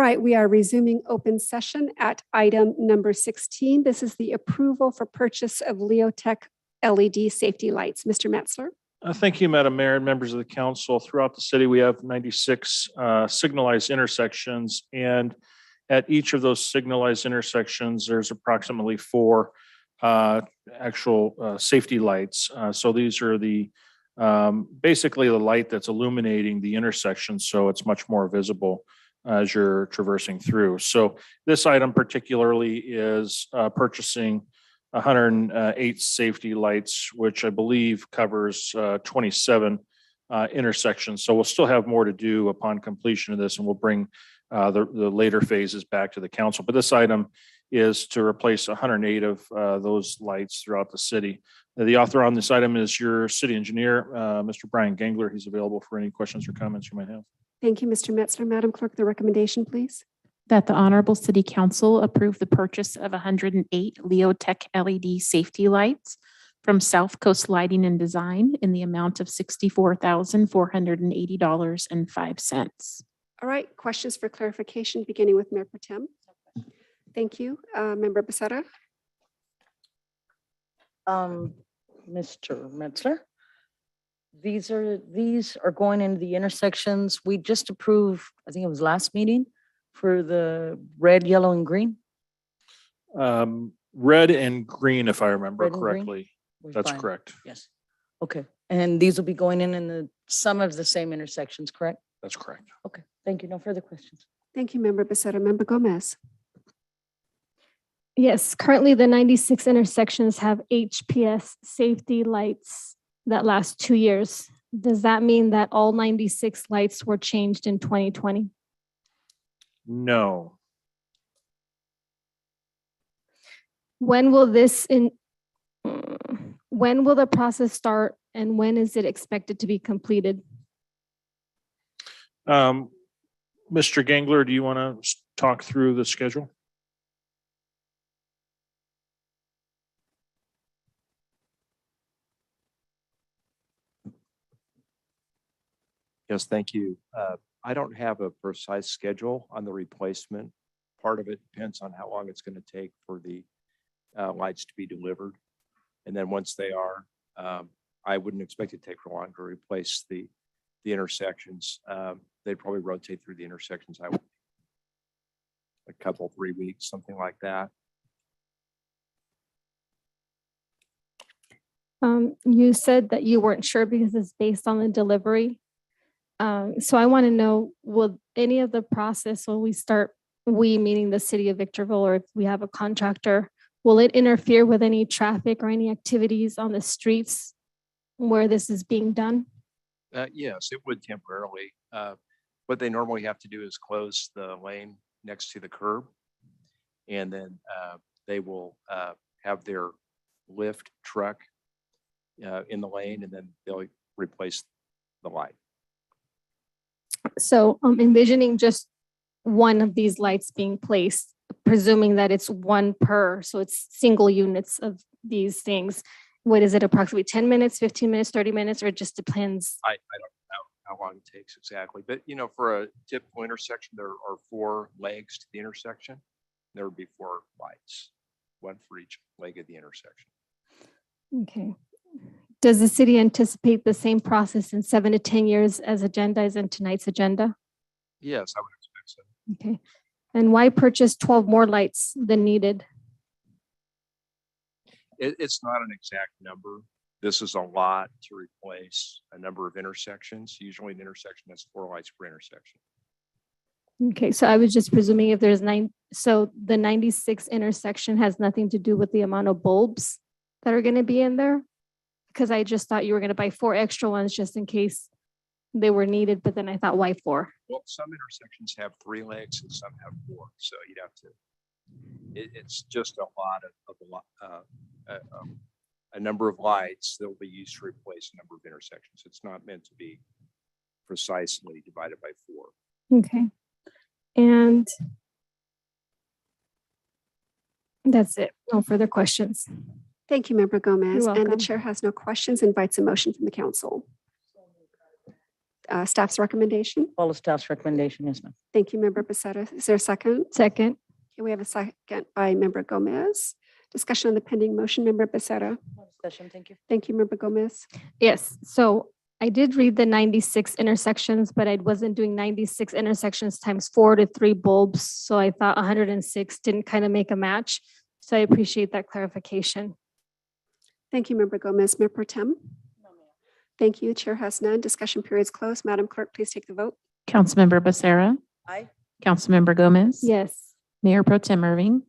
right, we are resuming open session at item number 16. This is the approval for purchase of Leotech LED safety lights. Mr. Metzler. Thank you, Madam Mayor and members of the council. Throughout the city, we have 96 signalized intersections, and at each of those signalized intersections, there's approximately 4 actual safety lights. So these are the basically the light that's illuminating the intersection, so it's much more visible as you're traversing through. So this item particularly is purchasing 108 safety lights, which I believe covers 27 intersections. So we'll still have more to do upon completion of this, and we'll bring the later phases back to the council. But this item is to replace 108 of those lights throughout the city. The author on this item is your city engineer, Mr. Brian Gangler. He's available for any questions or comments you might have. Thank you, Mr. Metzler. Madam Clerk, the recommendation, please. That the Honorable City Council approve the purchase of 108 Leotech LED safety lights from South Coast Lighting and Design in the amount of $64,480.05. All right, questions for clarification, beginning with Mayor Pro Tem. Thank you. Member Becerra. Mr. Metzler, these are going into the intersections. We just approved, I think it was last meeting, for the red, yellow, and green. Red and green, if I remember Red and green? correctly. We're That's fine. correct. Yes. Okay. And these will be going in some of the same intersections, correct? That's correct. Okay. Thank you. No further questions. Thank you, Member Becerra. Member Gomez. Yes, currently the 96 intersections have HPS safety lights that last 2 years. Does that mean that all 96 lights were changed in 2020? No. When will when will the process start and when is it expected to be completed? Mr. Gangler, do you want to talk through the schedule? Yes, thank you. I don't have a precise schedule on the replacement. Part of it depends on how long it's going to take for the lights to be delivered. And then once they are, I wouldn't expect it to take for long to replace the intersections. They'd probably rotate through the intersections. I would a couple, 3 weeks, something like that. You said that you weren't sure because it's based on the delivery. So I want to know, will any of the process, when we start, we meaning the city of Victorville, or if we have a contractor, will it interfere with any traffic or any activities on the streets where this is being done? Yes, it would temporarily. What they normally have to do is close the lane next to the curb, and then they will have their lift truck in the lane, and then they'll replace the light. So I'm envisioning just one of these lights being placed, presuming that it's one per, so it's single units of these things. What is it, approximately 10 minutes, 15 minutes, 30 minutes, or it just depends? I don't know how long it takes exactly, but you know, for a typical intersection, there are 4 legs to the intersection. There would be 4 lights, one for each leg of the intersection. Okay. Does the city anticipate the same process in 7 to 10 years as agenda is in tonight's agenda? Yes, I would expect so. Okay. And why purchase 12 more lights than needed? It's not an exact number. This is a lot to replace a number of intersections. Usually an intersection has 4 lights per intersection. Okay, so I was just presuming if there's 9, so the 96 intersection has nothing to do with the amount of bulbs that are going to be in there? Because I just thought you were going to buy 4 extra ones just in case they were needed, but then I thought, why 4? Well, some intersections have 3 legs and some have 4. So you'd have to, it's just a lot of a number of lights that will be used to replace a number of intersections. It's not meant to be precisely divided by 4. Okay. And that's it. No further questions. Thank you, Member Gomez. You're And the welcome. chair has no questions, invites a motion from the council. Staff's recommendation. Follow staff's recommendation, yes, ma'am. Thank you, Member Becerra. Is there a second? Second. Okay, we have a second by Member Gomez. Discussion on the pending motion, Member Becerra. Discussion, thank you. Thank you, Member Gomez. Yes, so I did read the 96 intersections, but I wasn't doing 96 intersections times 4 to 3 bulbs. So I thought 106 didn't kind of make a match. So I appreciate that clarification. Thank you, Member Gomez. Mayor Pro Tem? Thank you. Chair has none. Discussion period is closed. Madam Clerk, please take the vote. Councilmember Becerra. Aye. Councilmember Gomez. Yes. Mayor Pro Tem Irving.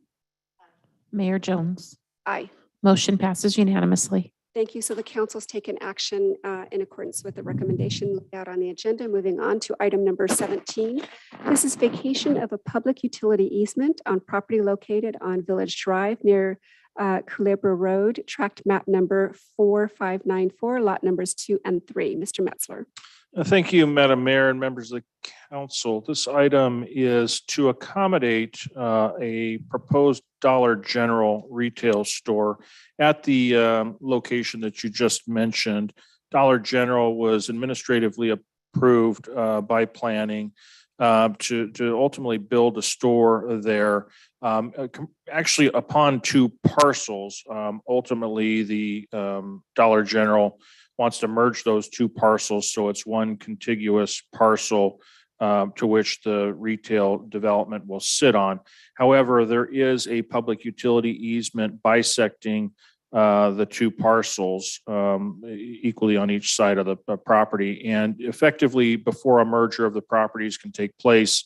Mayor Jones. Aye. Motion passes unanimously. Thank you. So the council's taken action in accordance with the recommendation laid out on the agenda. Moving on to item number 17. This is vacation of a public utility easement on property located on Village Drive near Culebra Road, tract map number 4594, lot numbers 2 and 3. Mr. Metzler. Thank you, Madam Mayor and members of the council. This item is to accommodate a proposed Dollar General retail store at the location that you just mentioned. Dollar General was administratively approved by planning to ultimately build a store there. Actually, upon 2 parcels, ultimately the Dollar General wants to merge those 2 parcels, so it's one contiguous parcel to which the retail development will sit on. However, there is a public utility easement bisecting the 2 parcels equally on each side of the property. And effectively, before a merger of the properties can take place,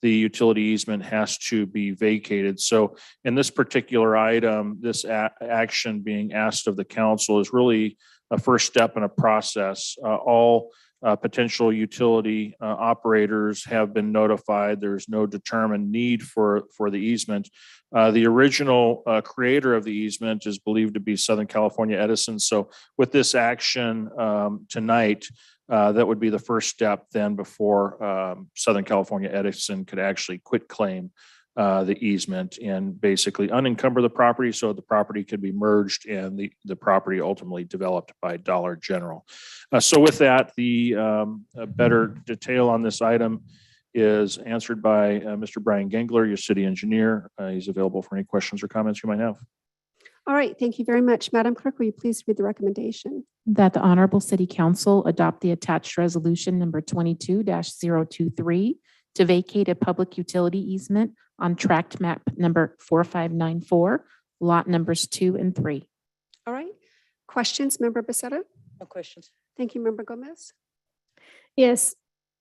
the utility easement has to be vacated. So in this particular item, this action being asked of the council is really a first step in a process. All potential utility operators have been notified. There's no determined need for the easement. The original creator of the easement is believed to be Southern California Edison. So with this action tonight, that would be the first step then before Southern California Edison could actually quit claim the easement and basically unencumber the property so the property could be merged and the property ultimately developed by Dollar General. So with that, the better detail on this item is answered by Mr. Brian Gengler, your city engineer. He's available for any questions or comments you might have. All right. Thank you very much. Madam Clerk, will you please read the recommendation? That the Honorable City Council adopt the attached resolution number 22-023 to vacate a public utility easement on tract map number 4594, lot numbers 2 and 3. All right. Questions, Member Becerra? No questions. Thank you, Member Gomez. Yes.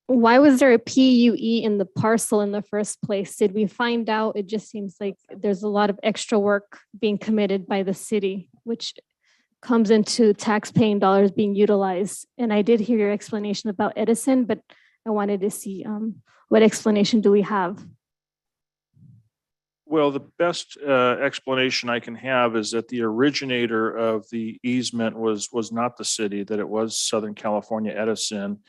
Why was there a PUE in the parcel in the first place? Did we find out? It just seems like there's a lot of extra work being committed by the city, which comes into tax-paying dollars being utilized. And I did hear your explanation about Edison, but I wanted to see what explanation do we have? Well, the best explanation I can have is that the originator of the easement was not the city, that it was Southern California Edison.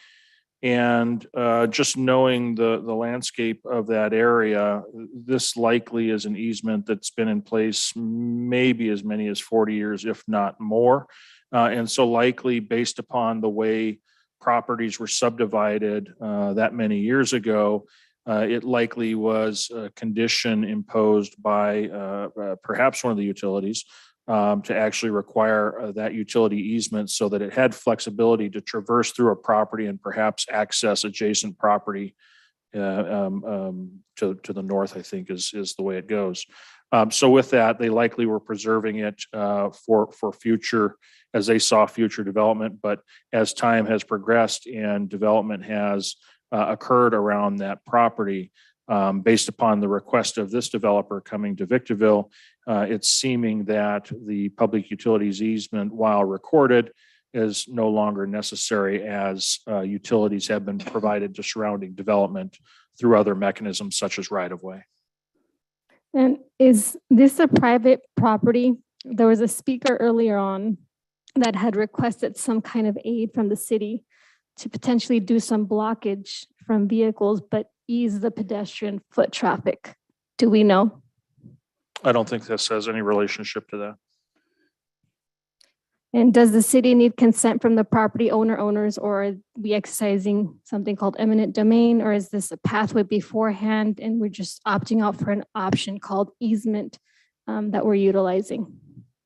And just knowing the landscape of that area, this likely is an easement that's been in place maybe as many as 40 years, if not more. And so likely based upon the way properties were subdivided that many years ago, it likely was a condition imposed by perhaps one of the utilities to actually require that utility easement so that it had flexibility to traverse through a property and perhaps access adjacent property to the north, I think is the way it goes. So with that, they likely were preserving it for future, as they saw future development. But as time has progressed and development has occurred around that property, based upon the request of this developer coming to Victorville, it's seeming that the public utilities easement, while recorded, is no longer necessary as utilities have been provided to surrounding development through other mechanisms such as right-of-way. And is this a private property? There was a speaker earlier on that had requested some kind of aid from the city to potentially do some blockage from vehicles, but ease the pedestrian foot traffic. Do we know? I don't think this has any relationship to that. And does the city need consent from the property owners, or are we exercising something called eminent domain? Or is this a pathway beforehand and we're just opting out for an option called easement that we're utilizing?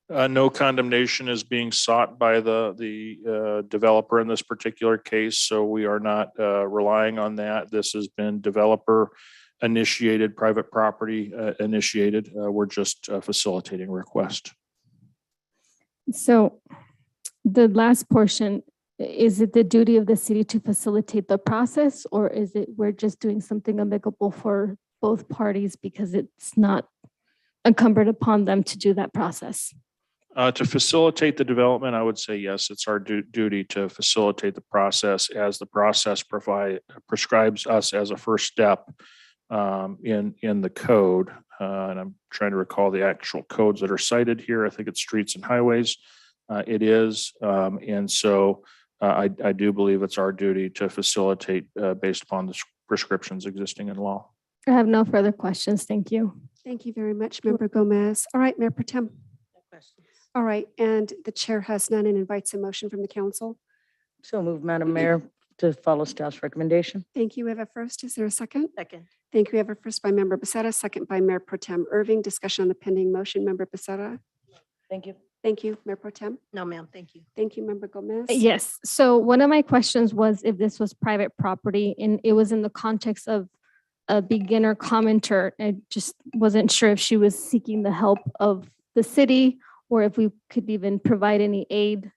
No condemnation is being sought by the developer in this particular case, so we are not relying on that. This has been developer initiated, private property initiated. We're just facilitating a request. So the last portion, is it the duty of the city to facilitate the process, or is it we're just doing something amicable for both parties because it's not incumbent upon them to do that process? To facilitate the development, I would say yes, it's our duty to facilitate the process as the process prescribes us as a first step in the code. And I'm trying to recall the actual codes that are cited here. I think it's streets and highways. It is. And so I do believe it's our duty to facilitate based upon the prescriptions existing in law. I have no further questions. Thank you. Thank you very much, Member Gomez. All right, Mayor Pro Tem. All right, and the chair has none and invites a motion from the council. So move, Madam Mayor, to follow staff's recommendation. Thank you. We have a first. Is there a second? Second. Thank you. We have a first by Member Becerra, second by Mayor Pro Tem Irving. Discussion on the pending motion. Member Becerra. Thank you. Thank you. Mayor Pro Tem. No, ma'am, thank you. Thank you, Member Gomez. Yes. So one of my questions was if this was private property and it was in the context of a beginner commenter. I just wasn't sure if she was seeking the help of the city or if we could even provide any aid.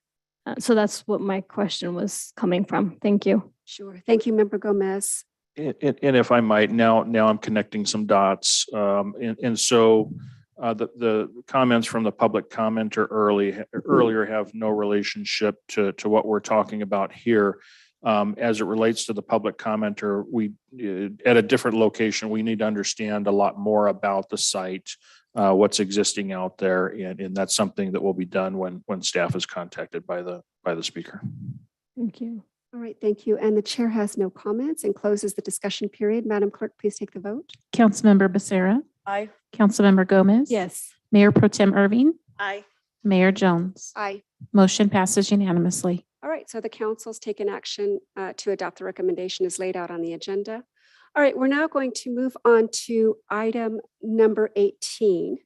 So that's what my question was coming from. Thank you. Sure. Thank you, Member Gomez. And if I might, now I'm connecting some dots. And so the comments from the public commenter earlier have no relationship to what we're talking about here. As it relates to the public commenter, we at a different location, we need to understand a lot more about the site, what's existing out there, and that's something that will be done when staff is contacted by the speaker. Thank you. All right, thank you. And the chair has no comments and closes the discussion period. Madam Clerk, please take the vote. Councilmember Becerra. Aye. Councilmember Gomez. Yes. Mayor Pro Tem Irving. Aye. Mayor Jones. Aye. Motion passes unanimously. All right, so the council's taken action to adopt the recommendation as laid out on the agenda. All right, we're now going to move on to item number 18.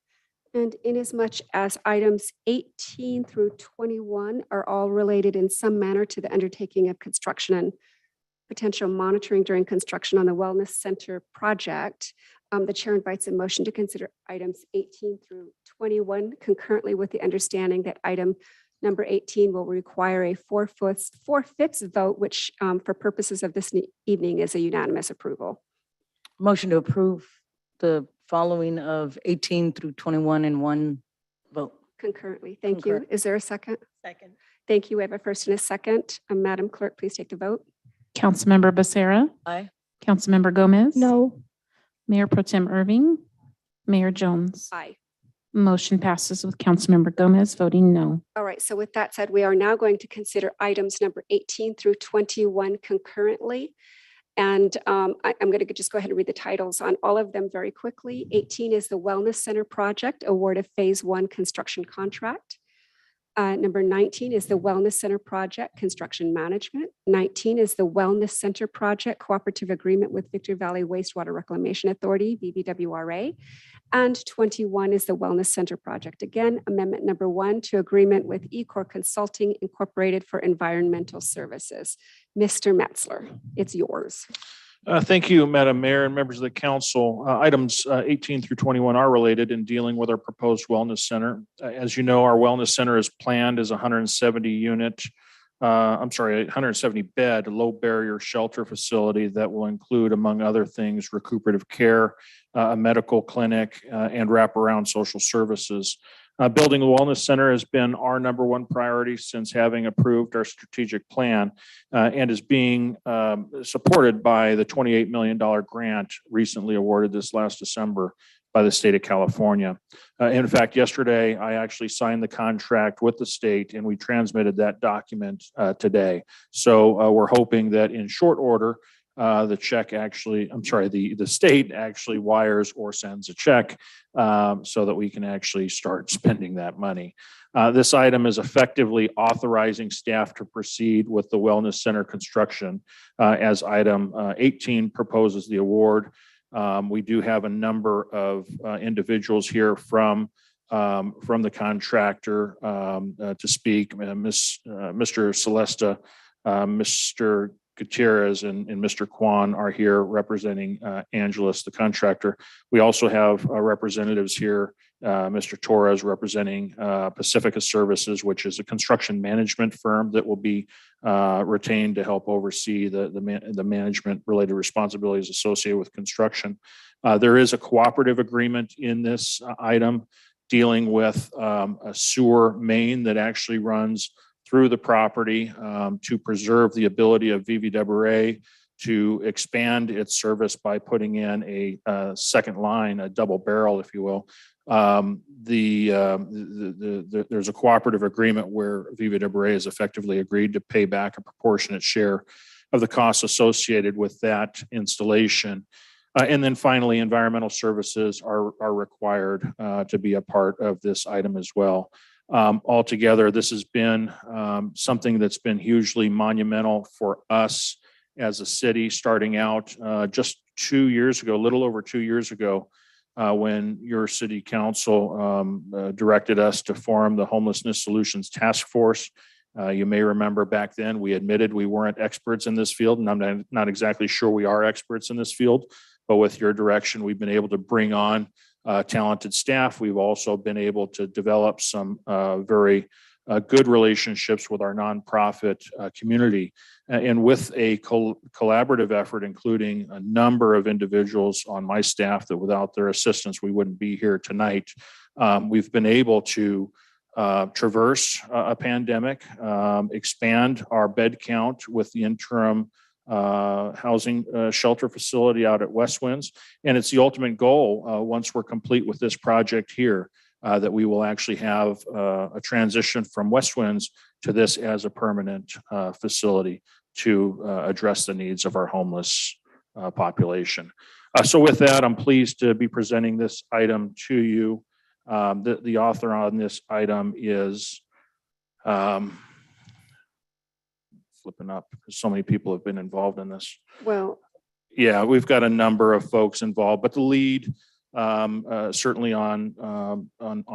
And inasmuch as items 18 through 21 are all related in some manner to the undertaking of construction and potential monitoring during construction on the Wellness Center project, the chair invites a motion to consider items 18 through 21 concurrently with the understanding that item number 18 will require a four-fifths vote, which for purposes of this evening is a unanimous approval. Motion to approve the following of 18 through 21 in one vote. Concurrently. Thank Concurrent. you. Is there a second? Second. Thank you. We have a first and a second. Madam Clerk, please take the vote. Councilmember Becerra. Aye. Councilmember Gomez. No. Mayor Pro Tem Irving. Mayor Jones. Aye. Motion passes with Councilmember Gomez voting no. All right. So with that said, we are now going to consider items number 18 through 21 concurrently. And I'm going to just go ahead and read the titles on all of them very quickly. 18 is the Wellness Center Project, award of Phase 1 construction contract. Number 19 is the Wellness Center Project, construction management. 19 is the Wellness Center Project, cooperative agreement with Victory Valley Wastewater Reclamation Authority, VVWRA. And 21 is the Wellness Center Project. Again, amendment number 1 to agreement with Ecor Consulting Incorporated for environmental services. Mr. Metzler, it's yours. Thank you, Madam Mayor and members of the council. Items 18 through 21 are related in dealing with our proposed wellness center. As you know, our wellness center is planned as 170 bed, low barrier shelter facility that will include, among other things, recuperative care, a medical clinic, and wraparound social services. Building a wellness center has been our number one priority since having approved our strategic plan and is being supported by the $28 million grant recently awarded this last December by the state of California. In fact, yesterday, I actually signed the contract with the state and we transmitted that document today. So we're hoping that in short order, the check actually, I'm sorry, the state actually wires or sends a check so that we can actually start spending that money. This item is effectively authorizing staff to proceed with the Wellness Center construction as item 18 proposes the award. We do have a number of individuals here from the contractor to speak. Mr. Celesta, Mr. Gutierrez, and Mr. Kwan are here representing Angelus, the contractor. We also have representatives here, Mr. Torres representing Pacifica Services, which is a construction management firm that will be retained to help oversee the management related responsibilities associated with construction. There is a cooperative agreement in this item dealing with a sewer main that actually runs through the property to preserve the ability of VVWA to expand its service by putting in a second line, a double barrel, if you will. There's a cooperative agreement where VVWA has effectively agreed to pay back a proportionate share of the costs associated with that installation. And then finally, environmental services are required to be a part of this item as well. Altogether, this has been something that's been hugely monumental for us as a city, starting out just 2 years ago, a little over 2 years ago, when your city council directed us to form the Homelessness Solutions Task Force. You may remember back then we admitted we weren't experts in this field, and I'm not exactly sure we are experts in this field, but with your direction, we've been able to bring on talented staff. We've also been able to develop some very good relationships with our nonprofit community. And with a collaborative effort, including a number of individuals on my staff that without their assistance, we wouldn't be here tonight. We've been able to traverse a pandemic, expand our bed count with the interim housing shelter facility out at West Winds. And it's the ultimate goal once we're complete with this project here, that we will actually have a transition from West Winds to this as a permanent facility to address the needs of our homeless population. So with that, I'm pleased to be presenting this item to you. The author on this item is flipping up because so many people have been involved in this. Well, yeah, we've got a number of folks involved, but the lead certainly on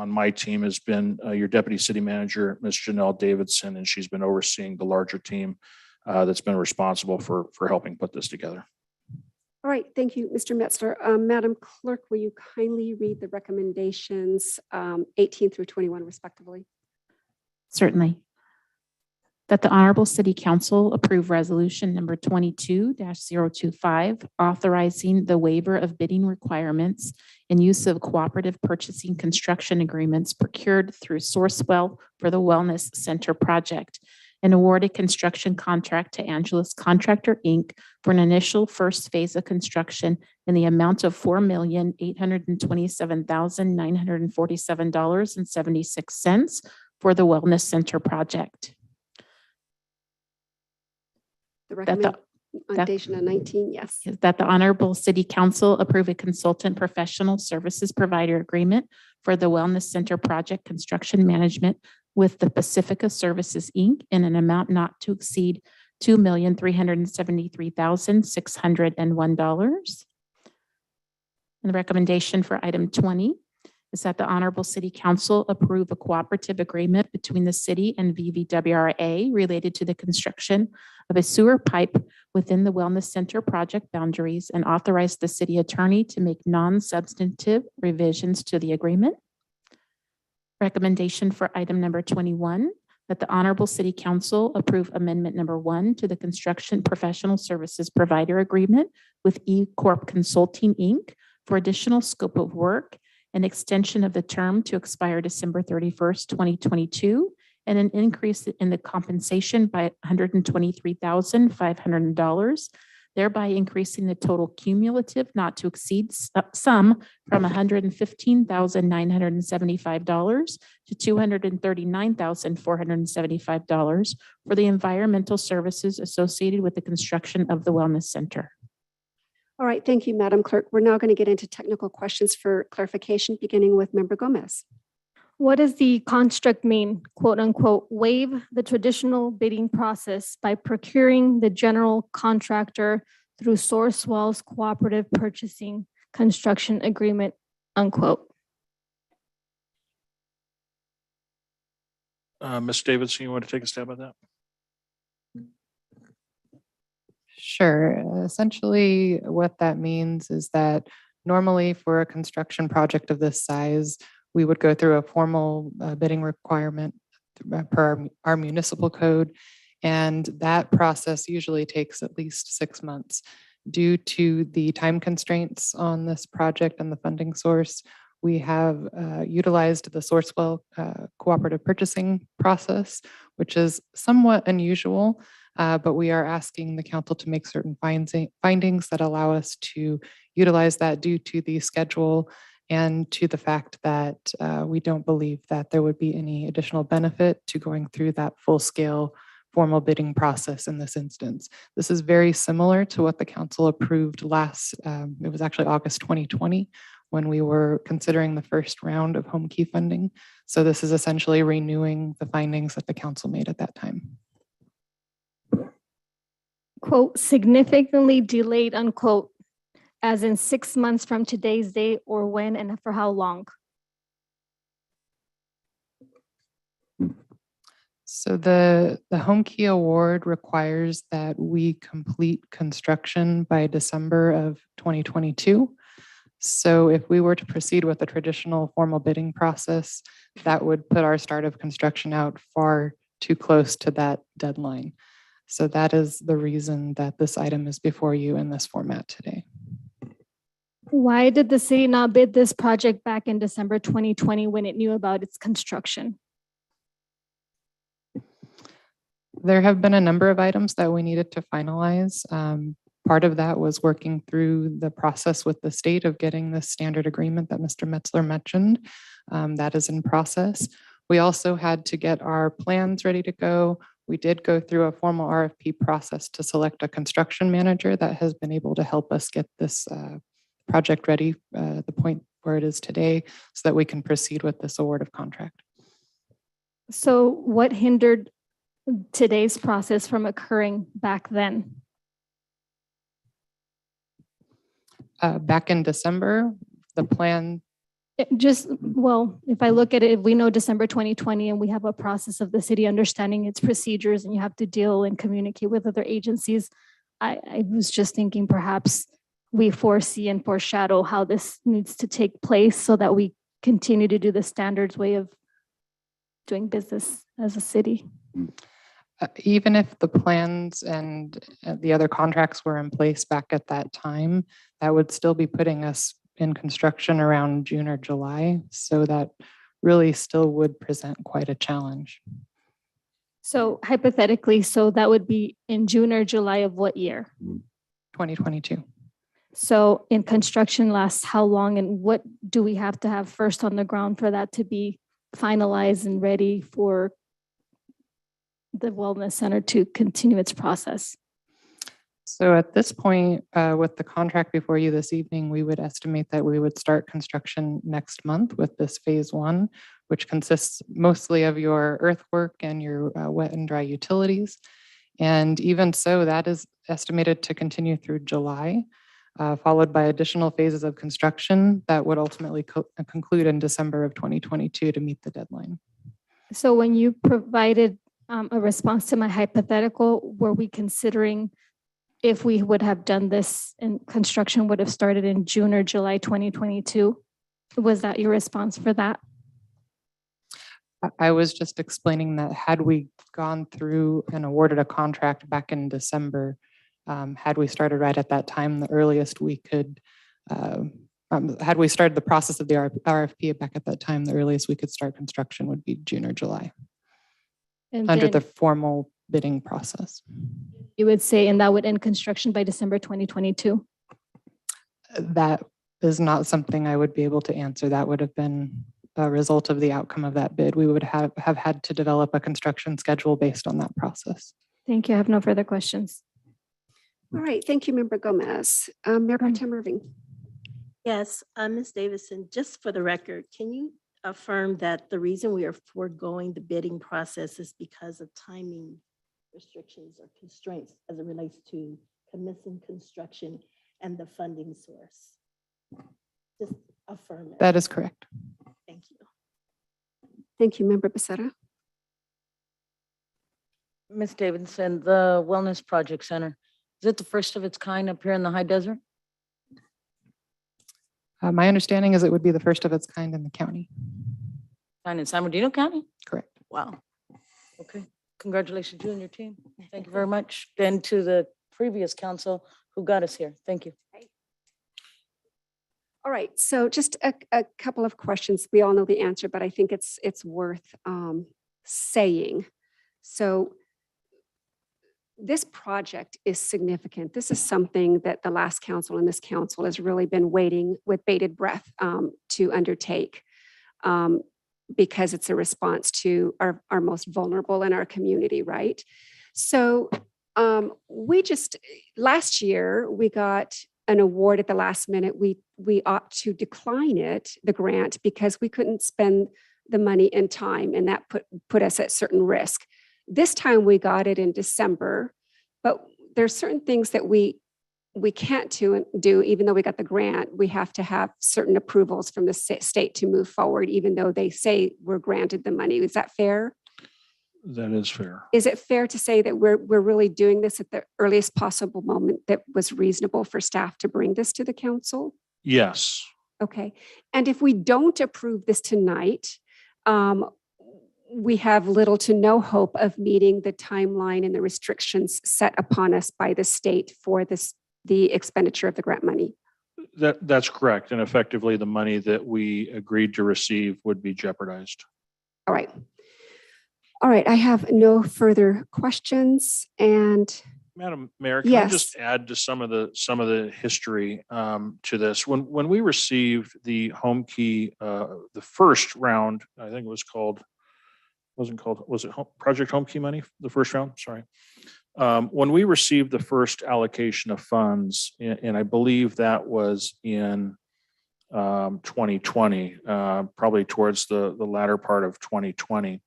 my team has been your deputy city manager, Ms. Janelle Davidson, and she's been overseeing the larger team that's been responsible for helping put this together. all right, thank you, Mr. Metzler. Madam Clerk, will you kindly read the recommendations 18 through 21 respectively? Certainly. That the Honorable City Council approve Resolution number 22-025, authorizing the waiver of bidding requirements and use of cooperative purchasing construction agreements procured through Sourcewell for the Wellness Center project, and award a construction contract to Angelus Contractor, Inc. for an initial first phase of construction in the amount of $4,827,947.76 for the Wellness Center project. The That the- recommendation on 19, yes. Is that the Honorable City Council approve a consultant professional services provider agreement for the Wellness Center project construction management with the Pacifica Services, Inc. in an amount not to exceed $2,373,601. And the recommendation for item 20 is that the Honorable City Council approve a cooperative agreement between the city and VVWRA related to the construction of a sewer pipe within the Wellness Center project boundaries and authorize the city attorney to make non-substantive revisions to the agreement. Recommendation for item number 21, that the Honorable City Council approve amendment number 1 to the construction professional services provider agreement with E Corp Consulting, Inc. for additional scope of work, an extension of the term to expire December 31st, 2022, and an increase in the compensation by $123,500 thereby increasing the total cumulative not to exceed sum from $115,975 to $239,475 for the environmental services associated with the construction of the Wellness Center. All right, thank you, Madam Clerk. We're now going to get into technical questions for clarification, beginning with Member Gomez. What does the construct mean, quote unquote, waive the traditional bidding process by procuring the general contractor through Sourcewell's cooperative purchasing construction agreement, unquote? Ms. Davidson, you want to take a stab at that? Sure. Essentially, what that means is that normally for a construction project of this size, we would go through a formal bidding requirement per our municipal code. And that process usually takes at least 6 months. Due to the time constraints on this project and the funding source, we have utilized the Sourcewell cooperative purchasing process, which is somewhat unusual, but we are asking the council to make certain findings that allow us to utilize that due to the schedule and to the fact that we don't believe that there would be any additional benefit to going through that full-scale formal bidding process in this instance. This is very similar to what the council approved last, it was actually August 2020, when we were considering the first round of home key funding. So this is essentially renewing the findings that the council made at that time. Quote, significantly delayed, unquote, as in 6 months from today's date, or when and for how long? So the home key award requires that we complete construction by December of 2022. So if we were to proceed with the traditional formal bidding process, that would put our start of construction out far too close to that deadline. So that is the reason that this item is before you in this format today. Why did the city not bid this project back in December 2020 when it knew about its construction? There have been a number of items that we needed to finalize. Part of that was working through the process with the state of getting the standard agreement that Mr. Metzler mentioned. That is in process. We also had to get our plans ready to go. We did go through a formal RFP process to select a construction manager that has been able to help us get this project ready, the point where it is today, so that we can proceed with this award of contract. So what hindered today's process from occurring back then? Back in December, the plan. Well, if I look at it, if we know December 2020 and we have a process of the city understanding its procedures and you have to deal and communicate with other agencies, I was just thinking perhaps we foresee and foreshadow how this needs to take place so that we continue to do the standards way of doing business as a city. Even if the plans and the other contracts were in place back at that time, that would still be putting us in construction around June or July. So that really still would present quite a challenge. So hypothetically, so that would be in June or July of what year? 2022. So in construction lasts how long, and what do we have to have first on the ground for that to be finalized and ready for the Wellness Center to continue its process? So at this point, with the contract before you this evening, we would estimate that we would start construction next month with this phase 1, which consists mostly of your earthwork and your wet and dry utilities. And even so, that is estimated to continue through July, followed by additional phases of construction that would ultimately conclude in December of 2022 to meet the deadline. So when you provided a response to my hypothetical, were we considering if we would have done this and construction would have started in June or July 2022? Was that your response for that? I was just explaining that had we gone through and awarded a contract back in December, had we started right at that time, the earliest we could, had we started the process of the RFP back at that time, the earliest we could start construction would be June or July. And Under then, the formal bidding process. You would say, and that would end construction by December 2022? That is not something I would be able to answer. That would have been a result of the outcome of that bid. We would have had to develop a construction schedule based on that process. Thank you. I have no further questions. All right, thank you, Member Gomez. Mayor Pro Tem Irving. Yes, Ms. Davison, just for the record, can you affirm that the reason we are foregoing the bidding process is because of timing restrictions or constraints as it relates to commencing construction and the funding source? Just affirm it. That is correct. Thank you. Thank you, Member Becerra. Ms. Davidson, the Wellness Project Center, is it the first of its kind up here in the high desert? My understanding is it would be the first of its kind in the county. And in San Bernardino County? Correct. Wow. Okay. Congratulations, you and your team. Thank you very much. And to the previous council who got us here. Thank you. All right, so just a couple of questions. We all know the answer, but I think it's worth saying. So this project is significant. This is something that the last council and this council has really been waiting with bated breath to undertake because it's a response to our most vulnerable in our community, right? So last year, we got an award at the last minute. We opt to decline the grant, because we couldn't spend the money in time, and that put us at certain risk. This time we got it in December, but there's certain things that we can't do, even though we got the grant. We have to have certain approvals from the state to move forward, even though they say we're granted the money. Is that fair? That is fair. Is it fair to say that we're really doing this at the earliest possible moment that was reasonable for staff to bring this to the council? Yes. Okay. And if we don't approve this tonight, we have little to no hope of meeting the timeline and the restrictions set upon us by the state for the expenditure of the grant money. That's correct. And effectively, the money that we agreed to receive would be jeopardized. All right. All right. I have no further questions. And Madam Mayor, can I just add to some of the history to this? When we received the home key, the first round, I think it was Project Home Key money? The first round, sorry. When we received the first allocation of funds, and I believe that was in 2020, probably towards the latter part of 2020.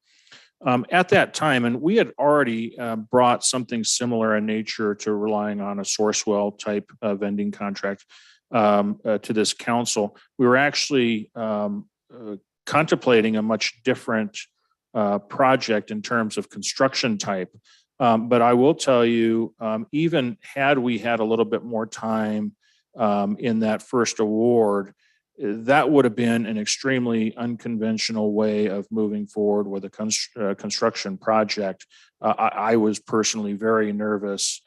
At that time, and we had already brought something similar in nature to relying on a Sourcewell type vending contract to this council. We were actually contemplating a much different project in terms of construction type. But I will tell you, even had we had a little bit more time in that first award, that would have been an extremely unconventional way of moving forward with a construction project. I was personally very nervous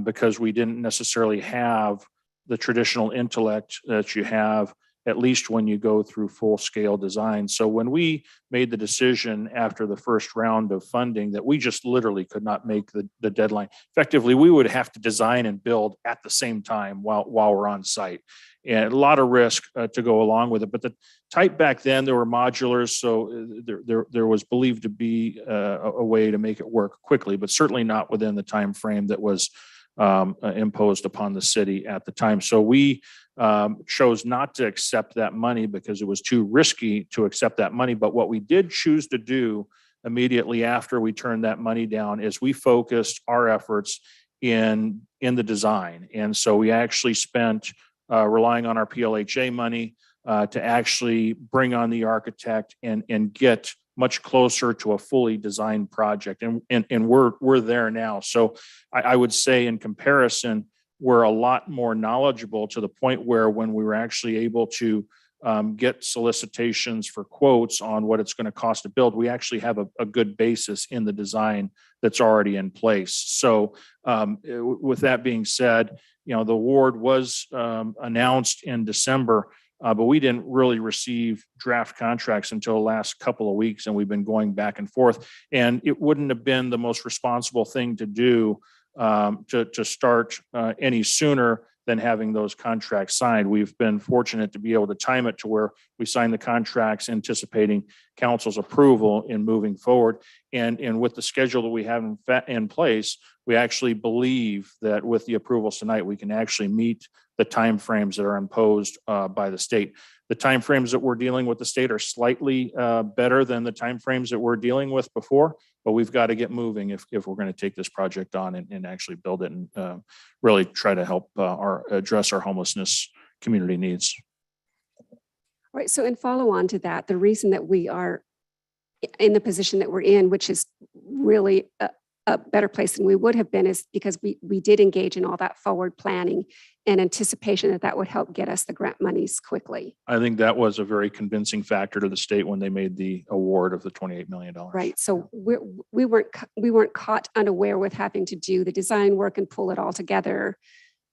because we didn't necessarily have the traditional intellect that you have, at least when you go through full scale design. So when we made the decision after the first round of funding that we just literally could not make the deadline, effectively, we would have to design and build at the same time while we're on site. And a lot of risk to go along with it. But the type back then, there were modulars, so there was believed to be a way to make it work quickly, but certainly not within the time frame that was imposed upon the city at the time. So we chose not to accept that money because it was too risky to accept that money. But what we did choose to do immediately after we turned that money down is we focused our efforts in the design. And so we actually spent relying on our PLHA money to actually bring on the architect and get much closer to a fully designed project. And we're there now. So I would say in comparison, we're a lot more knowledgeable to the point where when we were actually able to get solicitations for quotes on what it's going to cost to build, we actually have a good basis in the design that's already in place. So with that being said, the award was announced in December. But we didn't really receive draft contracts until the last couple of weeks, and we've been going back and forth. And it wouldn't have been the most responsible thing to do to start any sooner than having those contracts signed. We've been fortunate to be able to time it to where we sign the contracts anticipating council's approval in moving forward. And with the schedule that we have in place, we actually believe that with the approvals tonight, we can actually meet the timeframes that are imposed by the state. The timeframes that we're dealing with the state are slightly better than the timeframes that we're dealing with before, but we've got to get moving if we're going to take this project on and actually build it and really try to help address our homelessness community needs. Right. So in follow on to that, the reason that we are in the position that we're in, which is really a better place than we would have been, is because we did engage in all that forward planning and anticipation that would help get us the grant monies quickly. I think that was a very convincing factor to the state when they made the award of the $28 million. Right. So we weren't caught unaware with having to do the design work and pull it all together.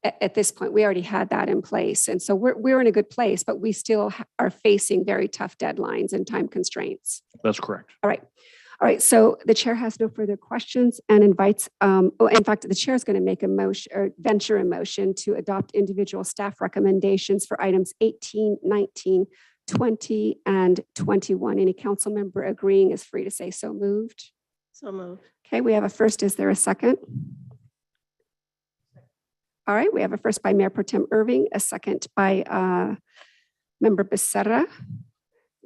At this point, we already had that in place. And so we're in a good place, but we still are facing very tough deadlines and time constraints. That's correct. All right. All right. So the chair has no further questions and invites, in fact, the chair is going to make a motion or venture a motion to adopt individual staff recommendations for items 18, 19, 20, and 21. Any council member agreeing is free to say so moved. So moved. Okay. We have a first. Is there a second? All right, we have a first by Mayor Pro Tem Irving, a second by Member Becerra.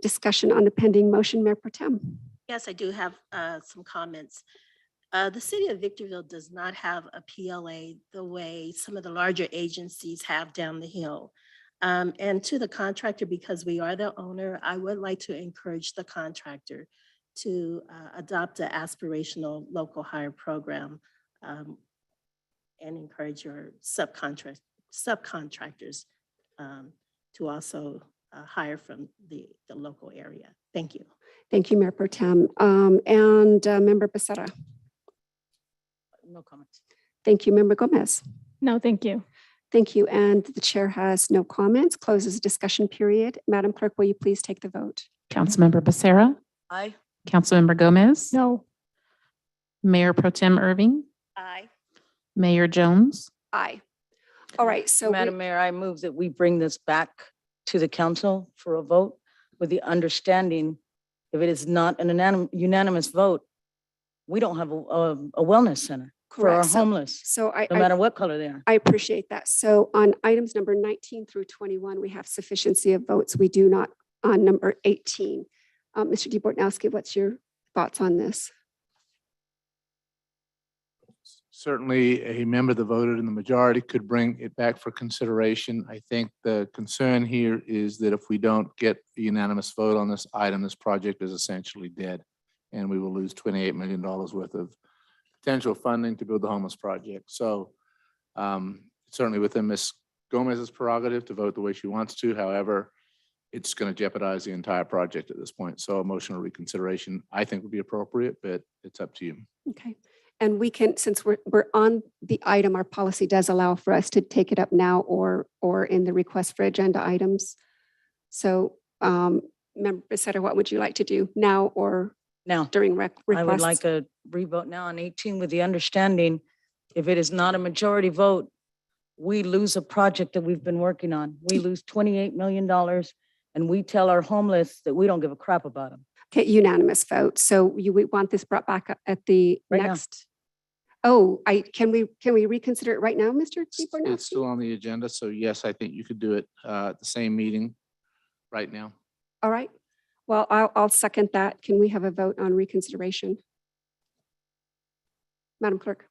Discussion on the pending motion, Mayor Pro Tem. Yes, I do have some comments. The city of Victorville does not have a PLA the way some of the larger agencies have down the hill. And to the contractor, because we are the owner, I would like to encourage the contractor to adopt an aspirational local hire program and encourage your subcontractors to also hire from the local area. Thank you. Thank you, Mayor Pro Tem. And Member Becerra. No comments. Thank you, Member Gomez. No, thank you. Thank you. And the chair has no comments, closes discussion period. Madam Clerk, will you please take the vote? Councilmember Becerra. Aye. Councilmember Gomez. No. Mayor Pro Tem Irving. Aye. Mayor Jones. Aye. All right. So Madam Mayor, I move that we bring this back to the council for a vote with the understanding, if it is not an unanimous vote, we don't have a wellness center for our correct. homeless, So no matter what color they are. I appreciate that. So on items number 19 through 21, we have sufficiency of votes. We do not on number 18. Mr. DeBortnowski, what's your thoughts on this? Certainly a member that voted in the majority could bring it back for consideration. I think the concern here is that if we don't get a unanimous vote on this item, this project is essentially dead. And we will lose $28 million worth of potential funding to build the homeless project. So certainly within Ms. Gomez's prerogative to vote the way she wants to. However, it's going to jeopardize the entire project at this point. So a motion of reconsideration, I think, would be appropriate, but it's up to you. Okay. And we can, since we're on the item, our policy does allow for us to take it up now or in the request for agenda items. So Member Becerra, what would you like to do now or Now, during requests? I would like a revote now on 18 with the understanding, if it is not a majority vote, we lose a project that we've been working on. We lose $28 million and we tell our homeless that we don't give a crap about them. Okay, unanimous vote. So we want this brought back at the Right now. next. Oh, can we reconsider it right now, Mr. DeBornowski? It's still on the agenda. So yes, I think you could do it at the same meeting right now. All right. Well, I'll second that. Can we have a vote on reconsideration? Madam Clerk.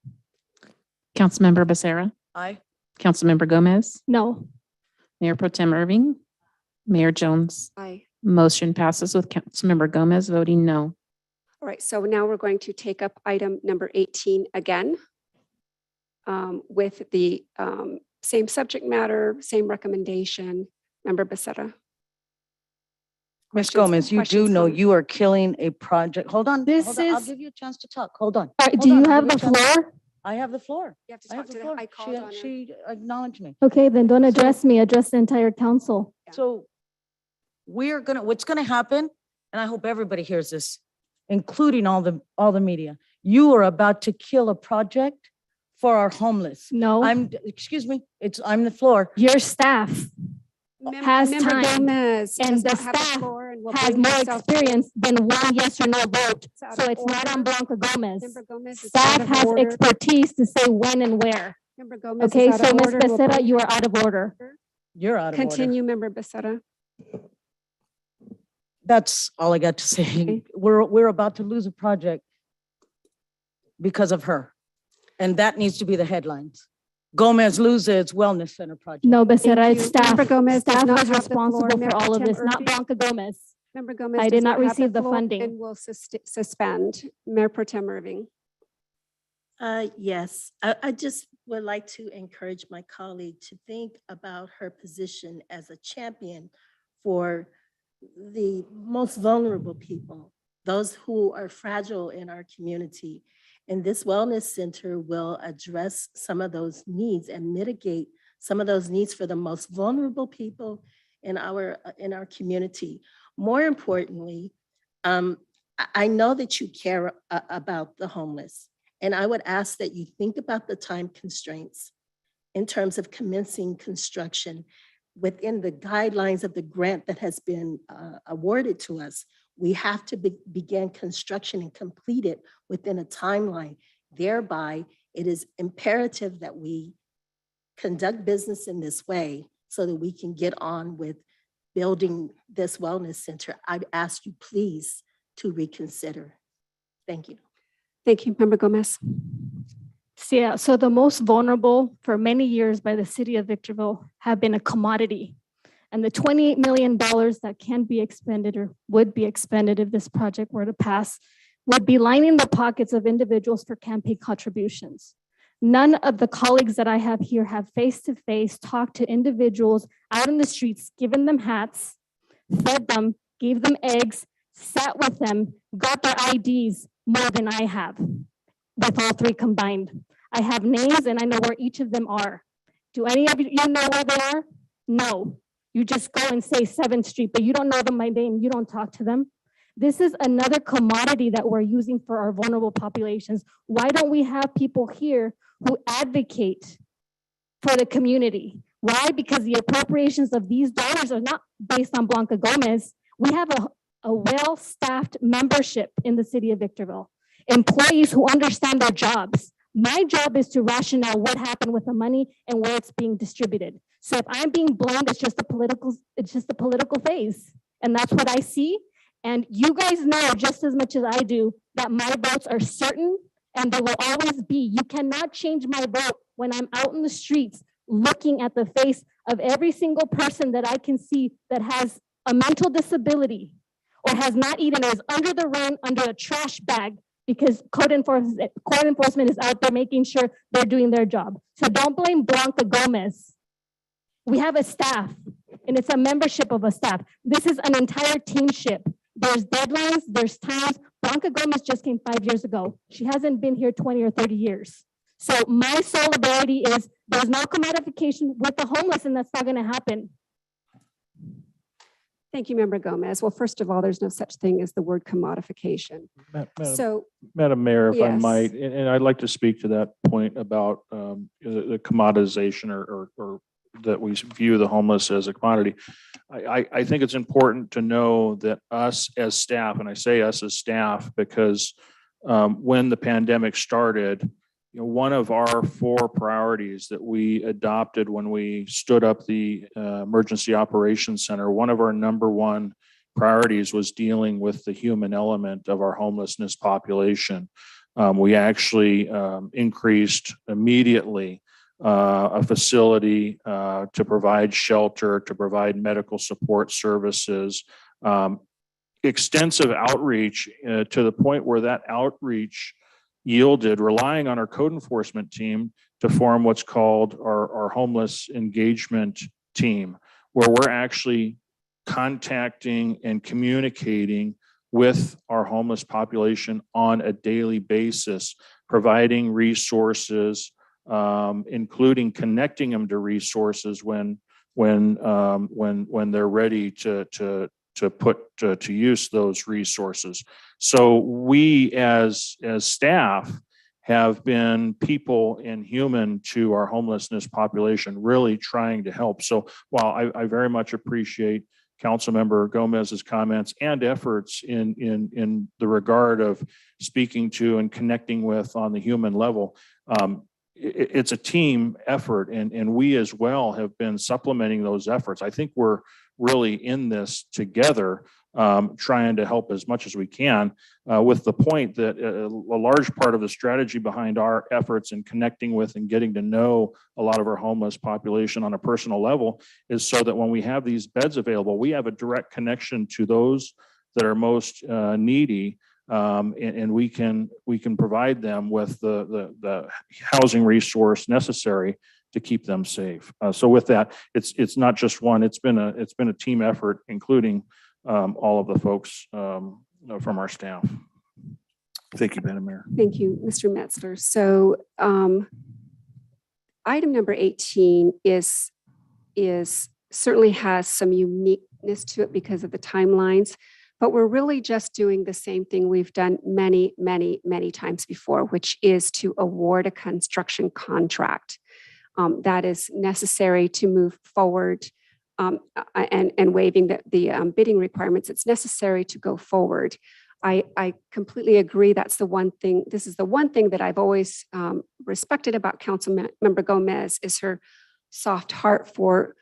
Councilmember Becerra. Aye. Councilmember Gomez. No. Mayor Pro Tem Irving. Mayor Jones. Aye. Motion passes with Councilmember Gomez voting no. All right, so now we're going to take up item number 18 again with the same subject matter, same recommendation. Member Becerra. Ms. Questions- Gomez, you do questions, know comments? you are killing a project. Hold on. This hold on. I'll is- give you a chance to talk. Hold on. All right, Hold do you on, I'll have give the you a chance. floor? I have the floor. You have to I talk have to the them. floor. I called on her. She acknowledged me. Okay, then don't address me, address the entire council. So what's gonna happen, and I hope everybody hears this, including all the media, you are about to kill a project for our homeless. No. Excuse me, I'm the floor. Your staff has Member time, Gomez and does the not have the staff floor and will has bring more himself- experience than one yes or no vote. out So of it's not on order. Blanca Gomez. Member Gomez is out Staff of has order. expertise to say when and where. Member Gomez is Okay, out of so Ms. order and will Becerra, bring you are herself out of to order. You're out of order. Continue, Member Becerra. That's all I got to say. Okay. We're about to lose a project because of her. And that needs to be the headlines. Gomez loses its wellness center project. No, Becerra, Thank it's you. staff. Member Gomez does Staff not was have the floor. responsible Mayor for all of Pro Tem this, not Urby. Blanca Gomez. Member Gomez I does did not have receive the floor funding. and will suspend. Mayor Pro Tem Irving. Yes, I just would like to encourage my colleague to think about her position as a champion for the most vulnerable people, those who are fragile in our community. And this wellness center will address some of those needs and mitigate some of those needs for the most vulnerable people in our community. More importantly, I know that you care about the homeless. And I would ask that you think about the time constraints in terms of commencing construction within the guidelines of the grant that has been awarded to us. We have to begin construction and complete it within a timeline. Thereby, it is imperative that we conduct business in this way so that we can get on with building this wellness center. I'd ask you please to reconsider. Thank you. Thank you, Member Gomez. Yeah, so the most vulnerable for many years by the city of Victorville have been a commodity. And the $28 million that can be expended or would be expended if this project were to pass would be lining the pockets of individuals for campaign contributions. None of the colleagues that I have here have face-to-face talked to individuals out in the streets, given them hats, fed them, gave them eggs, sat with them, got their IDs more than I have with all three combined. I have names and I know where each of them are. Do any of you know where they are? No. You just go and say 7th Street, but you don't know them by name. You don't talk to them. This is another commodity that we're using for our vulnerable populations. Why don't we have people here who advocate for the community? Why? Because the appropriations of these dollars are not based on Blanca Gomez. We have a well-staffed membership in the city of Victorville, employees who understand their jobs. My job is to rationale what happened with the money and where it's being distributed. So if I'm being blamed, it's just a political phase. And that's what I see. And you guys know just as much as I do that my votes are certain and they will always be. You cannot change my vote when I'm out in the streets looking at the face of every single person that I can see that has a mental disability or has not eaten or is under the rain under a trash bag because code enforcement is out there making sure they're doing their job. So don't blame Blanca Gomez. We have a staff and it's a membership of a staff. This is an entire teamship. There's deadlines, there's times. Blanca Gomez just came 5 years ago. She hasn't been here 20 or 30 years. So my solidarity is there's no commodification with the homeless and that's not gonna happen. Thank you, Member Gomez. Well, first of all, there's no such thing as the word commodification. So, Madam Mayor, if I Yes. might, and I'd like to speak to that point about the commodization or that we view the homeless as a commodity. I think it's important to know that us as staff, and I say us as staff because when the pandemic started, one of our 4 priorities that we adopted when we stood up the Emergency Operations Center, one of our number 1 priorities was dealing with the human element of our homelessness population. We actually increased immediately a facility to provide shelter, to provide medical support services, extensive outreach to the point where that outreach yielded, relying on our code enforcement team to form what's called our homeless engagement team, where we're actually contacting and communicating with our homeless population on a daily basis, providing resources, including connecting them to resources when they're ready to put to use those resources. So we as staff have been people and human to our homelessness population, really trying to help. So while I very much appreciate Councilmember Gomez's comments and efforts in the regard of speaking to and connecting with on the human level, it's a team effort, and we as well have been supplementing those efforts. I think we're really in this together, trying to help as much as we can, with the point that a large part of the strategy behind our efforts in connecting with and getting to know a lot of our homeless population on a personal level is so that when we have these beds available, we have a direct connection to those that are most needy. And we can provide them with the housing resource necessary to keep them safe. So with that, it's not just one. It's been a team effort, including all of the folks from our staff. Thank you, Madam Mayor. Thank you, Mr. Metzler. So item number 18 is certainly has some uniqueness to it because of the timelines. But we're really just doing the same thing we've done many, many, many times before, which is to award a construction contract that is necessary to move forward, and waiving the bidding requirements. It's necessary to go forward. I completely agree. That's the one thing. This is the one thing that I've always respected about Councilmember Gomez is her soft heart for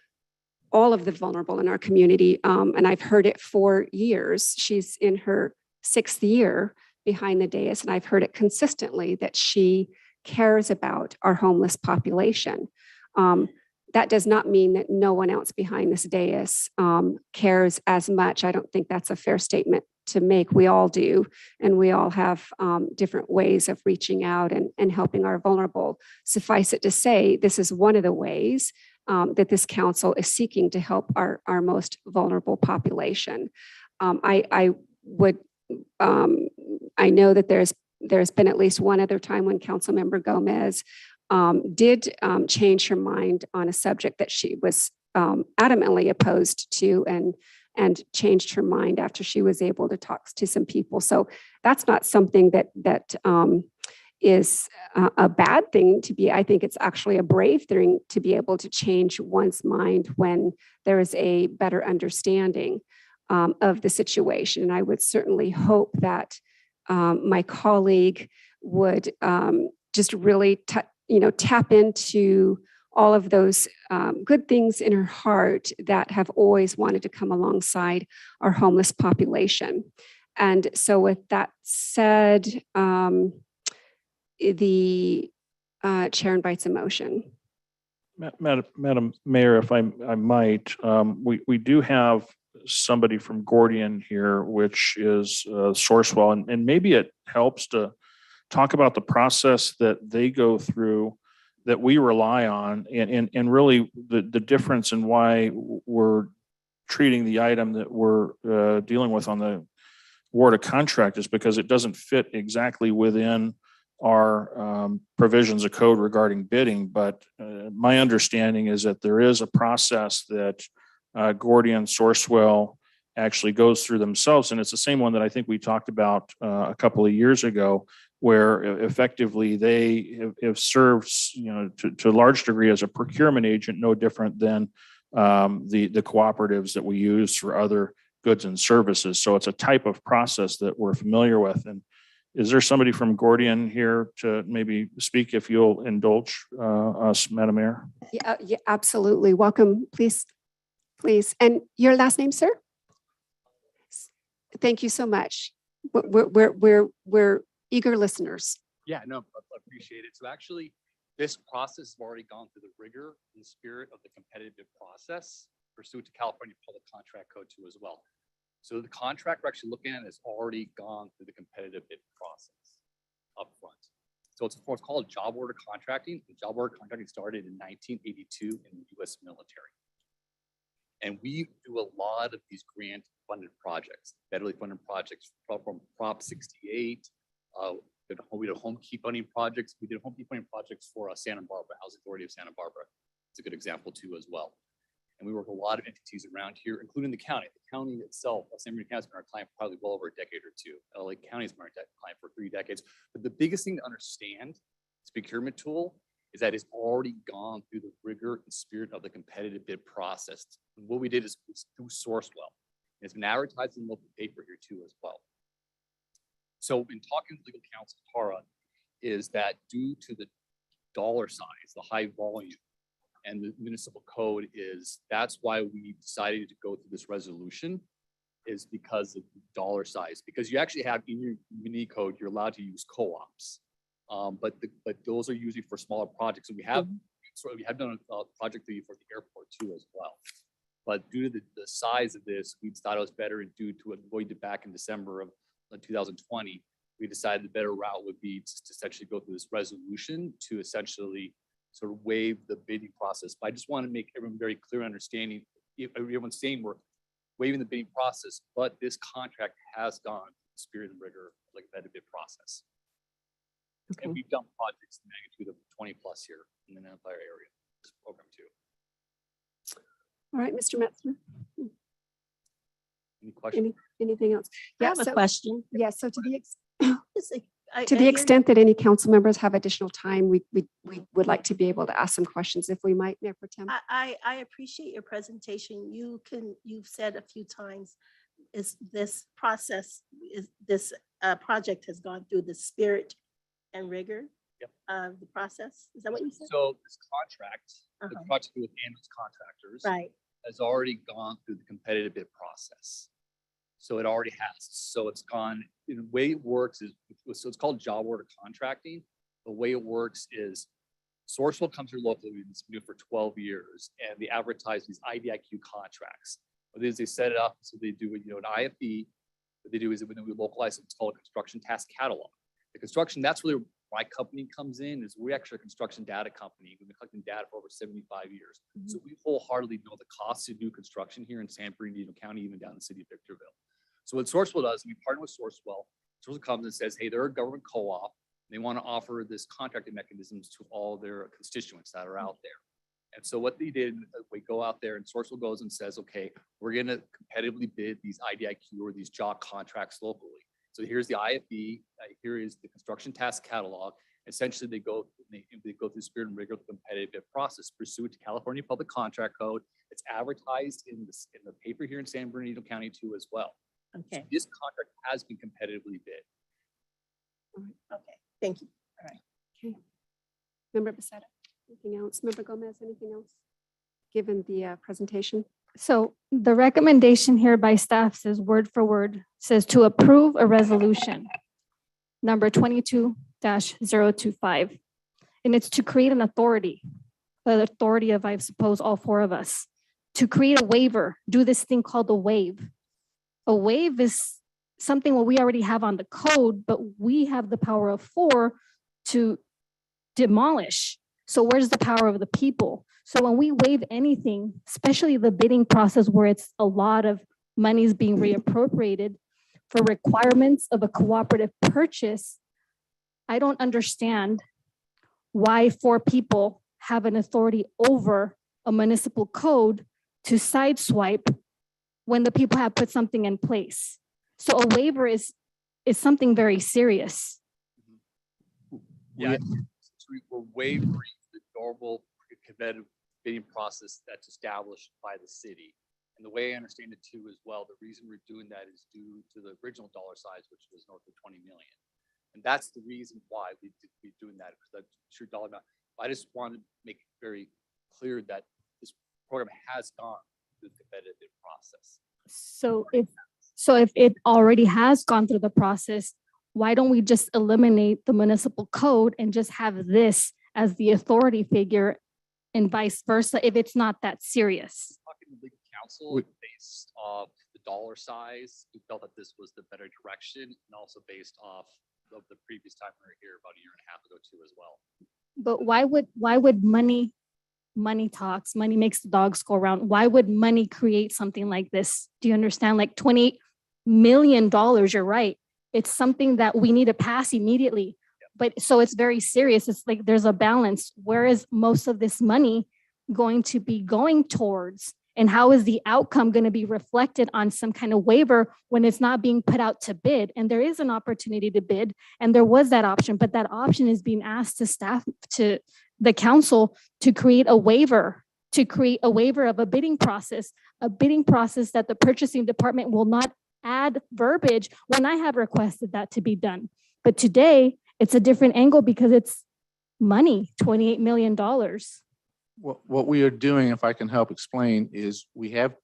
all of the vulnerable in our community. And I've heard it for years. She's in her 6th year behind the dais, and I've heard it consistently that she cares about our homeless population. That does not mean that no one else behind this dais cares as much. I don't think that's a fair statement to make. We all do, and we all have different ways of reaching out and helping our vulnerable. Suffice it to say, this is one of the ways that this council is seeking to help our most vulnerable population. I know that there's been at least one other time when Councilmember Gomez did change her mind on a subject that she was adamantly opposed to, and changed her mind after she was able to talk to some people. So that's not something that is a bad thing to be. I think it's actually a brave thing to be able to change one's mind when there is a better understanding of the situation. And I would certainly hope that my colleague would just really tap into all of those good things in her heart that have always wanted to come alongside our homeless population. And so with that said, the chair invites a motion. Madam Mayor, if I might, we do have somebody from Gordian here, which is Sourcewell, and maybe it helps to talk about the process that they go through that we rely on, and really the difference in why we're treating the item that we're dealing with on the award of contract is because it doesn't fit exactly within our provisions of code regarding bidding. But my understanding is that there is a process that Gordian Sourcewell actually goes through themselves. And it's the same one that I think we talked about a couple of years ago, where effectively they have served, to a large degree as a procurement agent, no different than the cooperatives that we use for other goods and services. So it's a type of process that we're familiar with. And is there somebody from Gordian here to maybe speak, if you'll indulge us, Madam Mayor? Yeah, absolutely. Welcome, please. And your last name, sir? Thank you so much. We're eager listeners. Yeah, no, I appreciate it. So actually, this process has already gone through the rigor and spirit of the competitive process pursuant to California Public Contract Code 2 as well. So the contract we're actually looking at has already gone through the competitive bid process up front. So it's what's called job order contracting. The job order contracting started in 1982 in the U.S. military. And we do a lot of these grant funded projects, federally funded projects from Prop 68. We did home key funding projects. We did home key funding projects for Santa Barbara, Housing Authority of Santa Barbara. It's a good example too as well. And we work with a lot of entities around here, including the county. The county itself, San Bernardino County has been our client for probably well over a decade or two. LA County has been our client for 3 decades. But the biggest thing to understand, this procurement tool, is that it's already gone through the rigor and spirit of the competitive bid process. And what we did is through Sourcewell. And it's been advertised in local paper here too as well. So in talking to legal counsel, Tara, is that due to the dollar size, the high volume, and the municipal code that's why we decided to go through this resolution, is because of the dollar size. Because you actually have in your mini code, you're allowed to use co-ops. But those are usually for smaller projects. And we have done a project for the airport too as well. But due to the size of this, we thought it was better, and due to avoid it back in December of 2020, we decided the better route would be to essentially go through this resolution to essentially sort of waive the bidding process. But I just want to make everyone very clear understanding. If everyone's saying we're waiving the bidding process, but this contract has gone through the spirit and rigor of the competitive bid process. Okay. And we've done projects in the magnitude of 20 plus here in the Empire area, this program too. All right, Mr. Metzler. Any questions? Anything else? I have a question. Yes, so to the I To the hear extent that any council members have additional time, we would like to be able to ask some questions if we might, Mayor Pro Tem. I appreciate your presentation. You've said a few times, this project has gone through the spirit and rigor of the process. Is that what you said? So this contract, the project with ambulance contractors, Right. has already gone through the competitive bid process. So it already has. So it's gone, the way it works is, so it's called job order contracting. The way it works is Sourcewell comes here locally, it's been doing for 12 years, and they advertise these IDIQ contracts. What they do is they set it up, so they do, an IFB. What they do is when we localize it, it's called a construction task catalog. The construction, that's where my company comes in, is we're actually a construction data company. We've been collecting data for over 75 years. So we wholeheartedly know the costs to do construction here in San Bernardino County, even down in the city of Victorville. So what Sourcewell does, we partner with Sourcewell. Sourcewell comes and says, hey, they're a government co-op. They want to offer this contracting mechanisms to all their constituents that are out there. And so what they did, we go out there and Sourcewell goes and says, okay, we're going to competitively bid these IDIQ or these job contracts locally. So here's the IFB, here is the construction task catalog. Essentially, they go through the spirit and rigor of the competitive bid process pursuant to California Public Contract Code. It's advertised in the paper here in San Bernardino County too as well. Okay. So this contract has been competitively bid. Okay. Thank you. All right. Okay. Member Becerra, anything else? Member Gomez, anything else? Given the presentation. So the recommendation here by staff says word for word, says to approve a resolution number 22-025. And it's to create an authority, the authority of, I suppose, all four of us, to create a waiver, do this thing called a waive. A waive is something what we already have on the code, but we have the power of 4 to demolish. So where's the power of the people? So when we waive anything, especially the bidding process where it's a lot of monies being reappropriated for requirements of a cooperative purchase, I don't understand why 4 people have an authority over a municipal code to sideswipe when the people have put something in place. So a waiver is something very serious. Yeah, we're waiving the normal competitive bidding process that's established by the city. And the way I understand it too as well, the reason we're doing that is due to the original dollar size, which was north of 20 million. And that's the reason why we're doing that, because that's true dollar amount. I just want to make it very clear that this program has gone through the competitive bid process. So if it already has gone through the process, why don't we just eliminate the municipal code and just have this as the authority figure and vice versa if it's not that serious? Talking to legal counsel based off the dollar size, we felt that this was the better direction, and also based off of the previous time we were here about a year and a half ago too as well. But why would money talks, money makes the dogs go around. Why would money create something like this? Do you understand? Like $28 million, you're right. It's something that we need to pass immediately. But so it's very serious. It's like there's a balance. Where is most of this money going to be going towards? And how is the outcome going to be reflected on some kind of waiver when it's not being put out to bid? And there is an opportunity to bid, and there was that option, but that option is being asked to staff, to the council, to create a waiver of a bidding process that the purchasing department will not add verbiage when I have requested that to be done. But today, it's a different angle because it's money, $28 million. What we are doing, if I can help explain, is we have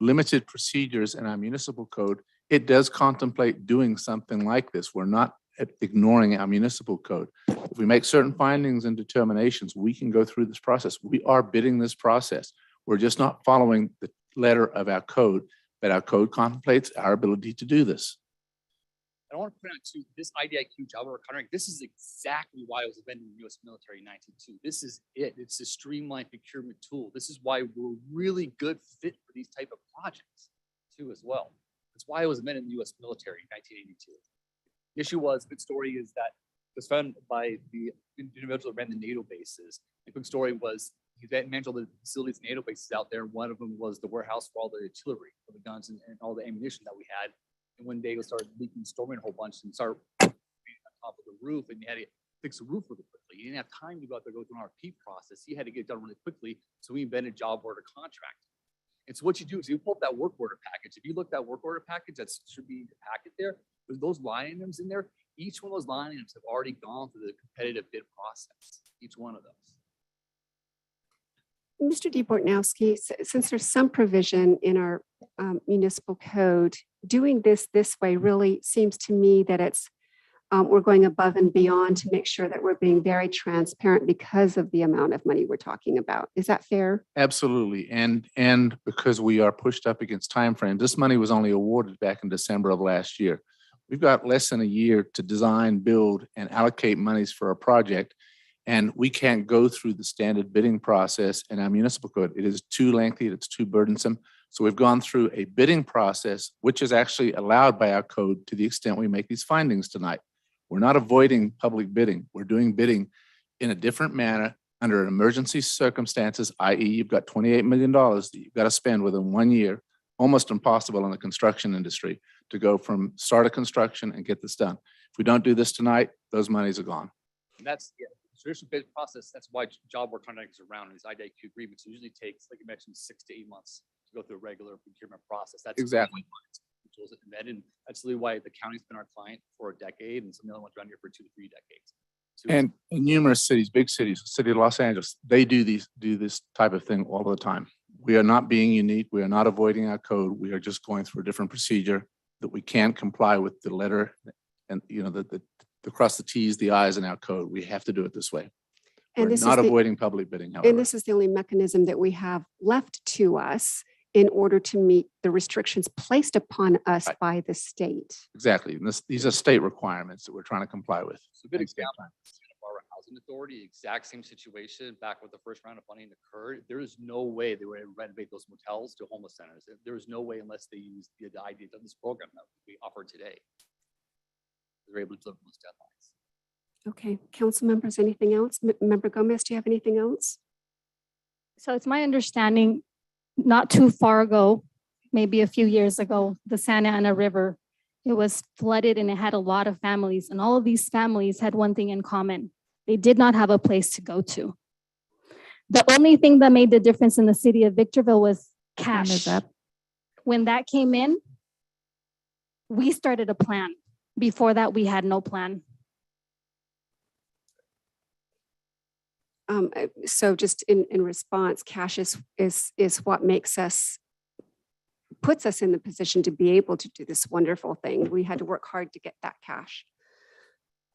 limited procedures in our municipal code. It does contemplate doing something like this. We're not ignoring our municipal code. If we make certain findings and determinations, we can go through this process. We are bidding this process. We're just not following the letter of our code, but our code contemplates our ability to do this. I want to point out too, this IDIQ job order contract, this is exactly why it was invented in the U.S. military in 1902. This is it. It's a streamlined procurement tool. This is why we're really good fit for these type of projects too as well. That's why it was invented in the U.S. military in 1982. The issue was, quick story is that it was found by the individual that ran the NATO bases. The quick story was he managed all the facilities, NATO bases out there. One of them was the warehouse for all the artillery, for the guns and all the ammunition that we had. And one day it started leaking, storming a whole bunch and started on top of the roof, and he had to fix the roof really quickly. He didn't have time to go out there, go through an RFP process. He had to get it done really quickly. So we invented job order contract. And so what you do is you pull up that work order package. If you look at that work order package, that should be the packet there. There's those line items in there. Each one of those line items have already gone through the competitive bid process. Each one of those. Mr. DeBortnowski, since there's some provision in our municipal code, doing this way really seems to me that it's we're going above and beyond to make sure that we're being very transparent because of the amount of money we're talking about. Is that fair? Absolutely. And because we are pushed up against timeframes, this money was only awarded back in December of last year. We've got less than a year to design, build, and allocate monies for a project. And we can't go through the standard bidding process in our municipal code. It is too lengthy, it's too burdensome. So we've gone through a bidding process, which is actually allowed by our code to the extent we make these findings tonight. We're not avoiding public bidding. We're doing bidding in a different manner under emergency circumstances, i.e. you've got $28 million that you've got to spend within 1 year, almost impossible in the construction industry to go from start of construction and get this done. If we don't do this tonight, those monies are gone. And that's the traditional bid process. That's why job work contracts are around. These IDIQ agreements usually takes, like you mentioned, 6 to 8 months to go through a regular procurement process. That's exactly tools that invented. And that's really why the county's been our client for a decade, and some of the other ones around here for 2 to 3 decades. So and in numerous cities, big cities, the city of Los Angeles, they do this type of thing all the time. We are not being unique. We are not avoiding our code. We are just going through a different procedure that we can't comply with the letter and the cross the T's, the I's in our code. We have to do it this way. And We're this not is avoiding public bidding, however. And this is the only mechanism that we have left to us in order to meet the restrictions placed upon us by the state. Exactly. And these are state requirements that we're trying to comply with. So a good example, Santa Barbara Housing Authority, exact same situation back with the first round of funding occurred. There is no way they were able to renovate those motels to homeless centers. There is no way unless they used the idea of this program that we offer today. They're able to deliver those deadlines. Okay, council members, anything else? Member Gomez, do you have anything else? So it's my understanding, not too far ago, maybe a few years ago, the Santa Ana River, it was flooded and it had a lot of families. And all of these families had one thing in common. They did not have a place to go to. The only thing that made the difference in the city of Victorville was cash. When that came in, we started a plan. Before that, we had no plan. So just in response, cash is what puts us in the position to be able to do this wonderful thing. We had to work hard to get that cash.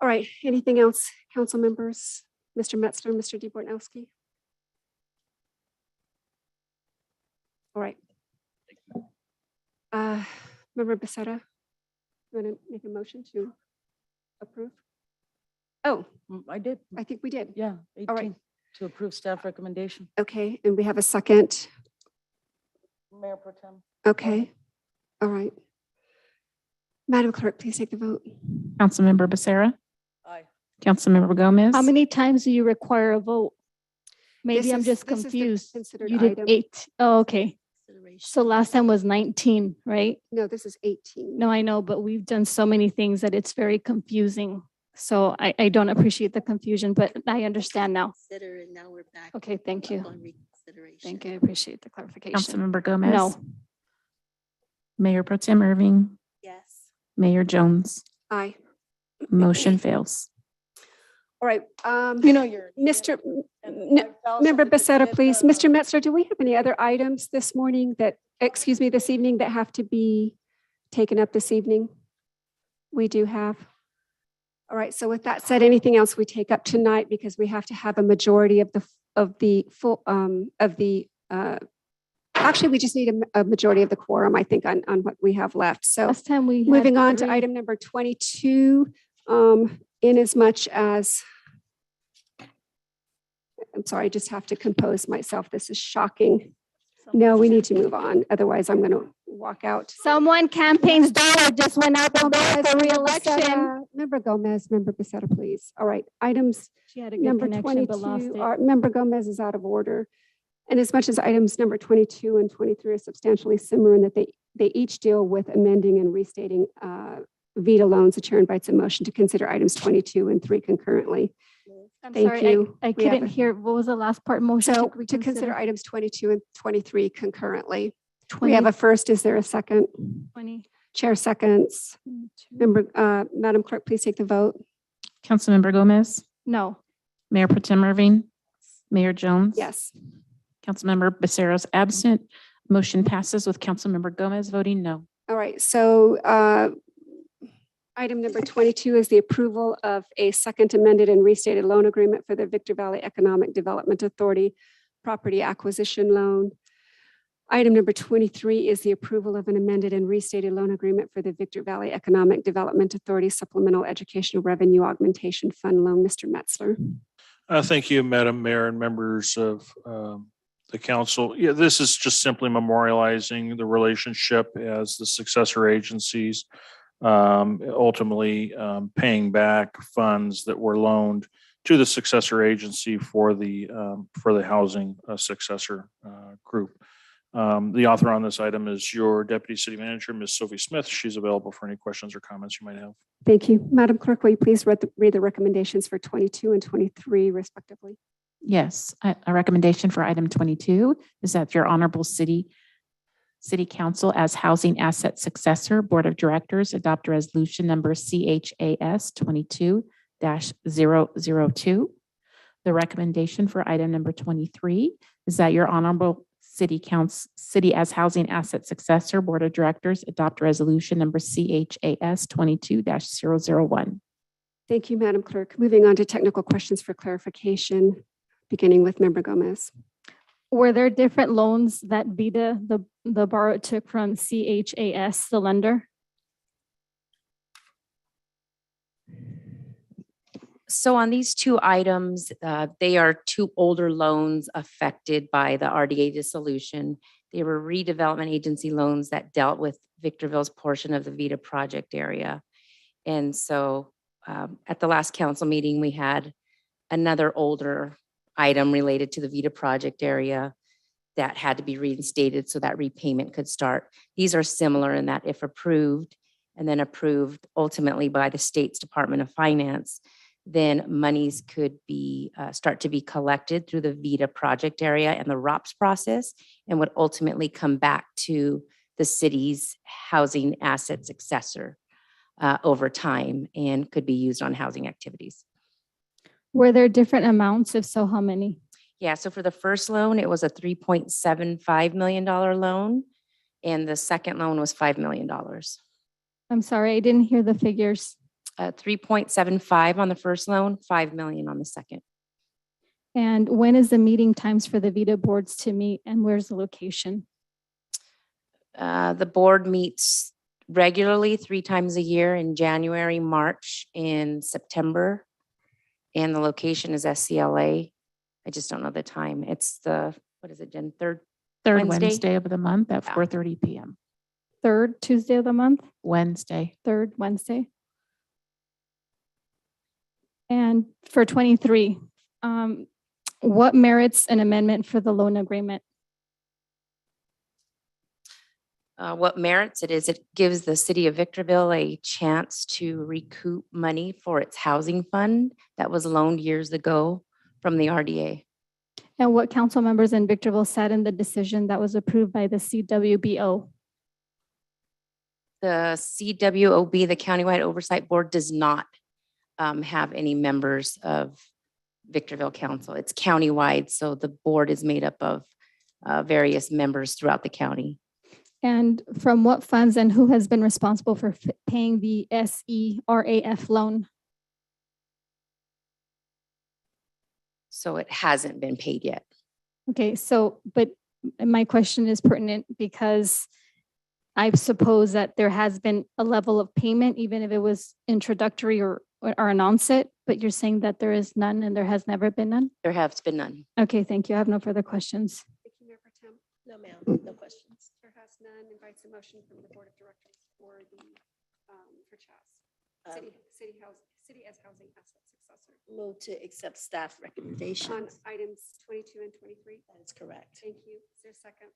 All right, anything else, council members? Mr. Metzler, Mr. DeBortnowski? All right. Member Becerra, you want to make a motion to approve? Oh, I did. I think we did. Yeah. All right. To approve staff recommendation. Okay, and we have a second. Mayor Pro Tem. Okay, all right. Madam Clerk, please take the vote. Councilmember Becerra. Aye. Councilmember Gomez. How many times do you require a vote? Maybe This I'm is- just this is the confused. considered You did item. 8. Oh, okay. reconsideration. So last time was 19, right? No, this is 18. No, I know, but we've done so many things that it's very confusing. So I don't appreciate the confusion, but I understand now. Consider it, now we're back. Okay, thank you. On reconsideration. Thank you. I appreciate the clarification. Councilmember Gomez. No. Mayor Pro Tem Irving, Yes. Mayor Jones, Aye. motion fails. All right. You know, you're. Mr. Member Becerra, please. Mr. Metzler, do we have any other items this morning that, excuse me, this evening that have to be taken up this evening? We do have. All right. So with that said, anything else we take up tonight, because we have to have a majority of the full actually, we just need a majority of the quorum, I think, on what we have left. So Last time we. moving had on to 3. item number 22, in as much as, I'm sorry, I just have to compose myself. This is shocking. No, we need to move on. Otherwise, I'm going to walk out. Someone campaign's dollar just went out the door for reelection. Member Gomez, Member Becerra, please. All right, items She had a good number connection, but lost 22, it. Member Gomez is out of order. And as much as items number 22 and 23 are substantially similar in that they each deal with amending and restating VEDA loans, the chair invites a motion to consider items 22 and 3 concurrently. I'm Thank sorry, you. I We have couldn't hear. What was the last part? Motion So to reconsider? consider items 22 and 23 concurrently. We have a first. Is there a second? 20. Chair seconds. Member, Madam Clerk, please take the vote. Councilmember Gomez, No. Mayor Pro Tem Irving, Mayor Jones. Yes. Councilmember Becerra's absent. Motion passes with Councilmember Gomez voting no. All right, so item number 22 is the approval of a second amended and restated loan agreement for the Victor Valley Economic Development Authority property acquisition loan. Item number 23 is the approval of an amended and restated loan agreement for the Victor Valley Economic Development Authority Supplemental Educational Revenue Augmentation Fund loan. Mr. Metzler. Thank you, Madam Mayor and members of the council. Yeah, this is just simply memorializing the relationship as the successor agencies ultimately paying back funds that were loaned to the successor agency for the housing successor group. The author on this item is your Deputy City Manager, Ms. Sophie Smith. She's available for any questions or comments you might have. Thank you. Madam Clerk, will you please read the recommendations for 22 and 23 respectively? Yes, a recommendation for item 22 is that your honorable city council as housing asset successor board of directors adopt resolution number CHAS 22-002. The recommendation for item number 23 is that your honorable city as housing asset successor board of directors adopt resolution number CHAS 22-001. Thank you, Madam Clerk. Moving on to technical questions for clarification, beginning with Member Gomez. Were there different loans that VEDA, the borrower took from CHAS, the lender? So on these two items, they are two older loans affected by the RDA dissolution. They were redevelopment agency loans that dealt with Victorville's portion of the VEDA project area. And so at the last council meeting, we had another older item related to the VEDA project area that had to be reinstated so that repayment could start. These are similar in that if approved and then approved ultimately by the state's Department of Finance, then monies could be start to be collected through the VEDA project area and the ROPS process and would ultimately come back to the city's housing asset successor over time and could be used on housing activities. Were there different amounts? If so, how many? Yeah, so for the first loan, it was a $3.75 million loan, and the second loan was $5 million. I'm sorry, I didn't hear the figures. 3.75 on the first loan, 5 million on the second. And when is the meeting times for the VEDA boards to meet and where's the location? The board meets regularly 3 times a year in January, March, and September. And the location is SCLA. I just don't know the time. It's the, what is it, Jen? Third Wednesday of the month at 4:30 p.m. Third Tuesday of the month? Wednesday. Third Wednesday. And for 23, what merits an amendment for the loan agreement? What merits it is it gives the city of Victorville a chance to recoup money for its housing fund that was loaned years ago from the RDA. And what council members in Victorville sat in the decision that was approved by the CWBO? The CWOB, the Countywide Oversight Board, does not have any members of Victorville Council. It's countywide, so the board is made up of various members throughout the county. And from what funds and who has been responsible for paying the SERAF loan? So it hasn't been paid yet. Okay, so, but my question is pertinent because I suppose that there has been a level of payment, even if it was introductory or an onset, but you're saying that there is none and there has never been none? There has been none. Okay, thank you. I have no further questions. Thank you, Mayor Pro Tem. No, ma'am, no questions. Chair has none, invites a motion from the Board of Directors for the, for CHAS. City as housing asset successor. Move to accept staff On recommendations. items 22 and 23. That is correct. Thank you. Is there a second?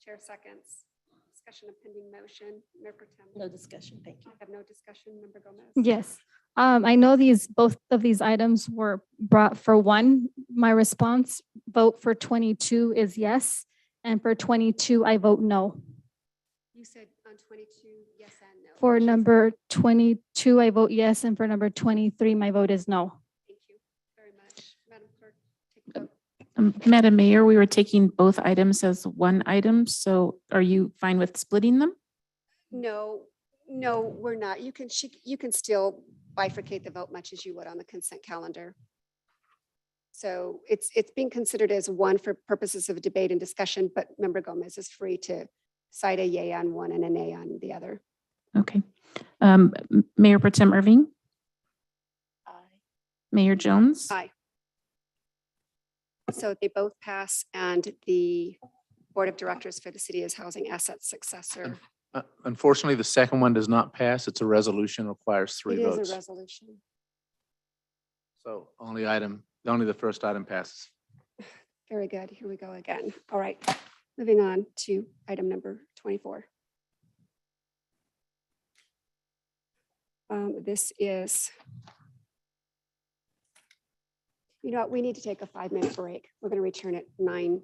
Chair seconds. Discussion of pending motion. Mayor Pro Tem. No discussion, thank you. I have no discussion. Member Gomez. Yes, I know both of these items were brought for one. My response vote for 22 is yes, and for 22, I vote no. You said on 22, yes and no. For number 22, I vote yes, and for number 23, my vote is no. Thank you very much. Madam Clerk, take the vote. Madam Mayor, we were taking both items as one item, so are you fine with splitting them? No, we're not. You can still bifurcate the vote much as you would on the consent calendar. So it's being considered as one for purposes of debate and discussion, but Member Gomez is free to cite a yay on one and a nay on the other. Okay. Mayor Pro Tem Irving? Aye. Mayor Jones? Aye. So they both pass, and the Board of Directors for the City as Housing Asset Successor. Unfortunately, the second one does not pass. It's a resolution, requires 3 It votes. is a resolution. So only the first item passes. Very good. Here we go again. All right, moving on to item number 24. This is, you know what, we need to take a 5-minute break. We're going to return at 9:27.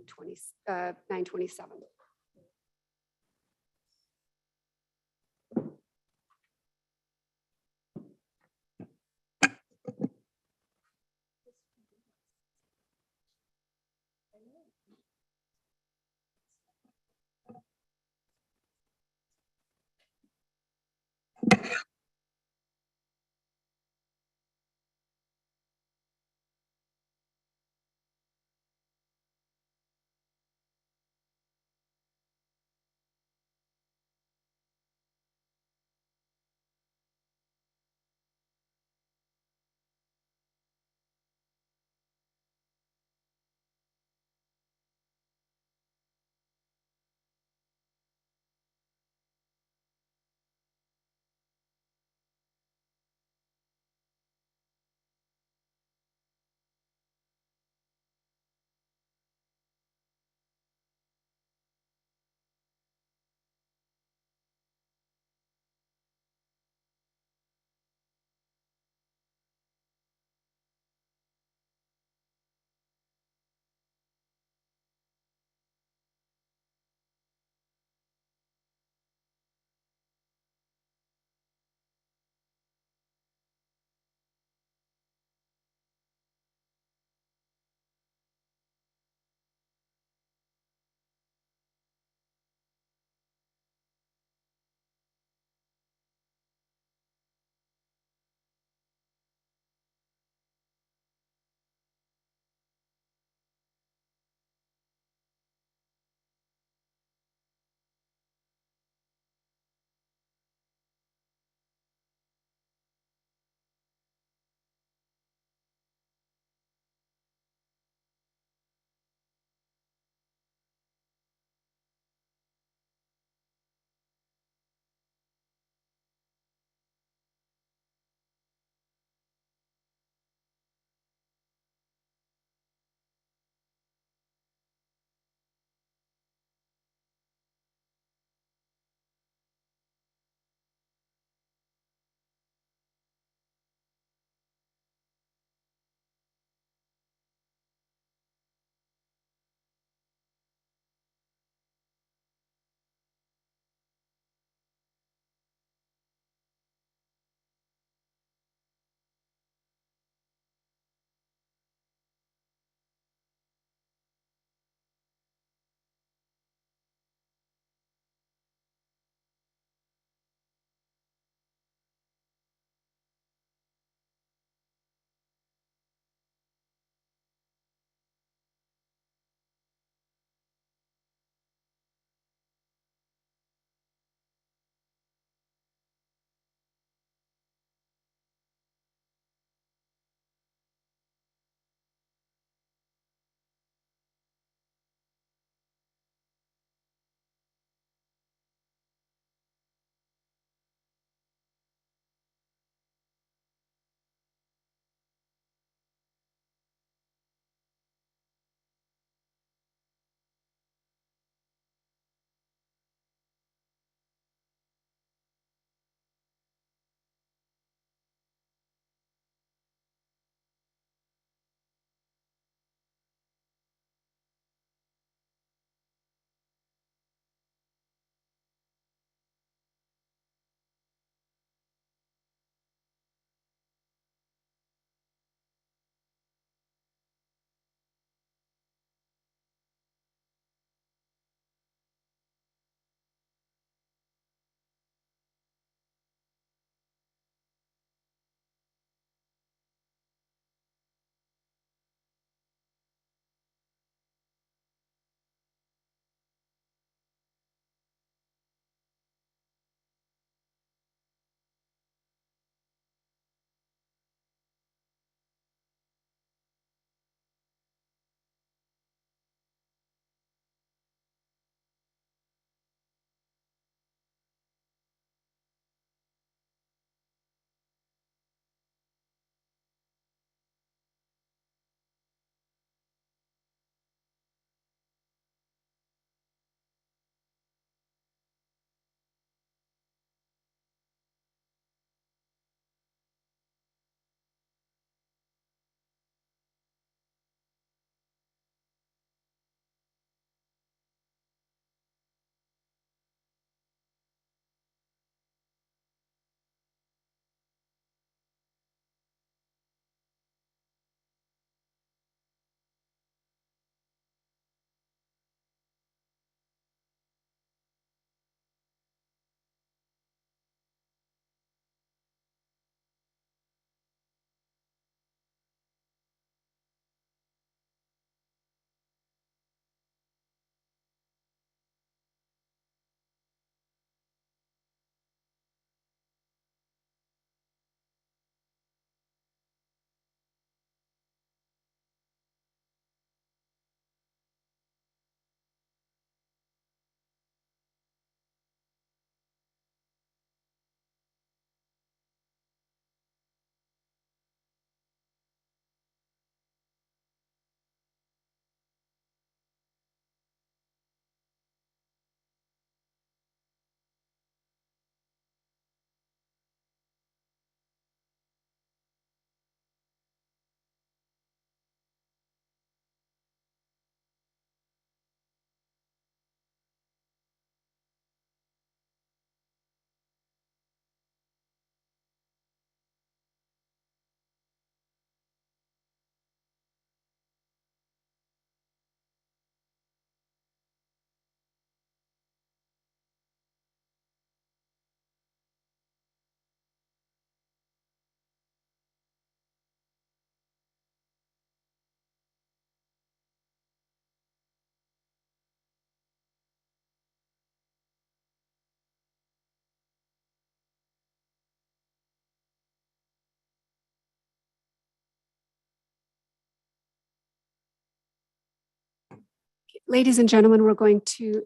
Ladies and gentlemen, we're going to,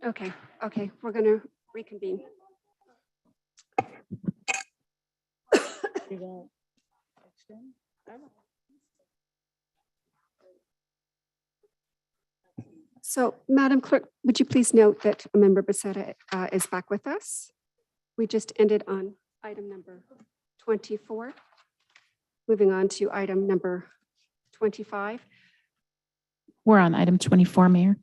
okay, we're going to reconvene. So, Madam Clerk, would you please note that Member Becerra is back with us? We just ended on item number 24. Moving on to item number 25. We're on item 24, Mayor.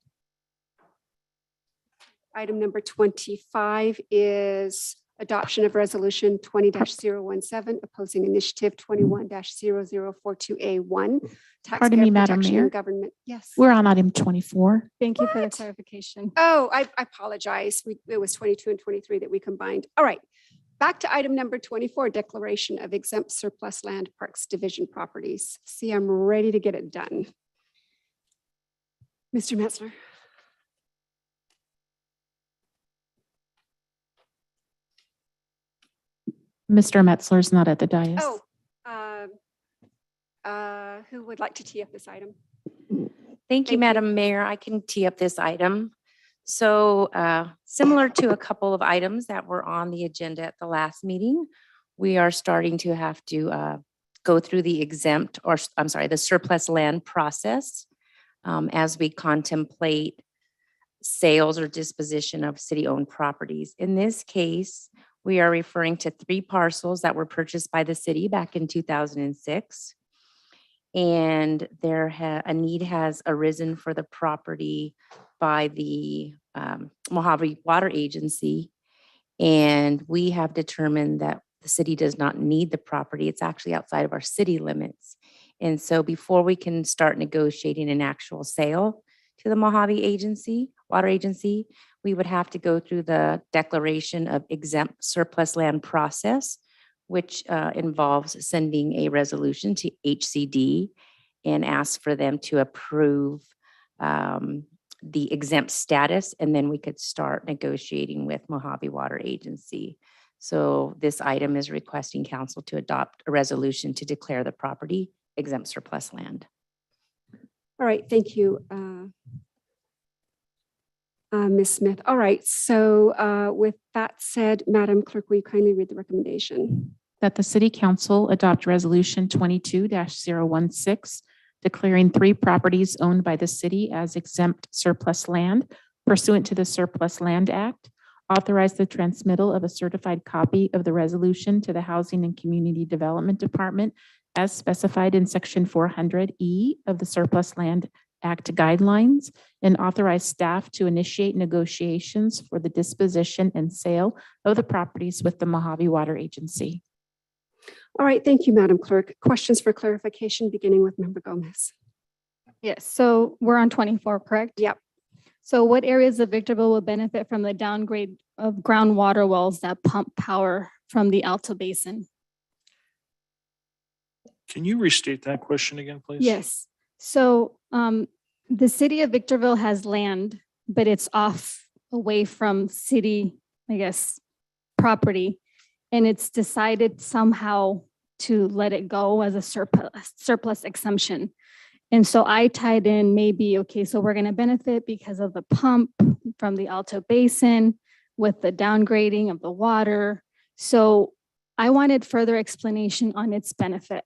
Item number 25 is adoption of resolution 20-017, opposing initiative 21-0042A1. Pardon me, Madam Mayor. Government. Yes. We're on item 24. Thank you for the clarification. Oh, I apologize. It was 22 and 23 that we combined. All right. Back to item number 24, declaration of exempt surplus land Parks Division properties. See, I'm ready to get it done. Mr. Metzler. Mr. Metzler's not at the dais. Oh, who would like to tee up this item? Thank you, Madam Mayor. I can tee up this item. So similar to a couple of items that were on the agenda at the last meeting, we are starting to have to go through the exempt, or I'm sorry, the surplus land process as we contemplate sales or disposition of city-owned properties. In this case, we are referring to 3 parcels that were purchased by the city back in 2006. And a need has arisen for the property by the Mojave Water Agency. And we have determined that the city does not need the property. It's actually outside of our city limits. And so before we can start negotiating an actual sale to the Mojave Water Agency, we would have to go through the declaration of exempt surplus land process, which involves sending a resolution to HCD and ask for them to approve the exempt status, and then we could start negotiating with Mojave Water Agency. So this item is requesting council to adopt a resolution to declare the property exempt surplus land. All right, thank you, Ms. Smith. All right, so with that said, Madam Clerk, will you kindly read the recommendation? That the City Council adopt Resolution 22-016, declaring 3 properties owned by the city as exempt surplus land pursuant to the Surplus Land Act, authorize the transmittal of a certified copy of the resolution to the Housing and Community Development Department as specified in Section 400E of the Surplus Land Act guidelines, and authorize staff to initiate negotiations for the disposition and sale of the properties with the Mojave Water Agency. All right, thank you, Madam Clerk. Questions for clarification, beginning with Member Gomez. Yes, so we're on 24, correct? Yep. So what areas of Victorville will benefit from the downgrade of groundwater wells that pump power from the Alto Basin? Can you restate that question again, please? Yes. So the city of Victorville has land, but it's off away from city, I guess, property. And it's decided somehow to let it go as a surplus exemption. And so I tied in maybe, okay, so we're going to benefit because of the pump from the Alto Basin with the downgrading of the water. So I wanted further explanation on its benefit.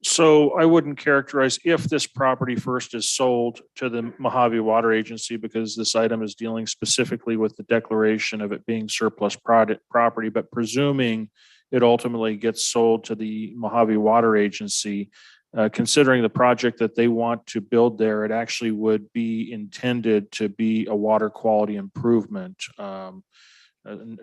So I wouldn't characterize if this property first is sold to the Mojave Water Agency, because this item is dealing specifically with the declaration of it being surplus property, but presuming it ultimately gets sold to the Mojave Water Agency, considering the project that they want to build there, it actually would be intended to be a water quality improvement.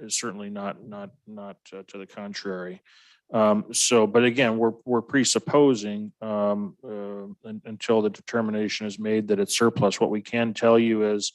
Certainly not to the contrary. But again, we're presupposing until the determination is made that it's surplus. What we can tell you is,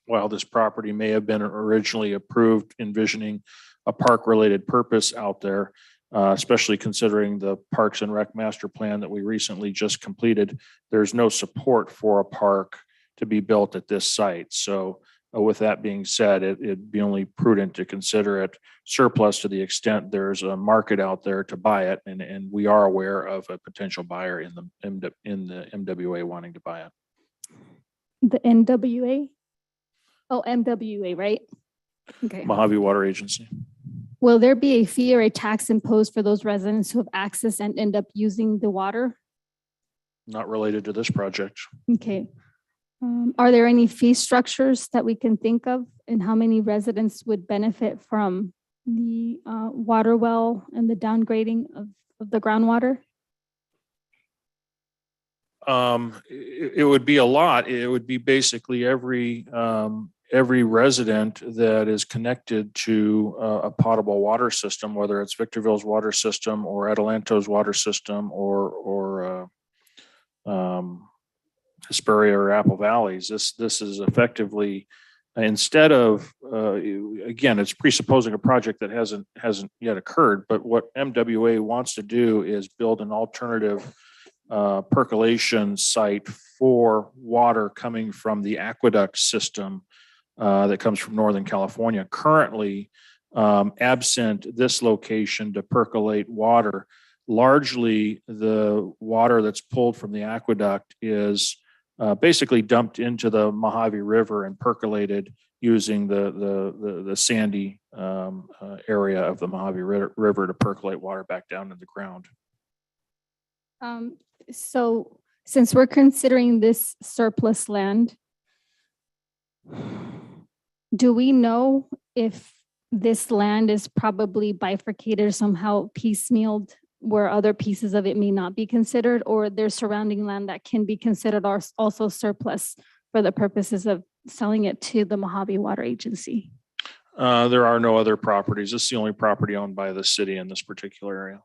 while this property may have been originally approved envisioning a park-related purpose out there, especially considering the Parks and Rec Master Plan that we recently just completed, there's no support for a park to be built at this site. So with that being said, it'd be only prudent to consider it surplus to the extent there's a market out there to buy it. And we are aware of a potential buyer in the MWA wanting to buy it. The NWA? Oh, MWA, right? Okay. Mojave Water Agency. Will there be a fee or a tax imposed for those residents who have access and end up using the water? Not related to this project. Okay. Are there any fee structures that we can think of, and how many residents would benefit from the water well and the downgrading of the groundwater? It would be a lot. It would be basically every resident that is connected to a potable water system, whether it's Victorville's water system or Atalanto's water system or Hesperia or Apple Valleys. This is effectively, instead of again, it's presupposing a project that hasn't yet occurred. But what MWA wants to do is build an alternative percolation site for water coming from the aqueduct system that comes from Northern California. Currently, absent this location to percolate water, largely the water that's pulled from the aqueduct is basically dumped into the Mojave River and percolated using the sandy area of the Mojave River to percolate water back down to the ground. So since we're considering this surplus land, do we know if this land is probably bifurcated or somehow piecemealed where other pieces of it may not be considered, or there's surrounding land that can be considered also surplus for the purposes of selling it to the Mojave Water Agency? There are no other properties. This is the only property owned by the city in this particular area.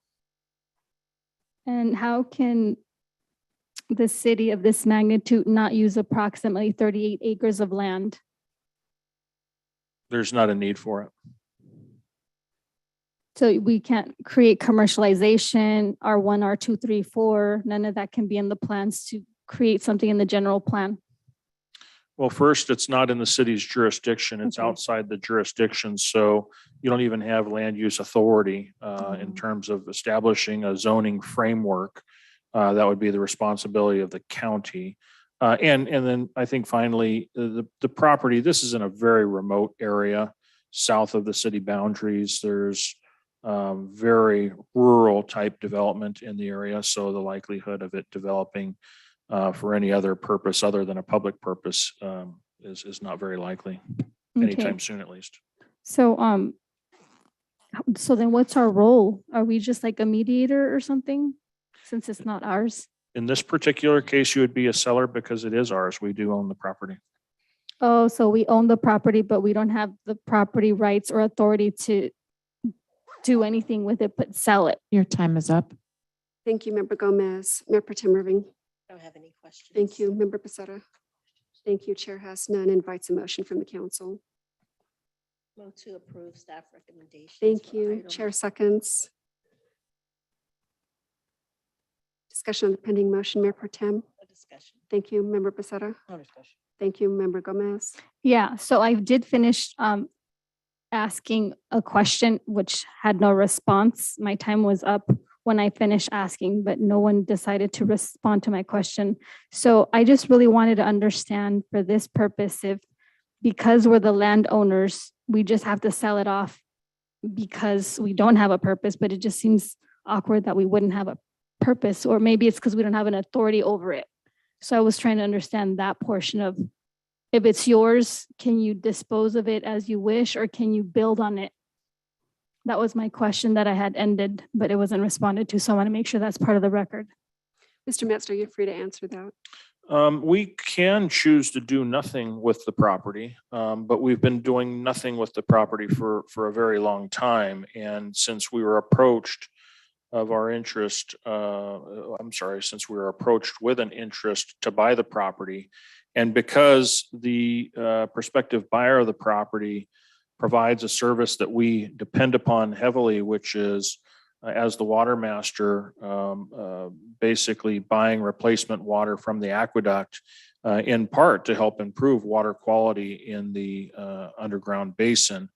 And how can the city of this magnitude not use approximately 38 acres of land? There's not a need for it. So we can't create commercialization, R1, R2, 3, 4, none of that can be in the plans to create something in the general plan? Well, first, it's not in the city's jurisdiction. It's Okay. outside the jurisdiction. So you don't even have land use authority in terms of establishing a zoning framework. That would be the responsibility of the county. And then I think finally, the property, this is in a very remote area south of the city boundaries. There's very rural type development in the area. So the likelihood of it developing for any other purpose other than a public purpose is not very likely anytime Okay. soon, at least. So, so then what's our role? Are we just like a mediator or something, since it's not ours? In this particular case, you would be a seller because it is ours. We do own the property. Oh, so we own the property, but we don't have the property rights or authority to do anything with it, but sell it. Your time is up. Thank you, Member Gomez. Mayor Pro Tem Irving. I don't have any questions. Thank you, Member Becerra. Thank you. Chair has none. Invites a motion from the council. Move to approve staff recommendations. Thank for you. item- Chair seconds. Discussion on the pending motion, Mayor Pro Tem. No discussion. Thank you, Member Becerra. No discussion. Thank you, Member Gomez. Yeah, so I did finish asking a question which had no response. My time was up when I finished asking, but no one decided to respond to my question. So I just really wanted to understand for this purpose, if because we're the landowners, we just have to sell it off because we don't have a purpose, but it just seems awkward that we wouldn't have a purpose, or maybe it's because we don't have an authority over it. So I was trying to understand that portion of, if it's yours, can you dispose of it as you wish, or can you build on it? That was my question that I had ended, but it wasn't responded to. So I want to make sure that's part of the record. Mr. Metzger, you're free to answer that. We can choose to do nothing with the property, but we've been doing nothing with the property for a very long time. And since we were approached of our interest, since we were approached with an interest to buy the property, and because the prospective buyer of the property provides a service that we depend upon heavily, which is as the water master, basically buying replacement water from the aqueduct in part to help improve water quality in the underground basin.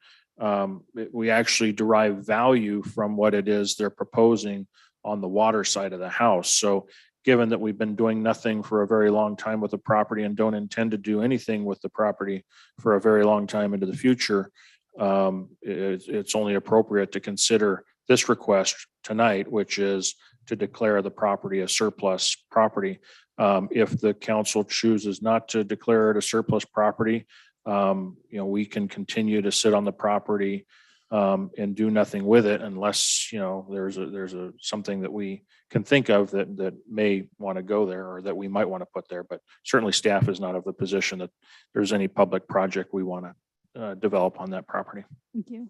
We actually derive value from what it is they're proposing on the water side of the house. So given that we've been doing nothing for a very long time with the property and don't intend to do anything with the property for a very long time into the future, it's only appropriate to consider this request tonight, which is to declare the property a surplus property. If the council chooses not to declare it a surplus property, we can continue to sit on the property and do nothing with it unless, there's something that we can think of that may want to go there or that we might want to put there. But certainly staff is not of the position that there's any public project we want to develop on that property. Thank you.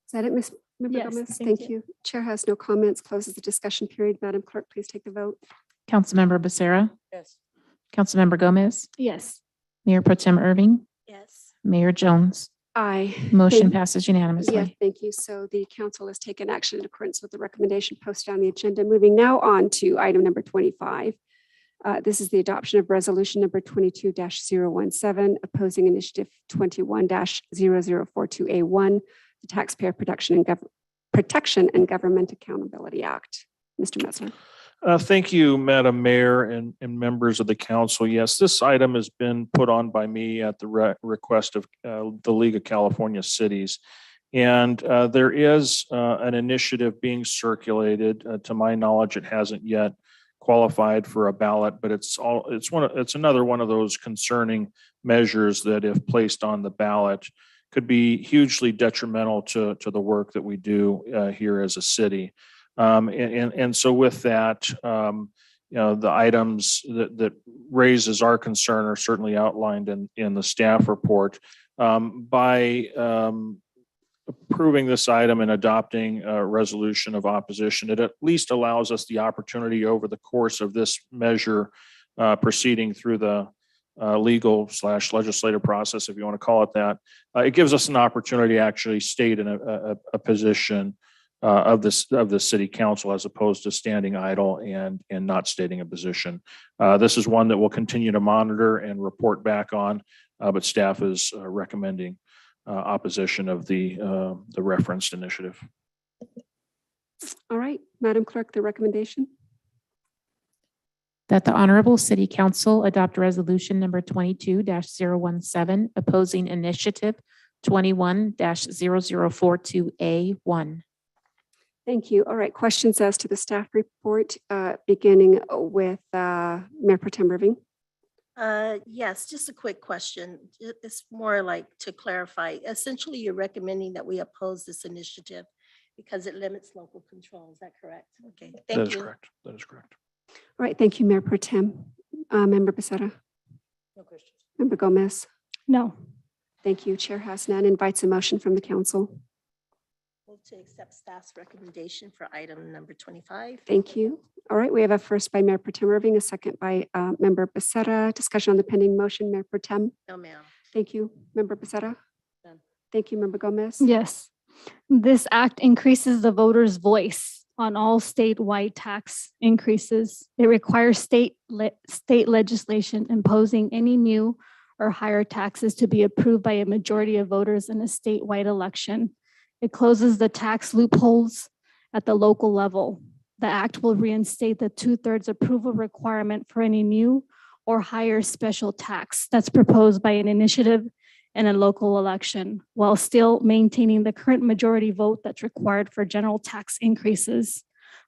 Is that it, Ms. Member Yes, Gomez? thank Thank you. Chair has no comments, closes the discussion period. Madam Clerk, please take the vote. Councilmember Becerra, Yes. Councilmember Gomez, Yes. Mayor Pro Tem Irving, Yes. Mayor Jones. Aye. Motion Thank- passes Yes, unanimously. thank you. So the council has taken action in accordance with the recommendation posted on the agenda. Moving now on to item number 25. This is the adoption of resolution number 22-017, opposing initiative 21-0042A1, the Taxpayer Protection and Government Accountability Act. Mr. Metzler. Thank you, Madam Mayor and members of the council. Yes, this item has been put on by me at the request of the League of California Cities. And there is an initiative being circulated. To my knowledge, it hasn't yet qualified for a ballot, but it's another one of those concerning measures that, if placed on the ballot, could be hugely detrimental to the work that we do here as a city. And so with that, the items that raises our concern are certainly outlined in the staff report. By approving this item and adopting a resolution of opposition, it at least allows us the opportunity over the course of this measure proceeding through the legal/legislative process, if you want to call it that. It gives us an opportunity to actually state in a position of the city council, as opposed to standing idle and not stating a position. This is one that we'll continue to monitor and report back on, but staff is recommending opposition of the referenced initiative. All right, Madam Clerk, the recommendation. That the Honorable City Council adopt resolution number 22-017, opposing initiative 21-0042A1. Thank you. All right, questions as to the staff report, beginning with Mayor Pro Tem Irving. Yes, just a quick question. It's more like to clarify. Essentially, you're recommending that we oppose this initiative because it limits local control. Is that correct? Okay, thank you. That is correct. That is correct. All right, thank you, Mayor Pro Tem. Member Becerra. No questions. Member Gomez. No. Thank you. Chair has none. Invites a motion from the council. Move to accept staff's recommendation for item number 25. Thank you. All right, we have a first by Mayor Pro Tem Irving, a second by Member Becerra. Discussion on the pending motion, Mayor Pro Tem. No, ma'am. Thank you, Member Becerra. None. Thank you, Member Gomez. Yes. This act increases the voter's voice on all statewide tax increases. It requires state legislation imposing any new or higher taxes to be approved by a majority of voters in a statewide election. It closes the tax loopholes at the local level. The act will reinstate the 2/3 approval requirement for any new or higher special tax that's proposed by an initiative in a local election, while still maintaining the current majority vote that's required for general tax increases.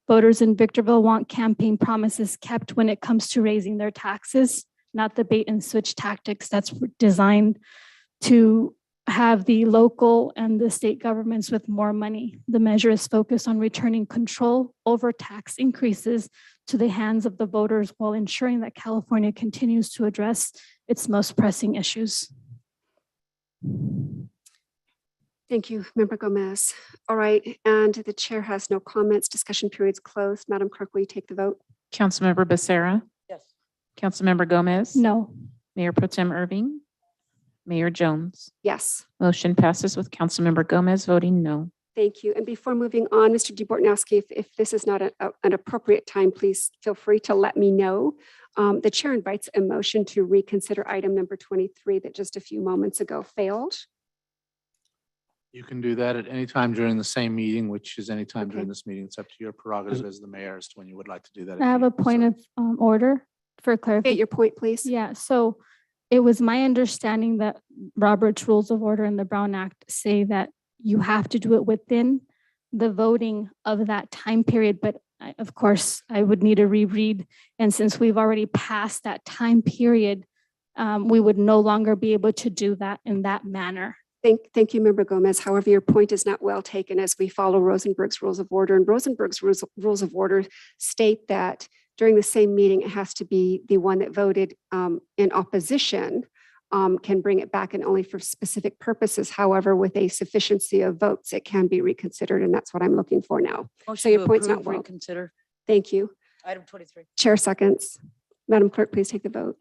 Voters in Victorville want campaign promises kept when it comes to raising their taxes, not the bait and switch tactics that's designed to have the local and the state governments with more money. The measure is focused on returning control over tax increases to the hands of the voters while ensuring that California continues to address its most pressing issues. Thank you, Member Gomez. All right, and the chair has no comments. Discussion period's closed. Madam Clerk, will you take the vote? Councilmember Becerra, Yes. Councilmember Gomez. No. Mayor Pro Tem Irving, Mayor Jones. Yes, Motion passes with Councilmember Gomez voting no. thank you. And before moving on, Mr. DeBortnowski, if this is not an appropriate time, please feel free to let me know. The chair invites a motion to reconsider item number 23 that just a few moments ago failed. You can do that at any time during the same meeting, which is any time Okay. during this meeting. It's up to your prerogative as the mayor as to when you would like to do that. I have a point of order for State clarification. your point, please. Yeah, so it was my understanding that Robert's Rules of Order and the Brown Act say that you have to do it within the voting of that time period, but of course, I would need to reread. And since we've already passed that time period, we would no longer be able to do that in that manner. Thank you, Member Gomez. However, your point is not well taken as we follow Rosenberg's Rules of Order. And Rosenberg's Rules of Order state that during the same meeting, it has to be the one that voted in opposition can bring it back and only for specific purposes. However, with a sufficiency of votes, it can be reconsidered. And that's what I'm looking for now. So Motion your to point's not approve, well. reconsider. Thank you. Item 23. Chair seconds. Madam Clerk, please take the vote.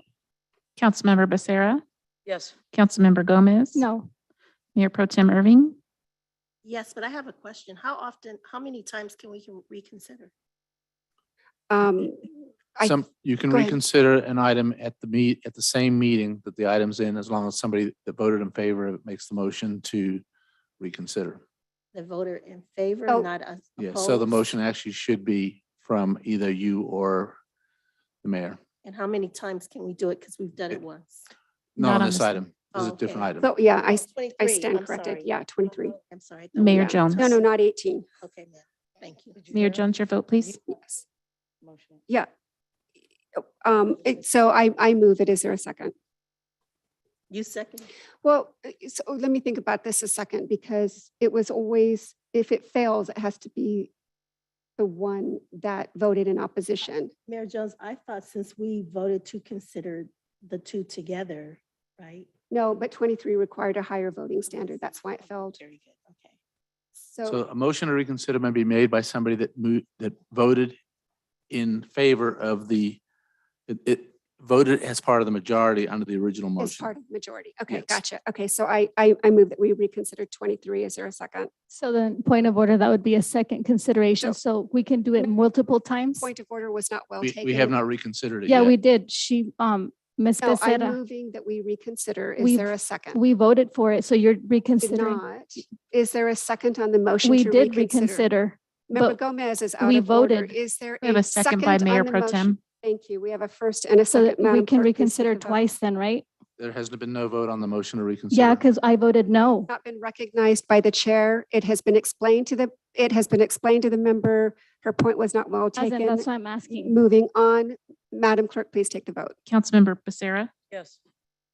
Councilmember Becerra, Yes. Councilmember Gomez. No, Mayor Pro Tem Irving, Yes, but I have a question. How many times can we reconsider? You can go ahead. reconsider an item at the same meeting that the item's in, as long as somebody that voted in favor of it makes the motion to reconsider. The voter in favor, Oh. not us Yeah, so the opposed? motion actually should be from either you or the mayor. And how many times can we do it? Because we've done it once. Not on this item. This is Oh, a different okay. item. So yeah, I 23, stand I'm corrected. sorry. Yeah, 23. I'm sorry. I thought Mayor we- Jones. No, not 18. Okay, ma'am. Thank you. Mayor Jones, your vote, please. Yes. Motion. Yeah. So I move it. Is there a second? You second? Well, so let me think about this a second, because it was always, if it fails, it has to be the one that voted in opposition. Mayor Jones, I thought since we voted to consider the two together, right? No, but 23 required a higher voting standard. That's why it failed. Very good, okay. So a motion to reconsider may be made by somebody that voted in favor of it voted as part of the majority under the original As motion. part of the majority. Okay, Yes. gotcha. Okay, so I move that we reconsider 23. Is there a second? so then point of order, that would be a second consideration. So we can do it multiple times? Point of order was not well taken. We have not reconsidered it Yeah, yet. we did. Ms. No, I'm Becerra, moving that we reconsider. Is We- there a second? we voted for it, so you're Did reconsidering. not. Is there a second on the motion We to did reconsider? reconsider. Member but Gomez is out we of order. voted. Is there We have a second by on Mayor the Pro motion? Tem. Thank you. We have a first and a So second. that we Madam can Clerk, please take reconsider the vote. twice then, right? There has been no vote on the motion to reconsider. Yeah, because I voted no. Not been recognized by the chair. It has been explained to the member. Her point was not well As in, taken. that's why I'm asking. Moving on. Madam Clerk, please take the vote. Councilmember Becerra, Yes.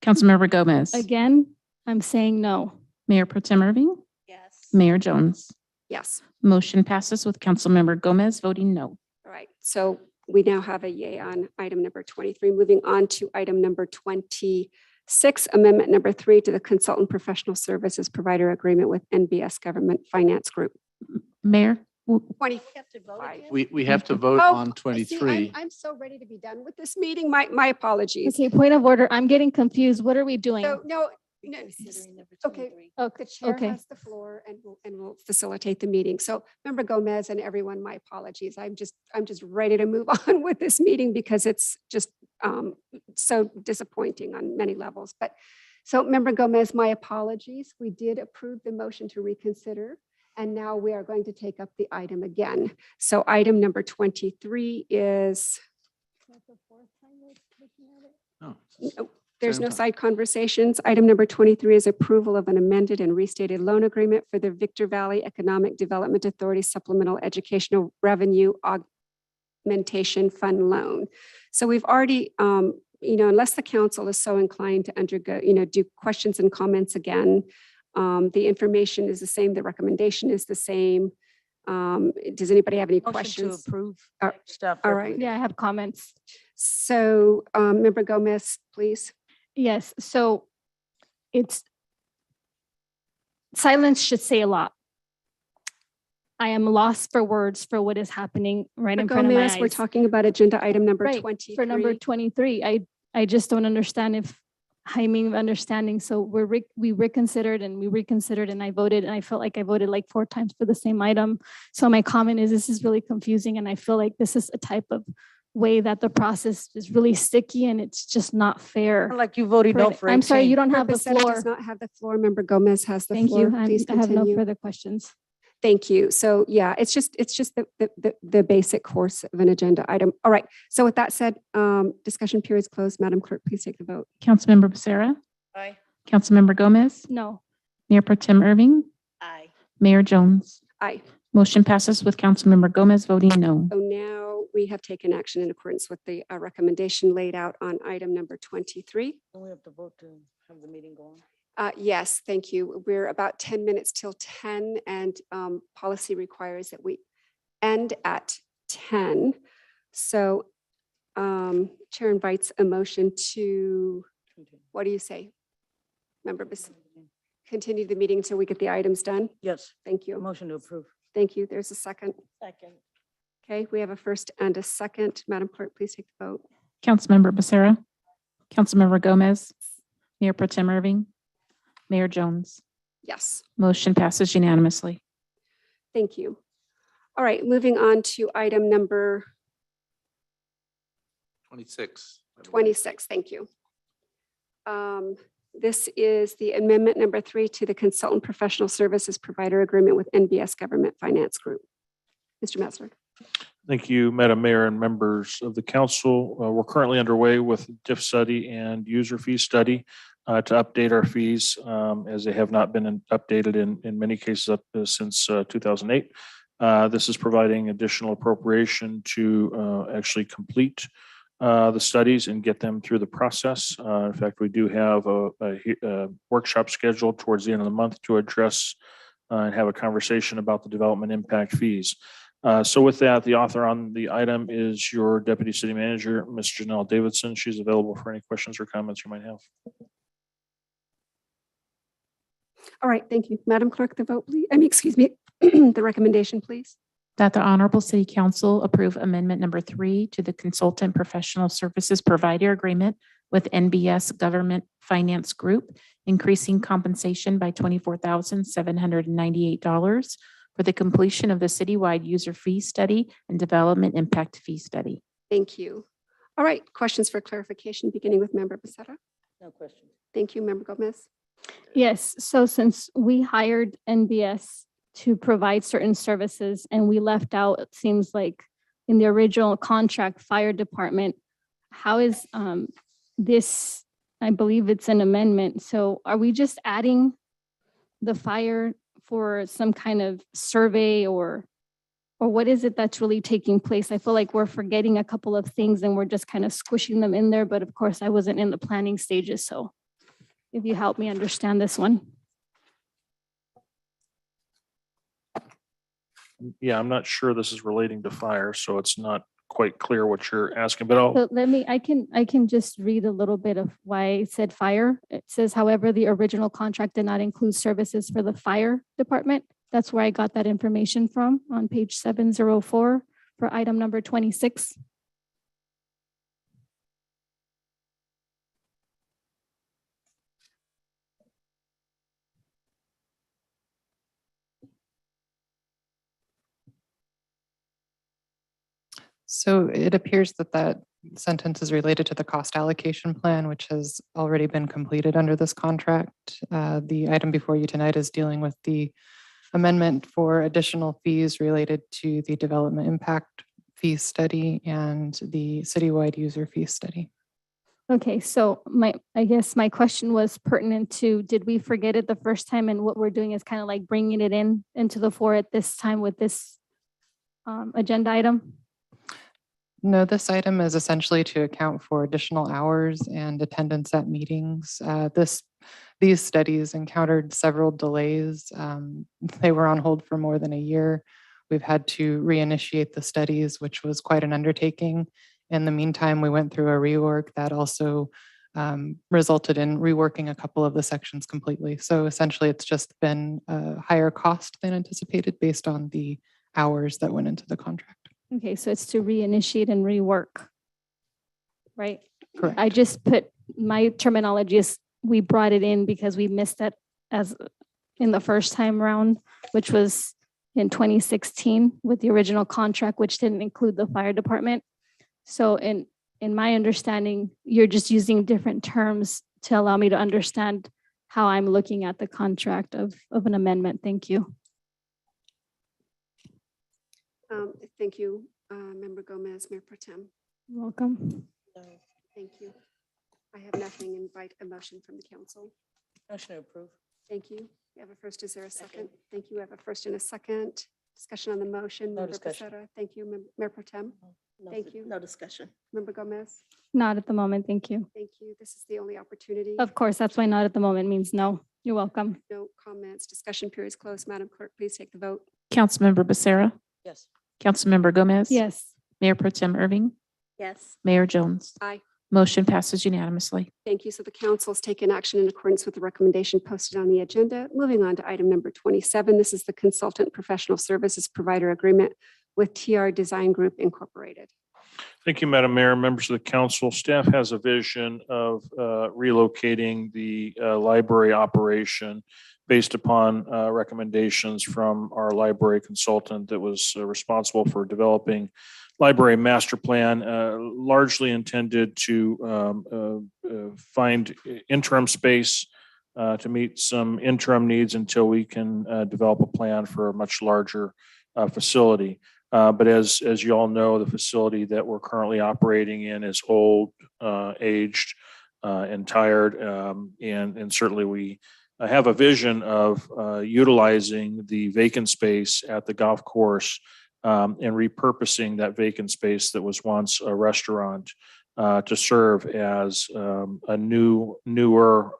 Councilmember Gomez. Again, I'm saying no. Mayor Pro Tem Irving, Yes. Mayor Jones. Yes. Motion passes with Councilmember Gomez voting no. All right. So we now have a yay on item number 23. Moving on to item number 26, amendment number 3 to the consultant professional services provider agreement with NBS Government Finance Group. Mayor, 20. We have to vote Oh, on see, 23. I'm so ready to be done with this meeting. My apologies. Okay, point of order. I'm getting confused. What are we doing? So no, Considering number okay. 23. The chair Okay. has the floor and will facilitate the meeting. So Member Gomez and everyone, my apologies. I'm just ready to move on with this meeting because it's just so disappointing on many levels. But so Member Gomez, my apologies. We did approve the motion to reconsider. And now we are going to take up the item again. So item number 23 is, No. no, there's Same no time. side conversations. Item number 23 is approval of an amended and restated loan agreement for the Victor Valley Economic Development Authority Supplemental Educational Revenue Augmentation Fund Loan. So we've already, unless the council is so inclined to undergo, do questions and comments again, the information is the same, the recommendation is the same. Does anybody have any Motion to questions? approve Uh, staff. all right. Yeah, I have comments. So, Member Gomez, please. Yes, so it's, silence should say a lot. I am lost for words for what is happening right in Member front of my Gomez, we're eyes. talking about agenda item number Right, 23. for number 23. I just don't understand if timing of understanding. So we reconsidered and I voted and I felt like I voted like 4 times for the same item. So my comment is this is really confusing and I feel like this is a type of way that the process is really sticky and it's just not fair. Like you voted no for I'm sorry, 18. you don't have the Becerra floor. does not have the floor. Member Gomez has the Thank floor. you. Please I have no continue. further questions. Thank you. So yeah, it's just the basic course of an agenda item. All right. So with that said, discussion period is closed. Madam Clerk, please take the vote. Councilmember Becerra, Aye. Councilmember Gomez, No. Mayor Pro Tem Irving, Aye. Mayor Jones. Aye. Motion passes with Councilmember Gomez voting no. So now we have taken action in accordance with the recommendation laid out on item number 23. Don't we have to vote to have the meeting go on? Yes, thank you. We're about 10 minutes till 10 and policy requires that we end at 10. So Chair invites a motion to, what do you say? Member, continue the meeting until we get the items done? Yes. Thank you. Motion to approve. Thank you. There's a second. Second. Okay, we have a first and a second. Madam Clerk, please take the vote. Councilmember Becerra, Councilmember Gomez, Mayor Pro Tem Irving, Mayor Jones. Yes, Motion passes unanimously. thank you. All right, moving on to item number 26. 26. Thank you. This is the amendment number 3 to the consultant professional services provider agreement with NBS Government Finance Group. Mr. Metzler. Thank you, Madam Mayor and members of the council. We're currently underway with DIF study and user fee study to update our fees as they have not been updated in many cases up since 2008. This is providing additional appropriation to actually complete the studies and get them through the process. In fact, we do have a workshop scheduled towards the end of the month to address and have a conversation about the development impact fees. So with that, the author on the item is your Deputy City Manager, Ms. Janelle Davidson. She's available for any questions or comments you might have. All right, thank you. Madam Clerk, the vote, please. Excuse me, the recommendation, please. That the Honorable City Council approve amendment number 3 to the consultant professional services provider agreement with NBS Government Finance Group, increasing compensation by $24,798 for the completion of the citywide user fee study and development impact fee study. Thank you. All right, questions for clarification, beginning with Member Becerra. No question. Thank you, Member Gomez. Yes, so since we hired NBS to provide certain services and we left out, it seems like in the original contract, fire department, how is this, I believe it's an amendment. So are we just adding the fire for some kind of survey or what is it that's really taking place? I feel like we're forgetting a couple of things and we're just kind of squishing them in there. But of course, I wasn't in the planning stages. So if you help me understand this one. Yeah, I'm not sure this is relating to fire, so it's not quite clear what you're asking, but So I can just read a little bit of why it said fire. It says, however, the original contract did not include services for the fire department. That's where I got that information from on page 704 for item number 26. So it appears that that sentence is related to the cost allocation plan, which has already been completed under this contract. The item before you tonight is dealing with the amendment for additional fees related to the development impact fee study and the citywide user fee study. Okay, so I guess my question was pertinent to, did we forget it the first time? And what we're doing is kind of like bringing it into the fore at this time with this agenda item? No, this item is essentially to account for additional hours and attendance at meetings. These studies encountered several delays. They were on hold for more than a year. We've had to reinitiate the studies, which was quite an undertaking. In the meantime, we went through a reorg that also resulted in reworking a couple of the sections completely. So essentially, it's just been a higher cost than anticipated based on the hours that went into the contract. Okay, so it's to reinitiate and rework, right? Correct. I just put, my terminology is we brought it in because we missed it as in the first time round, which was in 2016 with the original contract, which didn't include the fire department. So in my understanding, you're just using different terms to allow me to understand how I'm looking at the contract of an amendment. Thank you. Thank you, Member Gomez, Mayor Pro Tem. Welcome. Thank you. I have nothing. Invite a motion from the council. Motion to approve. Thank you. We have a first. Is there a second? Thank you. We have a first and a second. Discussion on the motion. No Member discussion. Becerra. Thank you. Mayor Pro Tem. Thank you. No discussion. Member Gomez. Not at the moment. Thank you. Thank you. This is the only opportunity. Of course, that's why not at the moment means no. You're welcome. No comments. Discussion period is closed. Madam Clerk, please take the vote. Councilmember Becerra, Yes. Councilmember Gomez. Yes. Mayor Pro Tem Irving, Yes. Mayor Jones. Aye. Motion passes unanimously. Thank you. So the council has taken action in accordance with the recommendation posted on the agenda. Moving on to item number 27. This is the consultant professional services provider agreement with TR Design Group Incorporated. Thank you, Madam Mayor, members of the council. Staff has a vision of relocating the library operation based upon recommendations from our library consultant that was responsible for developing library master plan, largely intended to find interim space to meet some interim needs until we can develop a plan for a much larger facility. But as you all know, the facility that we're currently operating in is old, aged, and tired. And certainly we have a vision of utilizing the vacant space at the golf course and repurposing that vacant space that was once a restaurant to serve as a newer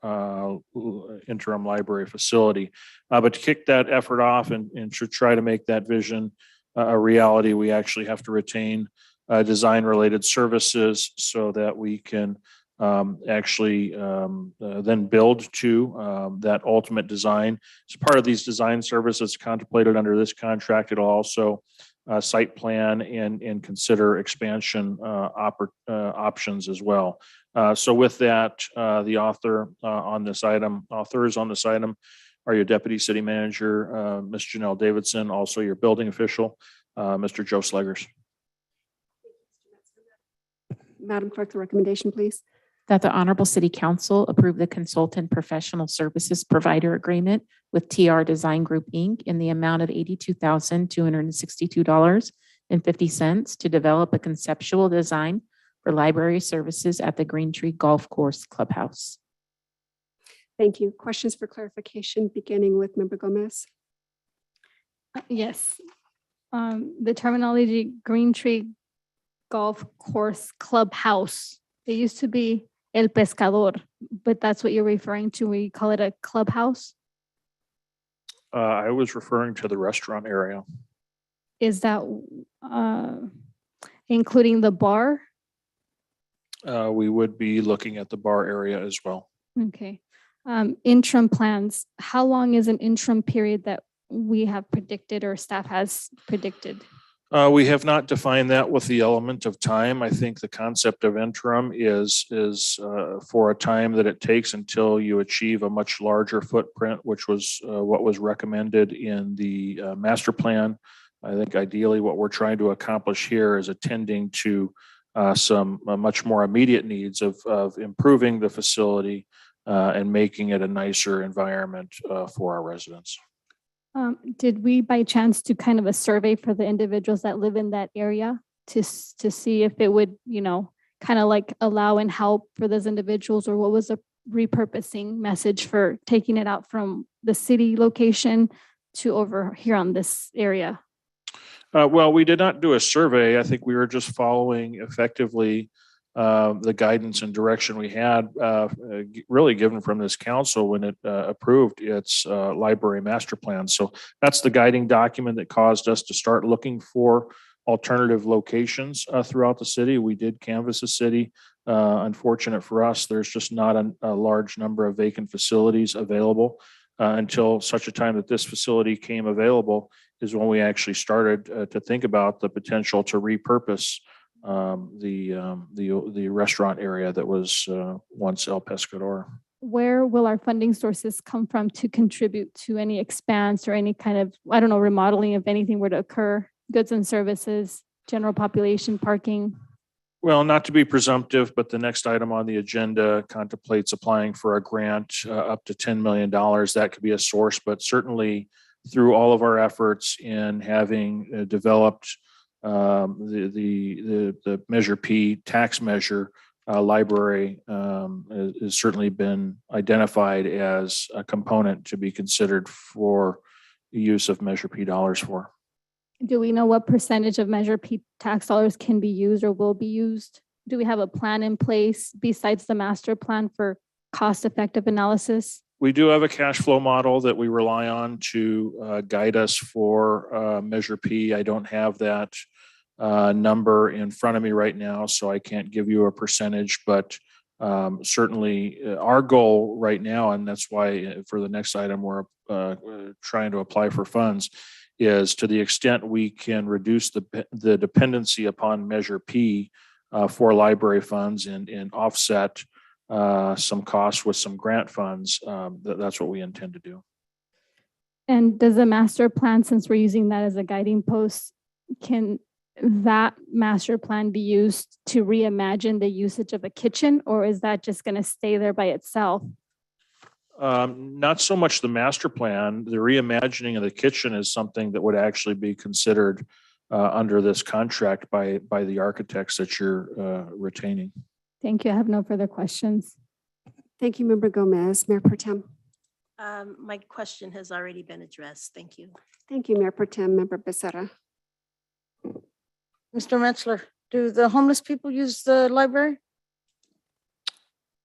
interim library facility. But to kick that effort off and to try to make that vision a reality, we actually have to retain design-related services so that we can actually then build to that ultimate design. As part of these design services contemplated under this contract, it'll also site plan and consider expansion options as well. So with that, the authors on this item are your Deputy City Manager, Ms. Janelle Davidson, also your building official, Mr. Joe Sleggers. Madam Clerk, the recommendation, please. That the Honorable City Council approve the consultant professional services provider agreement with TR Design Group, Inc. in the amount of $82,262.50 to develop a conceptual design for library services at the Green Tree Golf Course Clubhouse. Thank you. Questions for clarification, beginning with Member Gomez. Yes. The terminology Green Tree Golf Course Clubhouse. It used to be El Pescador, but that's what you're referring to. We call it a clubhouse. I was referring to the restaurant area. Is that including the bar? We would be looking at the bar area as well. Okay. Interim plans. How long is an interim period that we have predicted or staff has predicted? We have not defined that with the element of time. I think the concept of interim is for a time that it takes until you achieve a much larger footprint, which was what was recommended in the master plan. I think ideally what we're trying to accomplish here is attending to some much more immediate needs of improving the facility and making it a nicer environment for our residents. Did we by chance do kind of a survey for the individuals that live in that area to see if it would, kind of like allow and help for those individuals, or what was the repurposing message for taking it out from the city location to over here on this area? Well, we did not do a survey. I think we were just following effectively the guidance and direction we had really given from this council when it approved its library master plan. So that's the guiding document that caused us to start looking for alternative locations throughout the city. We did canvass the city. Unfortunate for us, there's just not a large number of vacant facilities available until such a time that this facility came available is when we actually started to think about the potential to repurpose the restaurant area that was once El Pescador. Where will our funding sources come from to contribute to any expanse or any kind of, remodeling if anything were to occur? Goods and services, general population, parking? Well, not to be presumptive, but the next item on the agenda contemplates applying for a grant up to $10 million. That could be a source, but certainly through all of our efforts in having developed the Measure P tax measure, library has certainly been identified as a component to be considered for the use of Measure P dollars for. Do we know what percentage of Measure P tax dollars can be used or will be used? Do we have a plan in place besides the master plan for cost-effective analysis? We do have a cash flow model that we rely on to guide us for Measure P. I don't have that number in front of me right now, so I can't give you a percentage, but certainly our goal right now, and that's why for the next item we're trying to apply for funds, is to the extent we can reduce the dependency upon Measure P for library funds and offset some costs with some grant funds. That's what we intend to do. And does the master plan, since we're using that as a guiding post, can that master plan be used to reimagine the usage of a kitchen, or is that just going to stay there by itself? Not so much the master plan. The reimagining of the kitchen is something that would actually be considered under this contract by the architects that you're retaining. Thank you. I have no further questions. Thank you, Member Gomez. Mayor Pro Tem. My question has already been addressed. Thank you. Thank you, Mayor Pro Tem. Member Becerra. Mr. Metzler, do the homeless people use the library?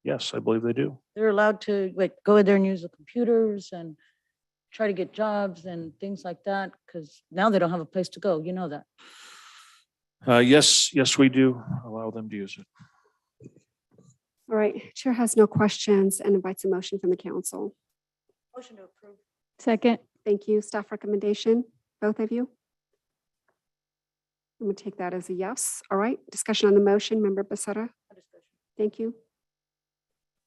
Yes, I believe they do. They're allowed to like go in there and use the computers and try to get jobs and things like that, because now they don't have a place to go. You know that. Yes, we do allow them to use it. All right, Chair has no questions and invites a motion from the council. Motion to approve. Second. Thank you. Staff recommendation, both of you? I'm going to take that as a yes. All right, discussion on the motion, Member Becerra. Thank you.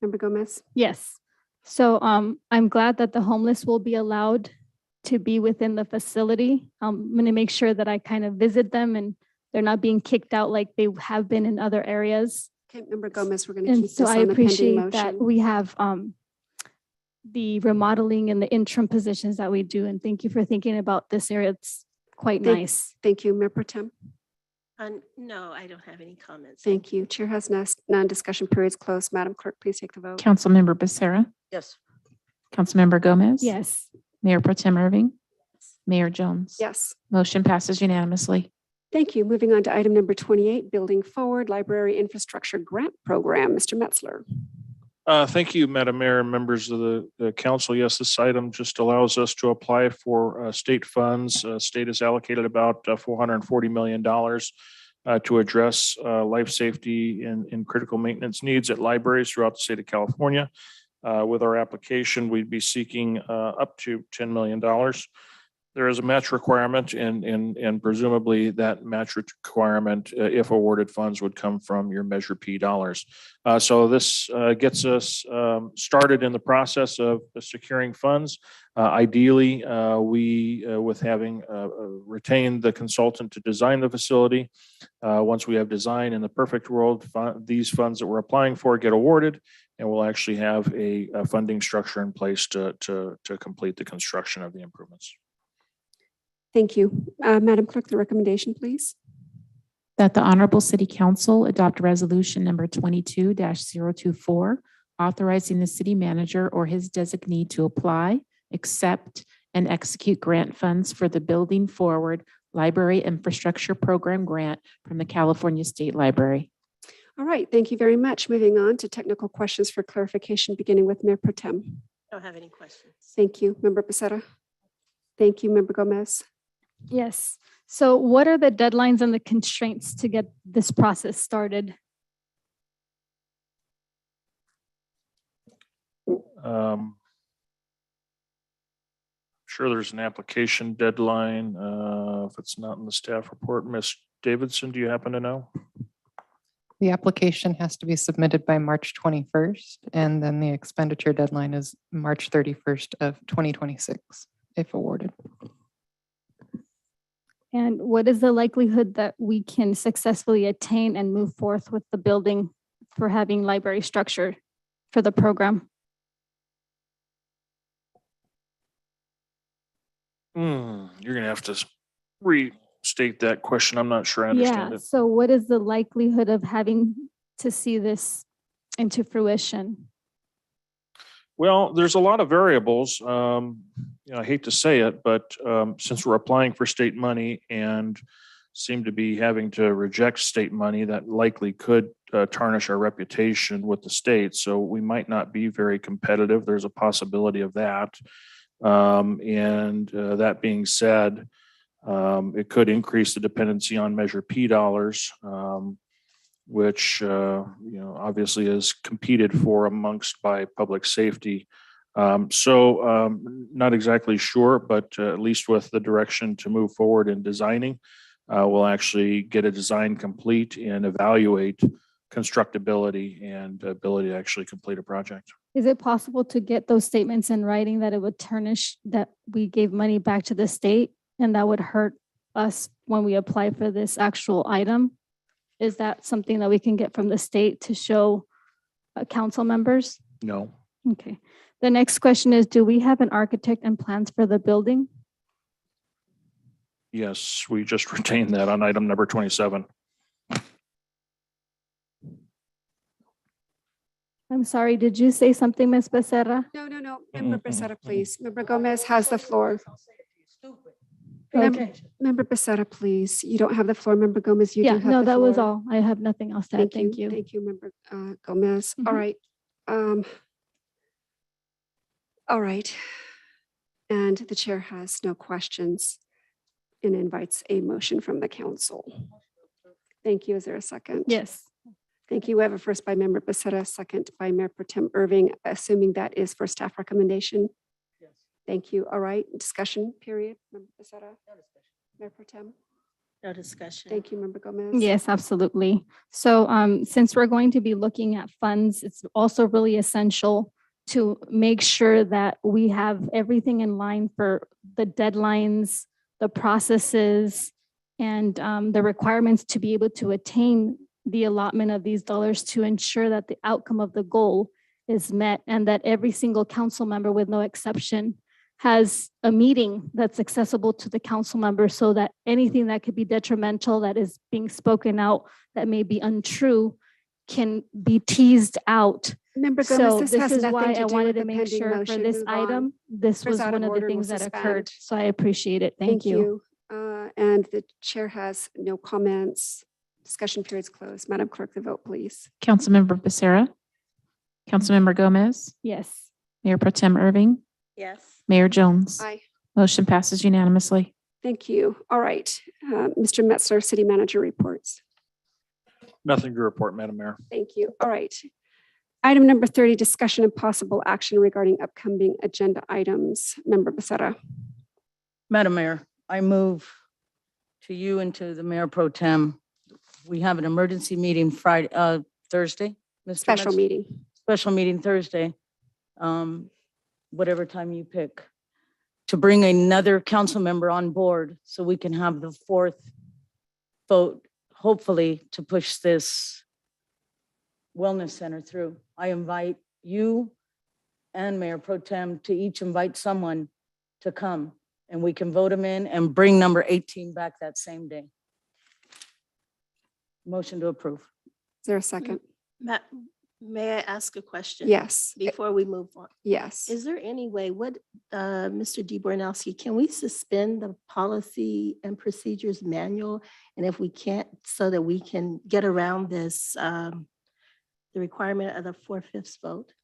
Member Gomez. Yes. So I'm glad that the homeless will be allowed to be within the facility. I'm going to make sure that I kind of visit them and they're not being kicked out like they have been in other areas. Okay, Member Gomez, we're going to And keep so this I on the pending appreciate that motion. we have the remodeling and the interim positions that we do. And thank you for thinking about this area. It's quite nice. Thank you, Mayor Pro Tem. No, I don't have any comments. Thank you. Chair has non-discussion periods closed. Madam Clerk, please take the vote. Councilmember Becerra, Yes. Councilmember Gomez. Yes. Mayor Pro Tem Irving, Mayor Jones. Yes. Motion passes unanimously. Thank you. Moving on to item number 28, Building Forward Library Infrastructure Grant Program. Mr. Metzler. Thank you, Madam Mayor and members of the council. Yes, this item just allows us to apply for state funds. State has allocated about $440 million to address life safety and critical maintenance needs at libraries throughout the state of California. With our application, we'd be seeking up to $10 million. There is a match requirement and presumably that match requirement, if awarded funds, would come from your Measure P dollars. So this gets us started in the process of securing funds. Ideally, we, with having retained the consultant to design the facility, once we have design in the perfect world, these funds that we're applying for get awarded, and we'll actually have a funding structure in place to complete the construction of the improvements. Thank you. Madam Clerk, the recommendation, please. That the Honorable City Council adopt resolution number 22-024, authorizing the city manager or his designee to apply, accept, and execute grant funds for the Building Forward Library Infrastructure Program grant from the California State Library. All right, thank you very much. Moving on to technical questions for clarification, beginning with Mayor Pro Tem. Don't have any questions. Thank you. Member Becerra. Thank you, Member Gomez. Yes. So what are the deadlines and the constraints to get this process started? Sure, there's an application deadline. If it's not in the staff report, Ms. Davidson, do you happen to know? The application has to be submitted by March 21st, and then the expenditure deadline is March 31st of 2026, if awarded. And what is the likelihood that we can successfully attain and move forth with the building for having library structure for the program? You're gonna have to restate that question. I'm not sure I understand Yeah, it. so what is the likelihood of having to see this into fruition? Well, there's a lot of variables. I hate to say it, but since we're applying for state money and seem to be having to reject state money, that likely could tarnish our reputation with the state. So we might not be very competitive. There's a possibility of that. And that being said, it could increase the dependency on Measure P dollars, which obviously is competed for amongst by public safety. Not exactly sure, but at least with the direction to move forward in designing, we'll actually get a design complete and evaluate constructability and ability to actually complete a project. Is it possible to get those statements in writing that it would tarnish that we gave money back to the state and that would hurt us when we apply for this actual item? Is that something that we can get from the state to show council members? No. Okay. The next question is, do we have an architect and plans for the building? Yes, we just retained that on item number 27. I'm sorry, did you say something, Ms. Becerra? No. Member Becerra, please. Member Gomez has the floor. Okay. Member Becerra, please. You don't have the floor. Member Gomez, you do Yeah, have the no, floor. that was all. I have nothing else to add. Thank you. Thank you, Member Gomez. All Mhm. right. All right. And the chair has no questions and invites a motion from the council. Thank you. Is there a second? Yes. Thank you. We have a first by Member Becerra, second by Mayor Pro Tem Irving, assuming that is for staff recommendation. Yes. Thank you. All right. Discussion period. Member Becerra. Mayor Pro Tem. No discussion. Thank you, Member Gomez. Yes, absolutely. So since we're going to be looking at funds, it's also really essential to make sure that we have everything in line for the deadlines, the processes, and the requirements to be able to attain the allotment of these dollars to ensure that the outcome of the goal is met and that every single council member, with no exception, has a meeting that's accessible to the council member so that anything that could be detrimental that is being spoken out that may be untrue can be teased out. Member So Gomez, this this has is nothing why to I do wanted with to the make pending sure for motion. this Move on. item, this Members was out one of of the order will things that suspend. occurred. So I appreciate it. Thank you. And the chair has no comments. Discussion period's closed. Madam Clerk, the vote, please. Councilmember Becerra, Councilmember Gomez, Yes. Mayor Pro Tem Irving, Yes. Mayor Jones. Aye. Motion passes unanimously. Thank you. All right. Mr. Metzler, City Manager reports. Nothing to report, Madam Mayor. Thank you. All right. Item number 30, discussion and possible action regarding upcoming agenda items. Member Becerra. Madam Mayor, I move to you and to the Mayor Pro Tem. We have an emergency meeting Thursday. Mr. Special Metz- meeting. Special meeting Thursday, whatever time you pick, to bring another council member on board so we can have the fourth vote, hopefully, to push this wellness center through. I invite you and Mayor Pro Tem to each invite someone to come, and we can vote them in and bring number 18 back that same day. Motion to approve. Is there a second? May I ask a question? Yes. Before we move on? Yes. Is there any way, Mr. DeBornowski, can we suspend the policy and procedures manual? And if we can't, so that we can get around this, the requirement of the 4/5 vote?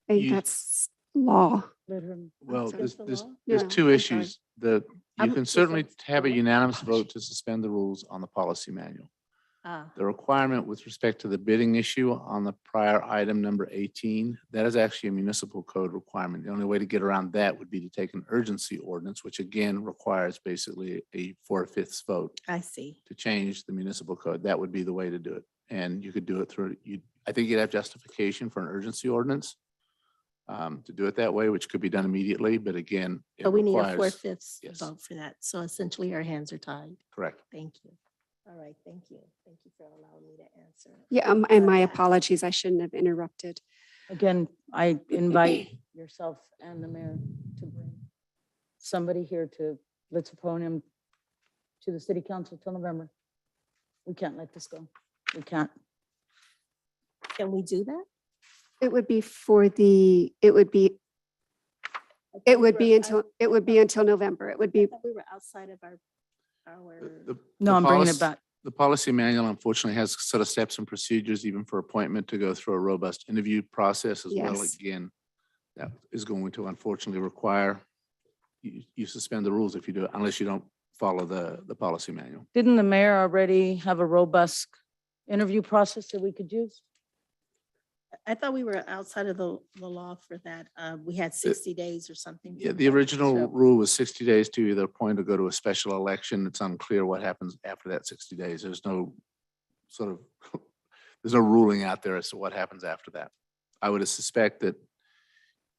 I think that's law. Well, sorry. there's, That's the there's, law? there's No, two I'm sorry. issues. You I'm can so certainly sorry. have a unanimous vote to suspend the rules on the policy manual. The requirement with respect to the bidding issue on the prior item number 18, that is actually a municipal code requirement. The only way to get around that would be to take an urgency ordinance, which again requires basically a 4/5 vote I see. to change the municipal code. That would be the way to do it. And you could do it through, I think you'd have justification for an urgency ordinance. to do it that way, which could be done immediately, but again, it But we need a requires. 4/5 Yes. vote for that. So essentially our hands are tied. Correct. Thank you. All right, thank you. Thank you for allowing me to answer. Yeah, and my Yeah. apologies. I shouldn't have interrupted. Again, I invite yourself and the mayor to bring somebody here to, let's appoint him to the city council till November. We can't let this go. We can't. Can we do that? It would be for the, it would be until November. It would I be, thought we were outside of our. No, I'm bringing it policy- back. The policy manual unfortunately has set of steps and procedures even for appointment to go through a robust interview process as well. Yes. Again, that is going to unfortunately require you suspend the rules if you do it, unless you don't follow the policy manual. Didn't the mayor already have a robust interview process that we could use? I thought we were outside of the law for that. We had 60 days or something. Yeah, the original rule was 60 days to either appoint or go to a special election. It's unclear what happens after that 60 days. There's no sort of, there's no ruling out there as to what happens after that. I would suspect that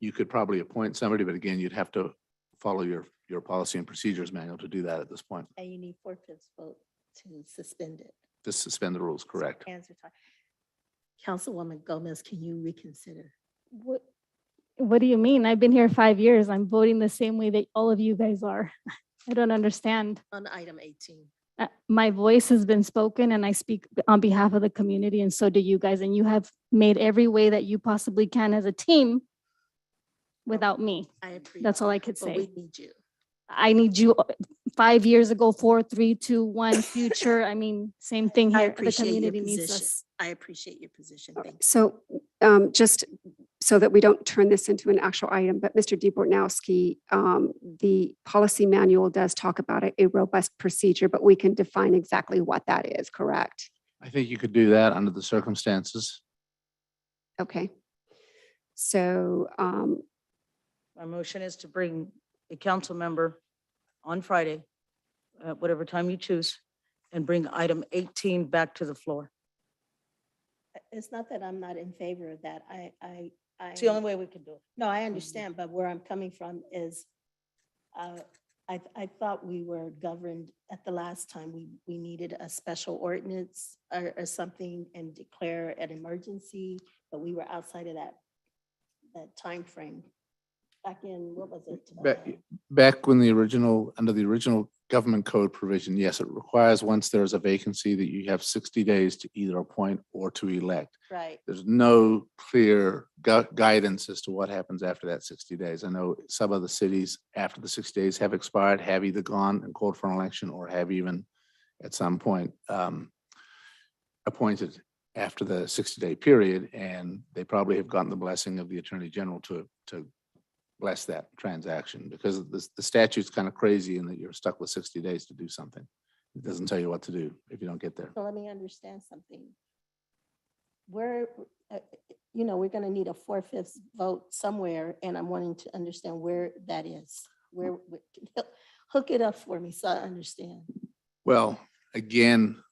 you could probably appoint somebody, but again, you'd have to follow your policy and procedures manual to do that at this point. And you need 4/5 vote to suspend it. Just suspend the rules, correct? Hands are tied. Councilwoman Gomez, can you reconsider? What do you mean? I've been here 5 years. I'm voting the same way that all of you guys are. I don't understand. On item 18. My voice has been spoken and I speak on behalf of the community and so do you guys. And you have made every way that you possibly can as a team without me. I appreciate. That's all I could But we say. need you. I need you 5 years ago, 4, 3, 2, 1, future. I mean, same thing I here. The appreciate your community needs position. us. I appreciate your position. Thank you. so just so that we don't turn this into an actual item, but Mr. DeBortnowski, the policy manual does talk about a robust procedure, but we can define exactly what that is, correct? I think you could do that under the circumstances. Okay. So, My motion is to bring a council member on Friday, at whatever time you choose, and bring item 18 back to the floor. It's not that I'm not in favor of that. It's the only way we can do it. No, I understand, but where I'm coming from is, I thought we were governed at the last time. We needed a special ordinance or something and declare an emergency, but we were outside of that timeframe. Back in, what was it? Back when under the original government code provision, yes, it requires once there's a vacancy that you have 60 days to either appoint or to elect. Right. There's no clear guidance as to what happens after that 60 days. I know some of the cities after the 60 days have expired, have either gone and called for an election or have even at some point appointed after the 60-day period. And they probably have gotten the blessing of the Attorney General to bless that transaction, because the statute's kind of crazy in that you're stuck with 60 days to do something. It doesn't tell you what to do if you don't get there. So let me understand something. We're going to need a 4/5 vote somewhere, and I'm wanting to understand where that is. Where, hook it up for me so I understand. Well, again,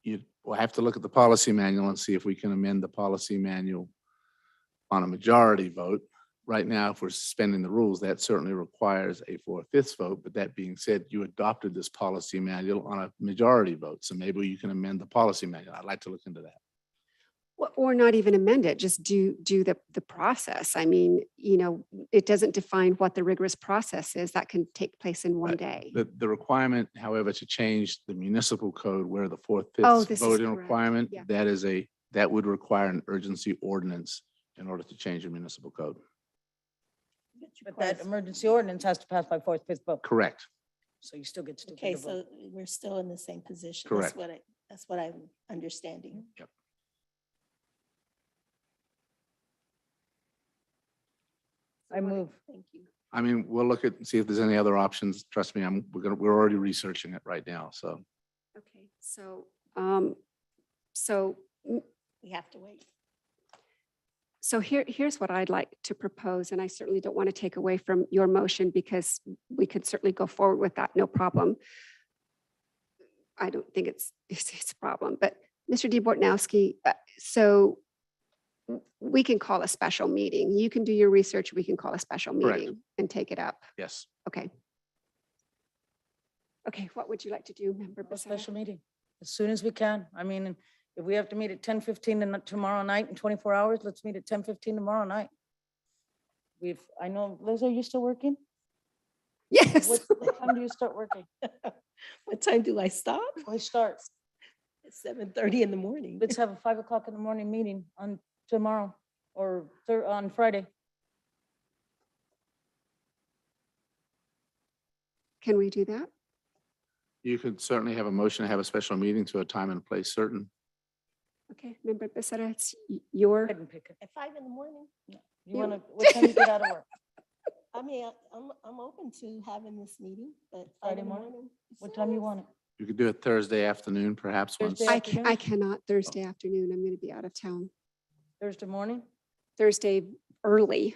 you will have to look at the policy manual and see if we can amend the policy manual on a majority vote. Right now, if we're suspending the rules, that certainly requires a 4/5 vote. But that being said, you adopted this policy manual on a majority vote. So maybe you can amend the policy manual. I'd like to look into that. or not even amend it, just do the process. I mean, it doesn't define what the rigorous process is that can take place in one day. The requirement, however, to change the municipal code where the 4/5 Oh, this is voting correct. requirement, Yeah. that would require an urgency ordinance in order to change the municipal code. But that emergency ordinance has to pass by 4/5 vote. Correct. So you still get to. Okay, so we're still in the same position. Correct. That's what I'm understanding. Yep. I move. Thank you. I mean, we'll look at and see if there's any other options. Trust me, we're already researching it right now. So Okay, so, so We have to wait. So here's what I'd like to propose, and I certainly don't want to take away from your motion because we could certainly go forward with that, no problem. I don't think it's a problem, but Mr. DeBortnowski, so we can call a special meeting. You can do your research. We can call a special Correct. meeting and take it up. Yes. Okay. Okay, what would you like to do, Member A Becerra? special meeting, as soon as we can. I mean, if we have to meet at 10:15 tomorrow night in 24 hours, let's meet at 10:15 tomorrow night. I know, Liz, are you still working? Yes. What time do you start working? What time do I stop? I start. It's 7:30 in the morning. Let's have a 5 o'clock in the morning meeting on tomorrow or on Friday. Can we do that? You could certainly have a motion to have a special meeting to a time and place certain. Okay, Member Becerra, it's your, Go ahead and pick it. At 5 in the morning? You Yeah. want to, what time you get out of work? I mean, I'm open to having this meeting, but 5 Friday in the morning? morning. What time you want it? You could do it Thursday afternoon, perhaps once. Thursday I cannot Thursday afternoon. I'm going to be out of town. Thursday morning, Thursday early.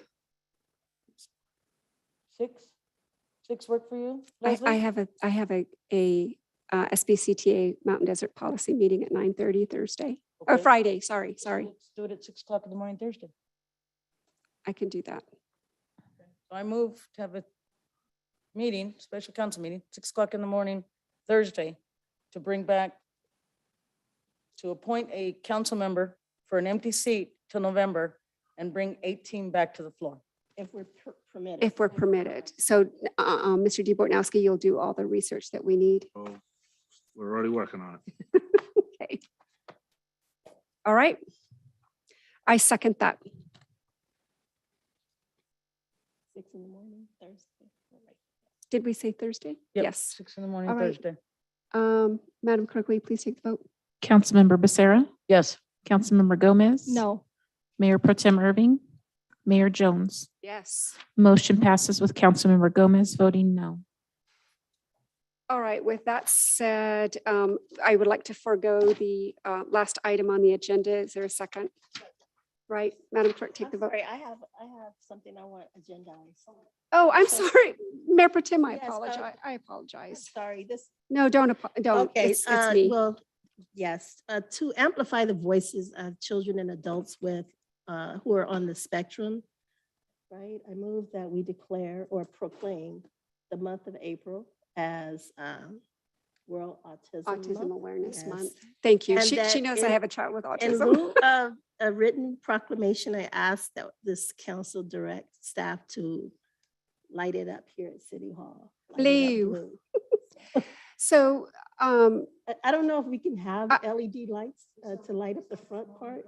6 work for you? I Leslie? have a SBCTA Mountain Desert Policy meeting at 9:30 Thursday, or Okay. Friday, sorry. Let's do it at 6 o'clock in the morning Thursday. I can do that. So I move to have a meeting, special council meeting, 6 o'clock in the morning Thursday, to bring back, to appoint a council member for an empty seat till November and bring 18 back to the floor. If we're permitted. If we're permitted. So, Mr. DeBortnowski, you'll do all the research that we need. Oh, we're already working on it. Okay. All right. I second that. 6 in the morning, Thursday. All right. Did we say Thursday? Yep, Yes. 6 in the morning All right. Thursday. Madam Clerk, will you please take the vote? Councilmember Becerra, Yes. Councilmember Gomez. No. Mayor Pro Tem Irving, Mayor Jones. Yes. Motion passes with Councilmember Gomez voting no. All right, with that said, I would like to forego the last item on the agenda. Is there a second? Right, Madam Clerk, take the vote. Sorry, I have something I want agendized. Oh, I'm sorry, Mayor Pro Tem, I Yes, apologize. I I'm apologize. sorry, this. No, don't, don't. Okay, It's me. well, yes, to amplify the voices of children and adults with, who are on the spectrum, right? I move that we declare or proclaim the month of April as World Autism Autism Month. Awareness Yes. Month. Thank you. And She that knows I in- have a child with In autism. lieu of a written proclamation, I ask that this council direct staff to light it up here at City Hall. Light it up Blue. blue. So, I don't know if we can have LED lights to light up the front part.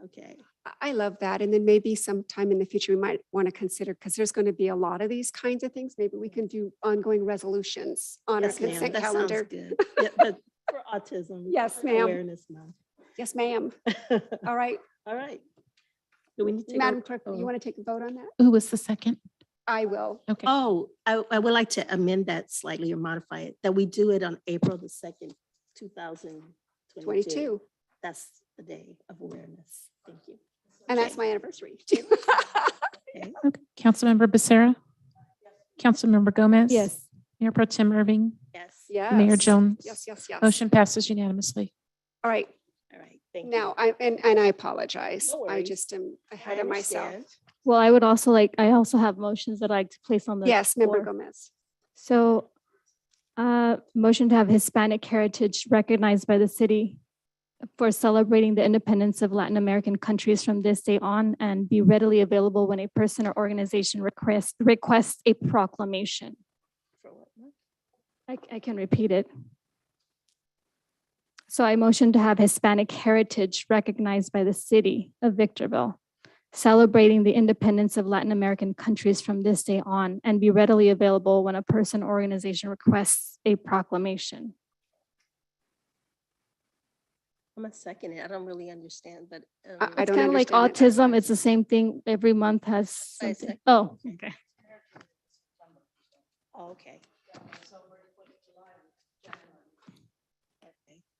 Okay. I love that. And then maybe sometime in the future, we might want to consider, because there's going to be a lot of these kinds of things. Maybe we can do ongoing resolutions on our Yes, ma'am, consent that sounds calendar. good. Yeah, but for autism. Yes, ma'am. Awareness month. Yes, ma'am. All right. All right. Do we need to? take a- Madam Clerk, oh. you want to take a vote on that? Who was the second? I will. Okay. Oh, I would like to amend that slightly or modify it, that we do it on April the 2nd, 2022. 22. That's the day of awareness. Thank you. And that's my anniversary too. Okay. Okay. Councilmember Becerra, Councilmember Gomez. Yes. Mayor Pro Tem Irving, Yes. Yes. Mayor Jones. Yes, yes, yes. Motion passes unanimously. All right. All right. Thank you. Now, and I apologize. No I worries. just am I ahead of myself. understand. Well, I also have motions that I like to place on the. Yes, Member floor. Gomez. So, motion to have Hispanic heritage recognized by the city for celebrating the independence of Latin American countries from this day on and be readily available when a person or organization requests a proclamation. For what month? I can repeat it. So I motion to have Hispanic heritage recognized by the city of Victorville, celebrating the independence of Latin American countries from this day on and be readily available when a person or organization requests a proclamation. I'm a second. I don't really understand, but. I It's don't kind of like understand it. autism. It's the same thing. Every month has I something. second. Oh, okay. Okay.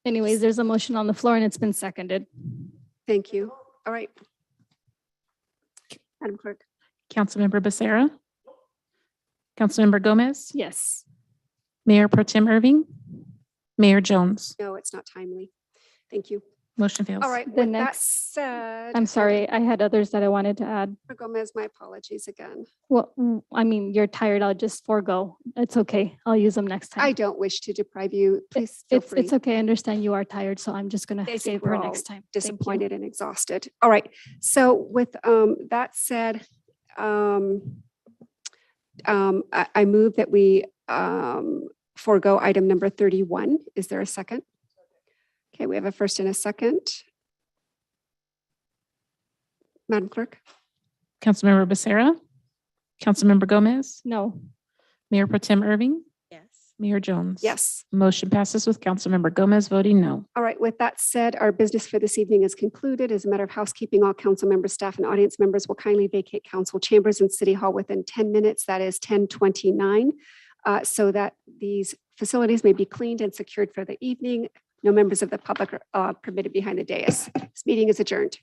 Anyways, there's a motion on the floor and it's been seconded. Thank you. All right. Madam Clerk. Councilmember Becerra, Councilmember Gomez, Yes. Mayor Pro Tem Irving, Mayor Jones. No, it's not timely. Thank you. Motion fails. All right, The with that next- said. I'm sorry, I had others that I wanted to add. Gomez, my apologies again. Well, I mean, you're tired, I'll just forego. It's okay. I'll use them next time. I don't wish to deprive you. Please feel free. It's okay. I understand you are tired, so I'm just gonna I think save we're for all next time. Thank you. disappointed and exhausted. All right. So with that said, I move that we forego item number 31. Is there a second? Okay, we have a first and a second. Madam Clerk? Councilmember Becerra. Councilmember Gomez. No. Mayor Pro Tem Irving. Yes. Mayor Jones. Yes. Motion passes with Councilmember Gomez voting no. All right, with that said, our business for this evening is concluded. As a matter of housekeeping, all council members, staff, and audience members will kindly vacate council chambers in City Hall within 10 minutes. That is 10:29, so that these facilities may be cleaned and secured for the evening. No members of the public are permitted behind the dais. This meeting is adjourned.